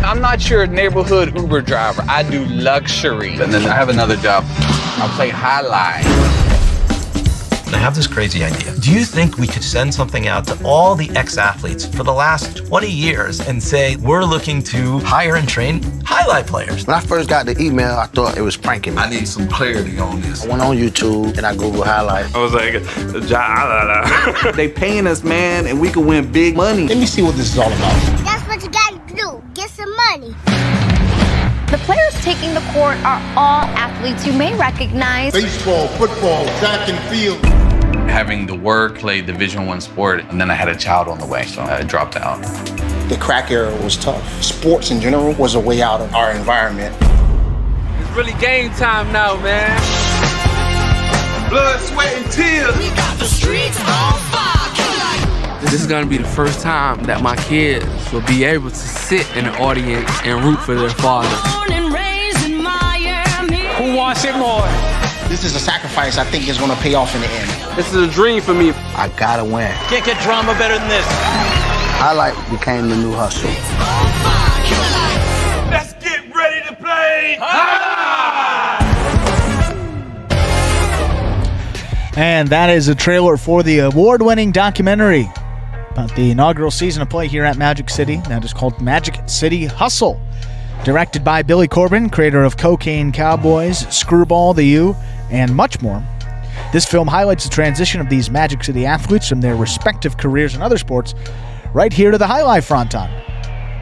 I'm not your neighborhood Uber driver. I do luxury. And then I have another job. I play Jai-alai. I have this crazy idea. Do you think we could send something out to all the ex-athletes for the last 20 years and say, we're looking to hire and train highlight players? When I first got the email, I thought it was pranking me. I need some clarity on this. I went on YouTube and I Googled highlight. I was like, Jai-alai. They paying us, man, and we can win big money. Let me see what this is all about. That's what you gotta do. Get some money. The players taking the court are all athletes you may recognize. Baseball, football, track and field. Having to work, play Division I sport, and then I had a child on the way, so I dropped out. The crack era was tough. Sports in general was a way out of our environment. It's really game time now, man. Blood, sweat, and tears. We got the streets on fire. This is going to be the first time that my kids will be able to sit in the audience and root for their father. Who wants it more? This is a sacrifice I think is going to pay off in the end. This is a dream for me. I gotta win. Can't get drama better than this. Highlight became the new hustle. Let's get ready to play. And that is a trailer for the award-winning documentary about the inaugural season of play here at Magic City. That is called Magic City Hustle. Directed by Billy Corbin, creator of Cocaine Cowboys, Screwball, The U, and much more. This film highlights the transition of these Magic City athletes from their respective careers in other sports right here to the Jai-alai fronton.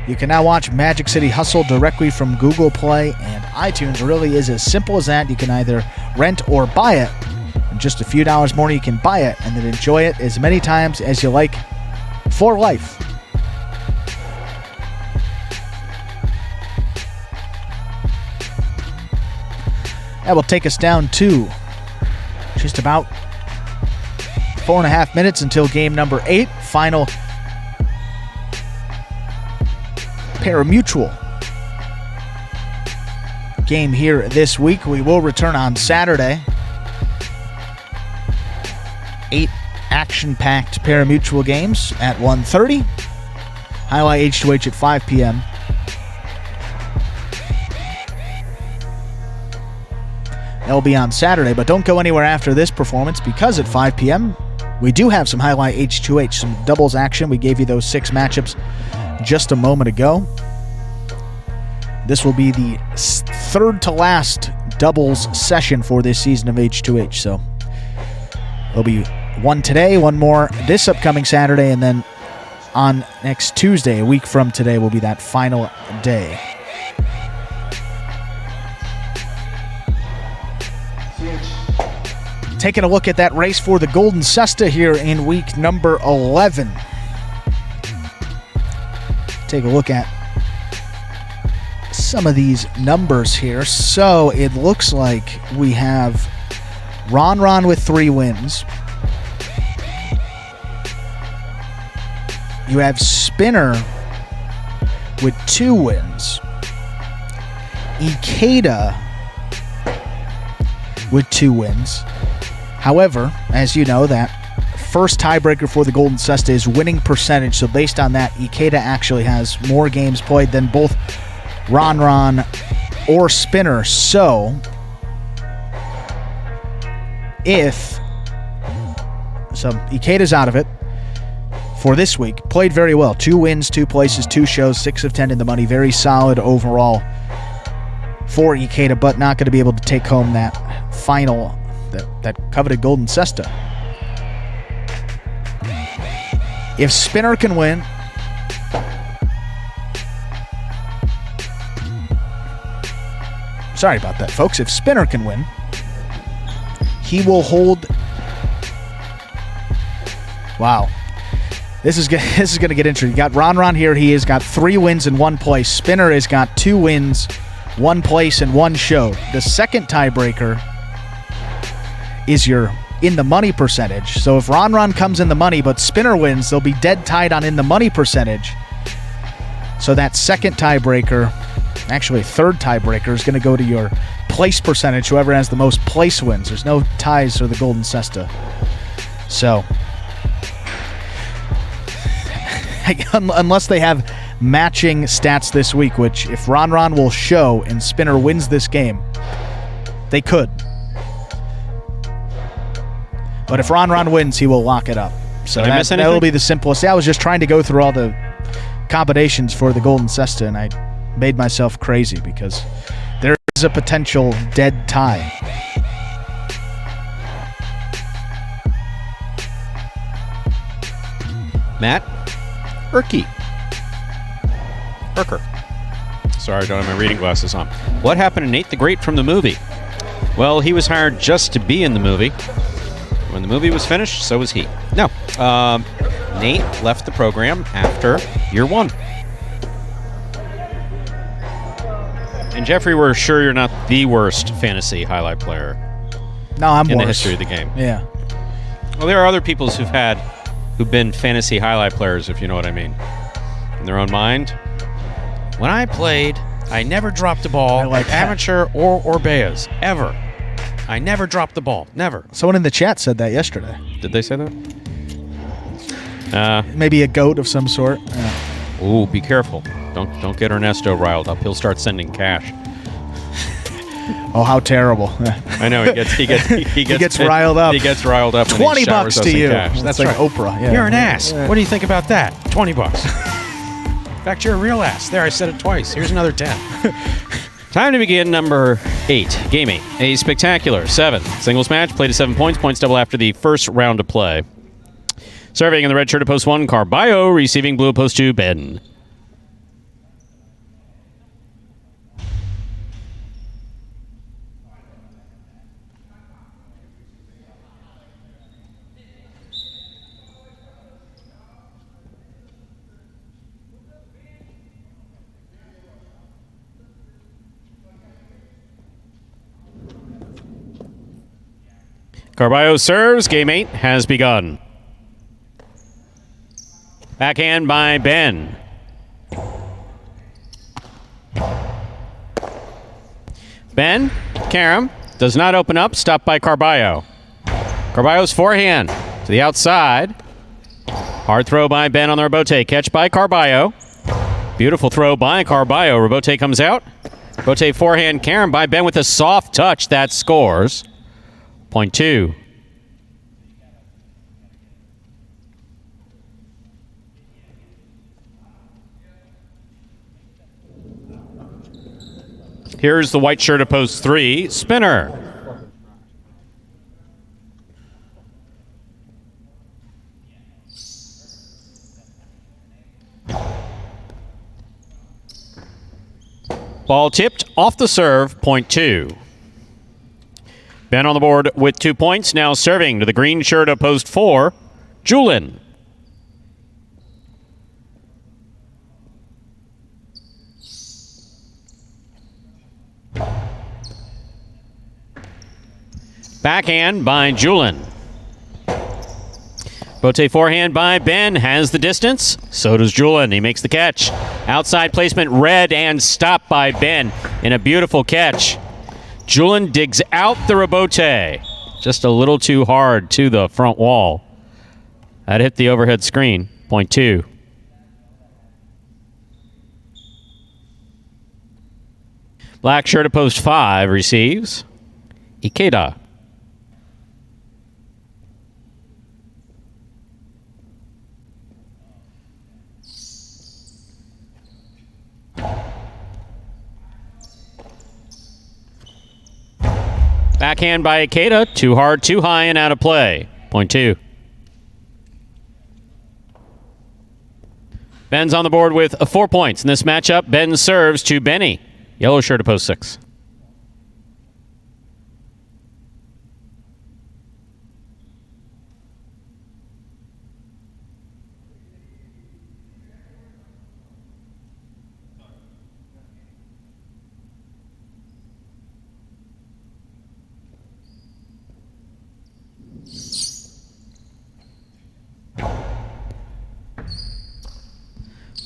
You can now watch Magic City Hustle directly from Google Play and iTunes. It really is as simple as that. You can either rent or buy it. And just a few dollars more, you can buy it and then enjoy it as many times as you like for life. That will take us down to just about 4.5 minutes until game number 8. Final Parimutuel game here this week. We will return on Saturday. 8 action-packed Parimutuel games at 1:30. Jai-alai H2H at 5 p.m. That'll be on Saturday, but don't go anywhere after this performance because at 5 p.m. we do have some Jai-alai H2H, some doubles action. We gave you those 6 matchups just a moment ago. This will be the third to last doubles session for this season of H2H. So there'll be one today, one more this upcoming Saturday, and then on next Tuesday, a week from today, will be that final day. Taking a look at that race for the Golden Cesta here in week number 11. Take a look at some of these numbers here. So it looks like we have Ron with 3 wins. You have Spinner with 2 wins. Ikeda with 2 wins. However, as you know, that first tiebreaker for the Golden Cesta is winning percentage. So based on that, Ikeda actually has more games played than both Ron or Spinner. So Ikeda's out of it for this week. Played very well. 2 wins, 2 places, 2 shows, 6 of 10 in the money. Very solid overall for Ikeda, but not going to be able to take home that final, that coveted Golden Cesta. If Spinner can win, sorry about that, folks. If Spinner can win, he will hold. Wow. This is going to get interesting. You got Ron here. He has got 3 wins in 1 place. Spinner has got 2 wins, 1 place, and 1 show. The second tiebreaker is your in the money percentage. So if Ron comes in the money but Spinner wins, they'll be dead tied on in the money percentage. So that second tiebreaker, actually third tiebreaker, is going to go to your place percentage. Whoever has the most place wins. There's no ties for the Golden Cesta. So unless they have matching stats this week, which if Ron will show and Spinner wins this game, they could. But if Ron wins, he will lock it up. So that will be the simplest. I was just trying to go through all the combinations for the Golden Cesta, and I made myself crazy because there is a potential dead tie. Matt Urker. Sorry, I don't have my reading glasses on. What happened to Nate the Great from the movie? Well, he was hired just to be in the movie. When the movie was finished, so was he. No. Nate left the program after year 1. And Jeffrey, we're sure you're not the worst fantasy highlight player in the history of the game. Yeah. Well, there are other people who've had who've been fantasy highlight players, if you know what I mean, in their own mind. When I played, I never dropped the ball, like amateur or Orbeas, ever. I never dropped the ball, never. Someone in the chat said that yesterday. Did they say that? Maybe a goat of some sort. Ooh, be careful. Don't get Ernesto riled up. He'll start sending cash. Oh, how terrible! I know he gets riled up. He gets riled up. $20 to you. Cash. That's right. like Oprah. Yeah. You're an ass. What do you think about that? $20. In fact, you're a real ass. There, I said it twice. Here's another 10. Time to begin number 8. Game 8. A spectacular 7 singles match. Played to 7 points. Points double after the first round of play. Serving in the red shirt at post 1, Carballo. Receiving blue at post 2, Ben. Carballo serves. Game 8 has begun. Backhand by Ben. Ben, Karam, does not open up. Stopped by Carballo. Carballo's forehand to the outside. Hard throw by Ben on the rebote. Catch by Carballo. Beautiful throw by Carballo. Rebote comes out. Rebote forehand. Karam by Ben with a soft touch. That scores. Point 2. Here's the white shirt at post 3. Spinner. Ball tipped off the serve. Point 2. Ben on the board with 2 points. Now serving to the green shirt at post 4. Julin. Backhand by Julin. Bote forehand by Ben has the distance. So does Julin. He makes the catch. Outside placement read and stopped by Ben in a beautiful catch. Julin digs out the rebote. Just a little too hard to the front wall. That hit the overhead screen. Point 2. Black shirt at post 5 receives. Ikeda. Backhand by Ikeda. Too hard, too high, and out of play. Point 2. Ben's on the board with 4 points. In this matchup, Ben serves to Benny. Yellow shirt at post 6.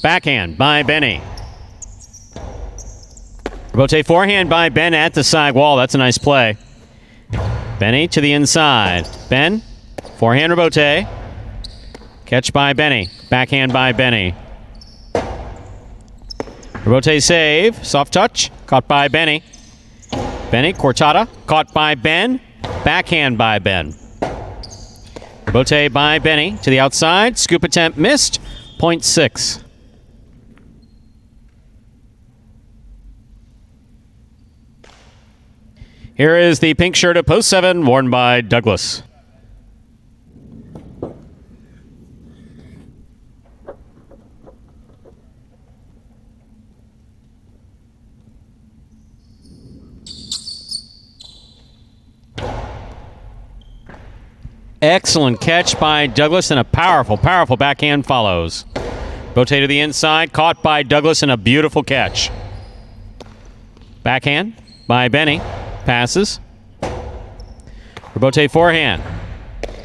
Backhand by Benny. Rebote forehand by Ben at the side wall. That's a nice play. Benny to the inside. Ben, forehand rebote. Catch by Benny. Backhand by Benny. Rebote save. Soft touch. Caught by Benny. Benny, Cortada. Caught by Ben. Backhand by Ben. Rebote by Benny to the outside. Scoop attempt missed. Point 6. Here is the pink shirt at post 7, worn by Douglas. Excellent catch by Douglas, and a powerful, powerful backhand follows. Bote to the inside, caught by Douglas, and a beautiful catch. Backhand by Benny. Passes. Rebote forehand.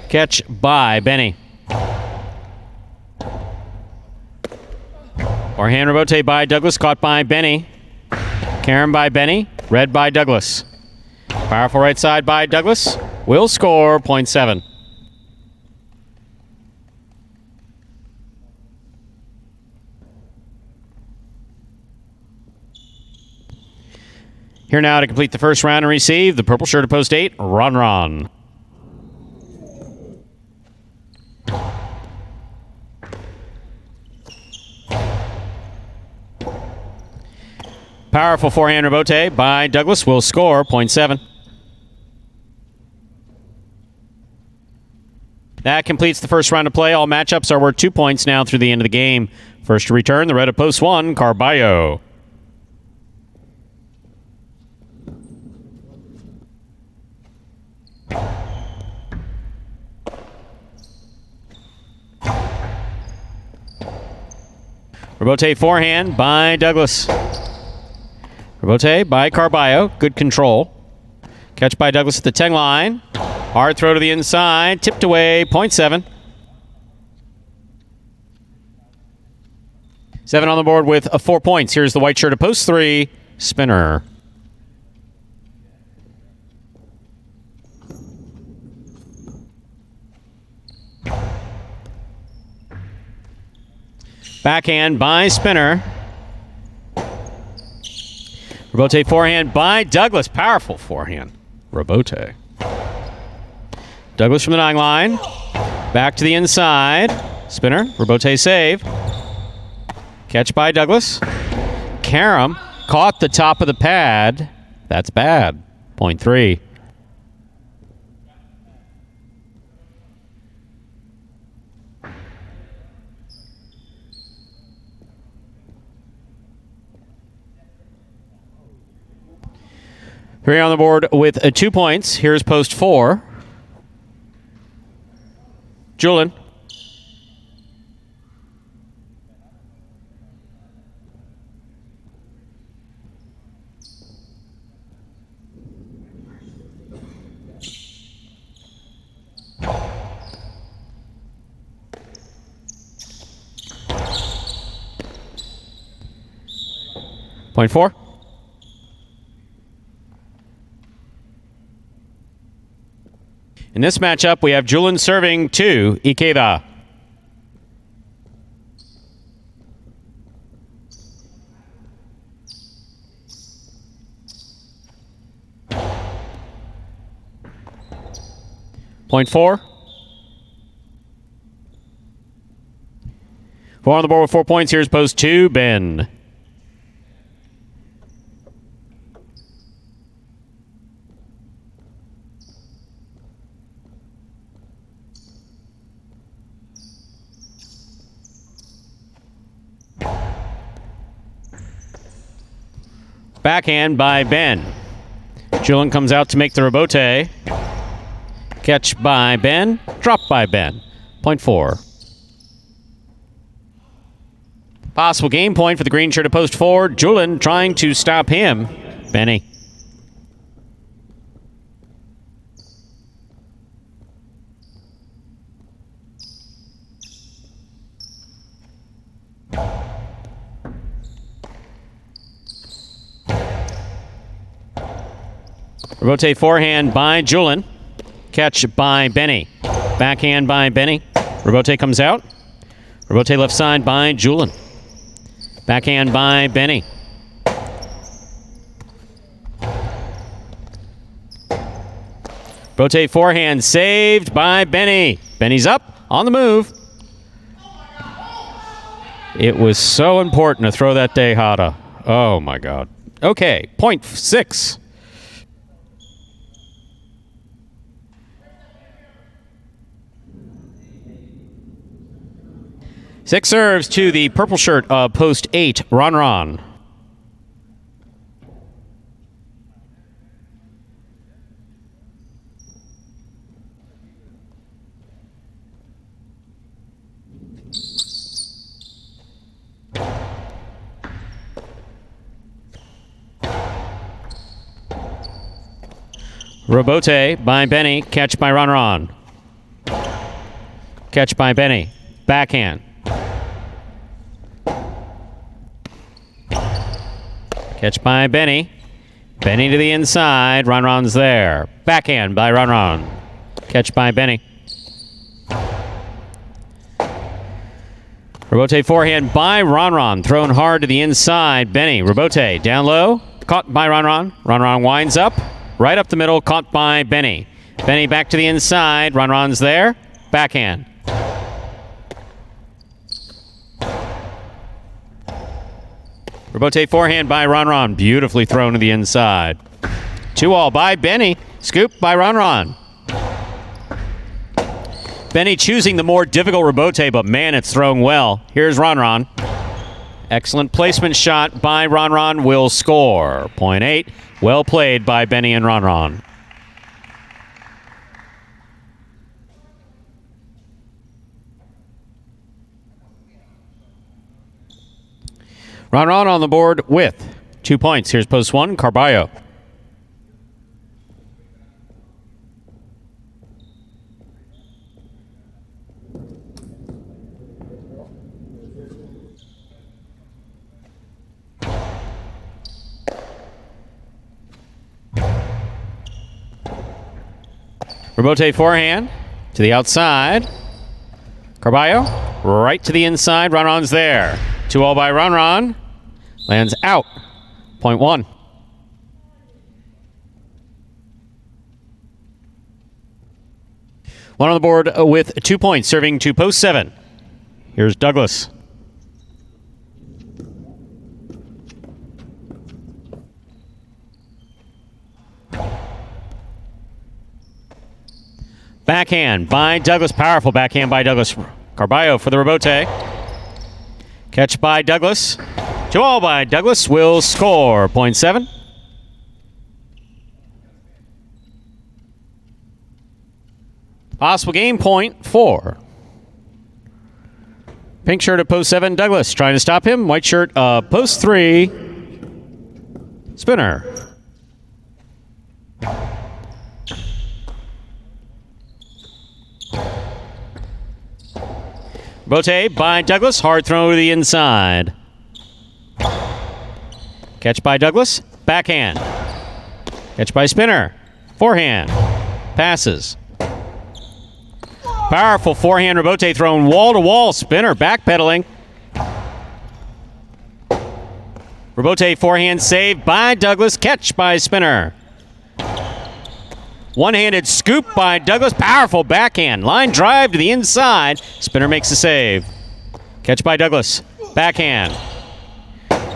Catch by Benny. Forehand rebote by Douglas, caught by Benny. Karen by Benny, read by Douglas. Powerful right side by Douglas. Will score, point 7. Here now to complete the first round and receive the purple shirt of post 8, Ron. Powerful forehand rebote by Douglas will score, point 7. That completes the first round of play. All matchups are worth 2 points now through the end of the game. First to return, the red of post 1, Carballo. Rebote forehand by Douglas. Rebote by Carballo. Good control. Catch by Douglas at the 10 line. Hard throw to the inside. Tipped away. Point 7. 7 on the board with 4 points. Here's the white shirt of post 3, Spinner. Backhand by Spinner. Rebote forehand by Douglas. Powerful forehand. Rebote. Douglas from the 9 line. Back to the inside. Spinner. Rebote save. Catch by Douglas. Karam caught the top of the pad. That's bad. Point 3. Three on the board with 2 points. Here's post 4. Julian. Point 4. In this matchup, we have Julian serving to Ikeda. Point 4. 4 on the board with 4 points. Here's post 2, Ben. Backhand by Ben. Julian comes out to make the rebote. Catch by Ben. Drop by Ben. Point 4. Possible game point for the green shirt of post 4. Julian trying to stop him. Benny. Rebote forehand by Julian. Catch by Benny. Backhand by Benny. Rebote comes out. Rebote left side by Julian. Backhand by Benny. Rebote forehand saved by Benny. Benny's up on the move. It was so important to throw that Tejada. Oh my God. Okay, point 6. Six serves to the purple shirt of post 8, Ron. Rebote by Benny, catch by Ron. Catch by Benny, backhand. Catch by Benny. Benny to the inside. Ronron's there. Backhand by Ronron. Catch by Benny. Rebote forehand by Ronron. Thrown hard to the inside. Benny. Rebote down low. Caught by Ronron. Ronron winds up. Right up the middle. Caught by Benny. Benny back to the inside. Ronron's there. Backhand. Rebote forehand by Ronron. Beautifully thrown to the inside. 2-all by Benny. Scoop by Ronron. Benny choosing the more difficult rebote, but man, it's thrown well. Here's Ronron. Excellent placement shot by Ronron. Will score. 0.8. Well played by Benny and Ronron. Ronron on the board with 2 points. Here's post 1, Carballo. Rebote forehand to the outside. Carballo right to the inside. Ronron's there. 2-all by Ronron. Lands out. 0.1. One on the board with 2 points, serving to post 7. Here's Douglas. Backhand by Douglas. Powerful backhand by Douglas. Carballo for the rebote. Catch by Douglas. 2-all by Douglas. Will score. 0.7. Possible game point 4. Pink shirt at post 7. Douglas trying to stop him. White shirt post 3. Spinner. Rebote by Douglas. Hard throw to the inside. Catch by Douglas. Backhand. Catch by Spinner. Forehand. Passes. Powerful forehand rebote thrown wall to wall. Spinner backpedaling. Rebote forehand save by Douglas. Catch by Spinner. One-handed scoop by Douglas. Powerful backhand. Line drive to the inside. Spinner makes the save. Catch by Douglas. Backhand.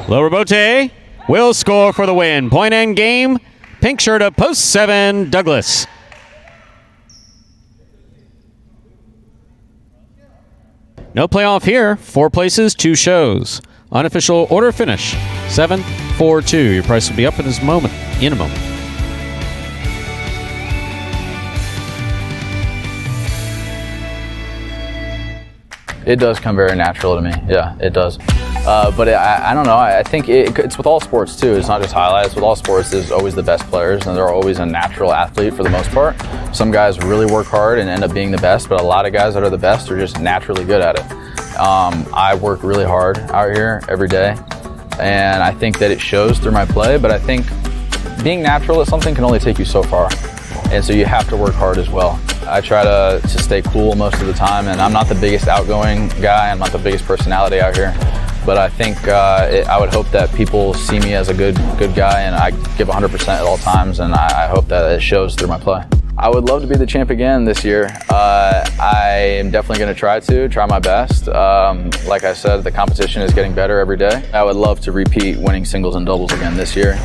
Low rebote. Will score for the win. Point end game. Pink shirt of post 7. Douglas. No playoff here. 4 places, 2 shows. Unofficial order finish. 7-4-2. Your price will be up in a moment. It does come very natural to me. Yeah, it does. But I don't know. I think it's with all sports too. It's not just highlights. With all sports, there's always the best players, and they're always a natural athlete for the most part. Some guys really work hard and end up being the best, but a lot of guys that are the best are just naturally good at it. I work really hard out here every day, and I think that it shows through my play. But I think being natural at something can only take you so far, and so you have to work hard as well. I try to stay cool most of the time, and I'm not the biggest outgoing guy. I'm not the biggest personality out here, but I think I would hope that people see me as a good guy, and I give 100% at all times, and I hope that it shows through my play. I would love to be the champ again this year. I am definitely going to try my best. Like I said, the competition is getting better every day. I would love to repeat winning singles and doubles again this year.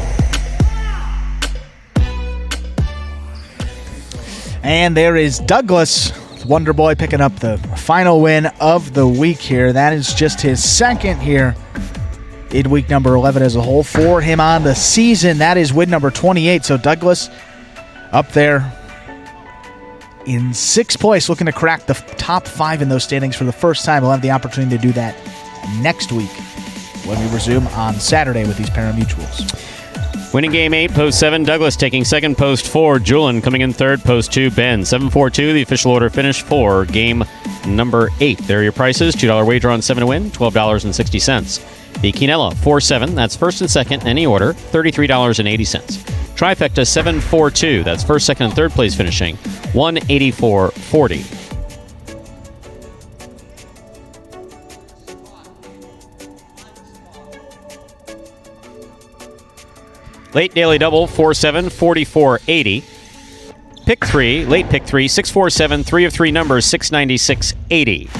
And there is Douglas, Wonder Boy, picking up the final win of the week here. That is just his second here in week number 11 as a whole for him on the season. That is win number 28. So Douglas up there in 6th place, looking to crack the top 5 in those standings for the first time. We'll have the opportunity to do that next week when we resume on Saturday with these Parimutuels. Winning game 8, post 7. Douglas taking second, post 4. Julian coming in third, post 2. Ben. 7-4-2, the official order finish for game number 8. There are your prices. $2 wager on 7 to win, $12.60. The Quinella 4-7, that's first and second in any order, $33.80. Trifecta 7-4-2, that's first, second, and third place finishing, $184.40. Late daily double 4-7, $44.80. Pick 3, late pick 3, 6-4-7, 3 of 3 numbers, $696.80.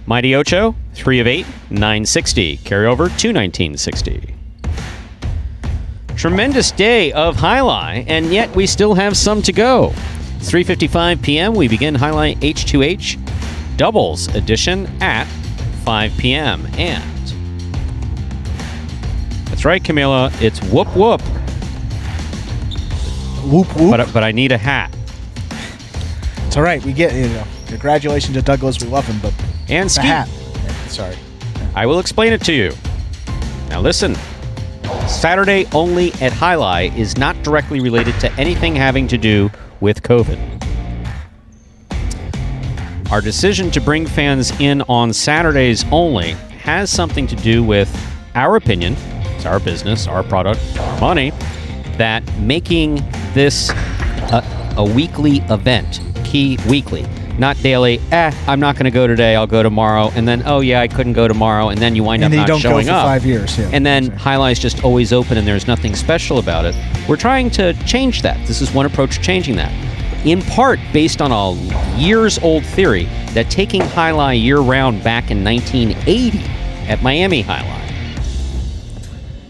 Mighty Ocho, 3 of 8, $960. Carryover, $219.60. Tremendous day of Jai-alai, and yet we still have some to go. It's 3:55 p.m. We begin Jai-alai H2H Doubles Edition at 5 p.m. And that's right, Camila. It's whoop whoop. Whoop whoop. But I need a hat. It's all right. We get congratulations to Douglas. We love him, but and the hat. Sorry. I will explain it to you. Now listen. Saturday only at Jai-alai is not directly related to anything having to do with COVID. Our decision to bring fans in on Saturdays only has something to do with our opinion, it's our business, our product, our money, that making this a weekly event, key weekly, not daily, I'm not going to go today, I'll go tomorrow, and then, oh yeah, I couldn't go tomorrow, and then you wind up not showing up. And then you don't go for 5 years. Yeah, and then Jai-alai is just always open and there's nothing special about it. We're trying to change that. This is one approach to changing that. In part based on a years-old theory that taking Jai-alai year-round back in 1980 at Miami Jai-alai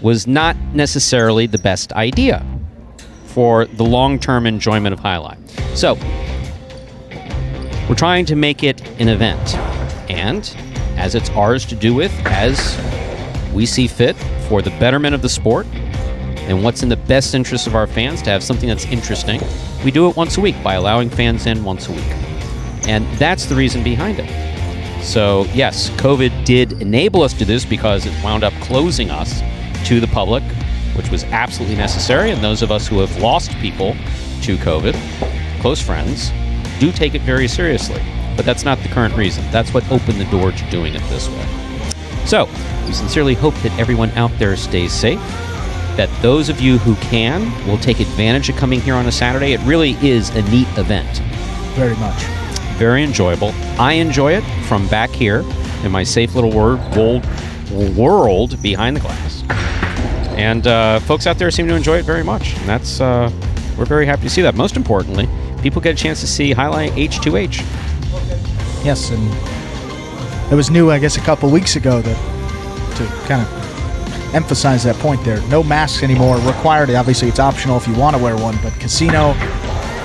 was not necessarily the best idea for the long-term enjoyment of Jai-alai. So, we're trying to make it an event, and as it's ours to do with, as we see fit for the betterment of the sport and what's in the best interest of our fans to have something that's interesting, we do it once a week by allowing fans in once a week. And that's the reason behind it. So yes, COVID did enable us to do this because it wound up closing us to the public, which was absolutely necessary, and those of us who have lost people to COVID, close friends, do take it very seriously. But that's not the current reason. That's what opened the door to doing it this way. So, we sincerely hope that everyone out there stays safe, that those of you who can will take advantage of coming here on a Saturday. It really is a neat event. Very much. Very enjoyable. I enjoy it from back here in my safe little world behind the glass. And folks out there seem to enjoy it very much. And that's, we're very happy to see that. Most importantly, people get a chance to see Jai-alai H2H. Yes, and it was new, I guess, a couple weeks ago that to kind of emphasize that point there. No masks anymore required. Obviously, it's optional if you want to wear one, but casino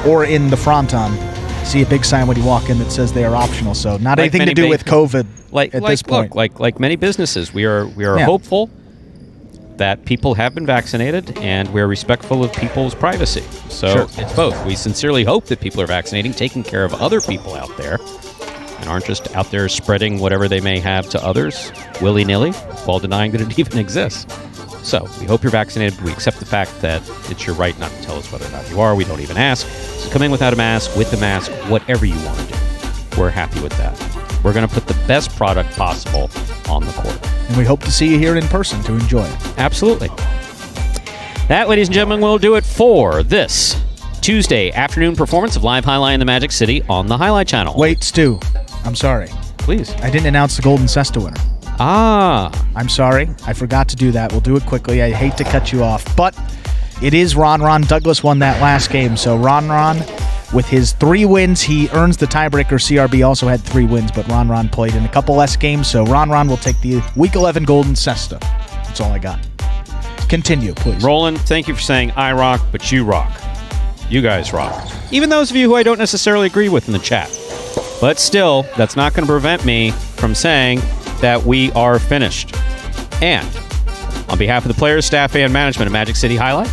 or in the fronton, see a big sign when you walk in that says they are optional. So not like anything to do with COVID at this point. Look, like many businesses, we are hopeful that people have been vaccinated and we're respectful of people's privacy. So It's both. We sincerely hope that people are vaccinating, taking care of other people out there, and aren't just out there spreading whatever they may have to others willy-nilly while denying that it even exists. So we hope you're vaccinated. We accept the fact that it's your right not to tell us whether or not you are. We don't even ask. So come in without a mask, with the mask, whatever you want to do. We're happy with that. We're going to put the best product possible on the court. And we hope to see you here in person to enjoy it. Absolutely. That, ladies and gentlemen, will do it for this Tuesday afternoon performance of Live Jai-alai in the Magic City on the Jai-alai channel. Wait, Stu. I'm sorry. Please. I didn't announce the Golden Cesta winner. I'm sorry. I forgot to do that. We'll do it quickly. I hate to cut you off. But it is Ron. Douglas won that last game. So Ron, with his 3 wins, he earns the tiebreaker. CRB also had 3 wins, but Ron played in a couple less games. So Ron will take the Week 11 Golden Cesta. That's all I got. Continue, please. Roland, thank you for saying I rock, but you rock. You guys rock. Even those of you who I don't necessarily agree with in the chat. But still, that's not going to prevent me from saying that we are finished. And on behalf of the players, staff, and management of Magic City Jai-alai,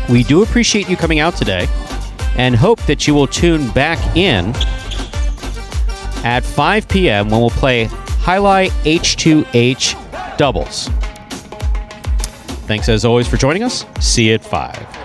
we do appreciate you coming out today and hope that you will tune back in at 5 p.m. when we'll play Jai-alai H2H doubles. Thanks as always for joining us. See you at 5.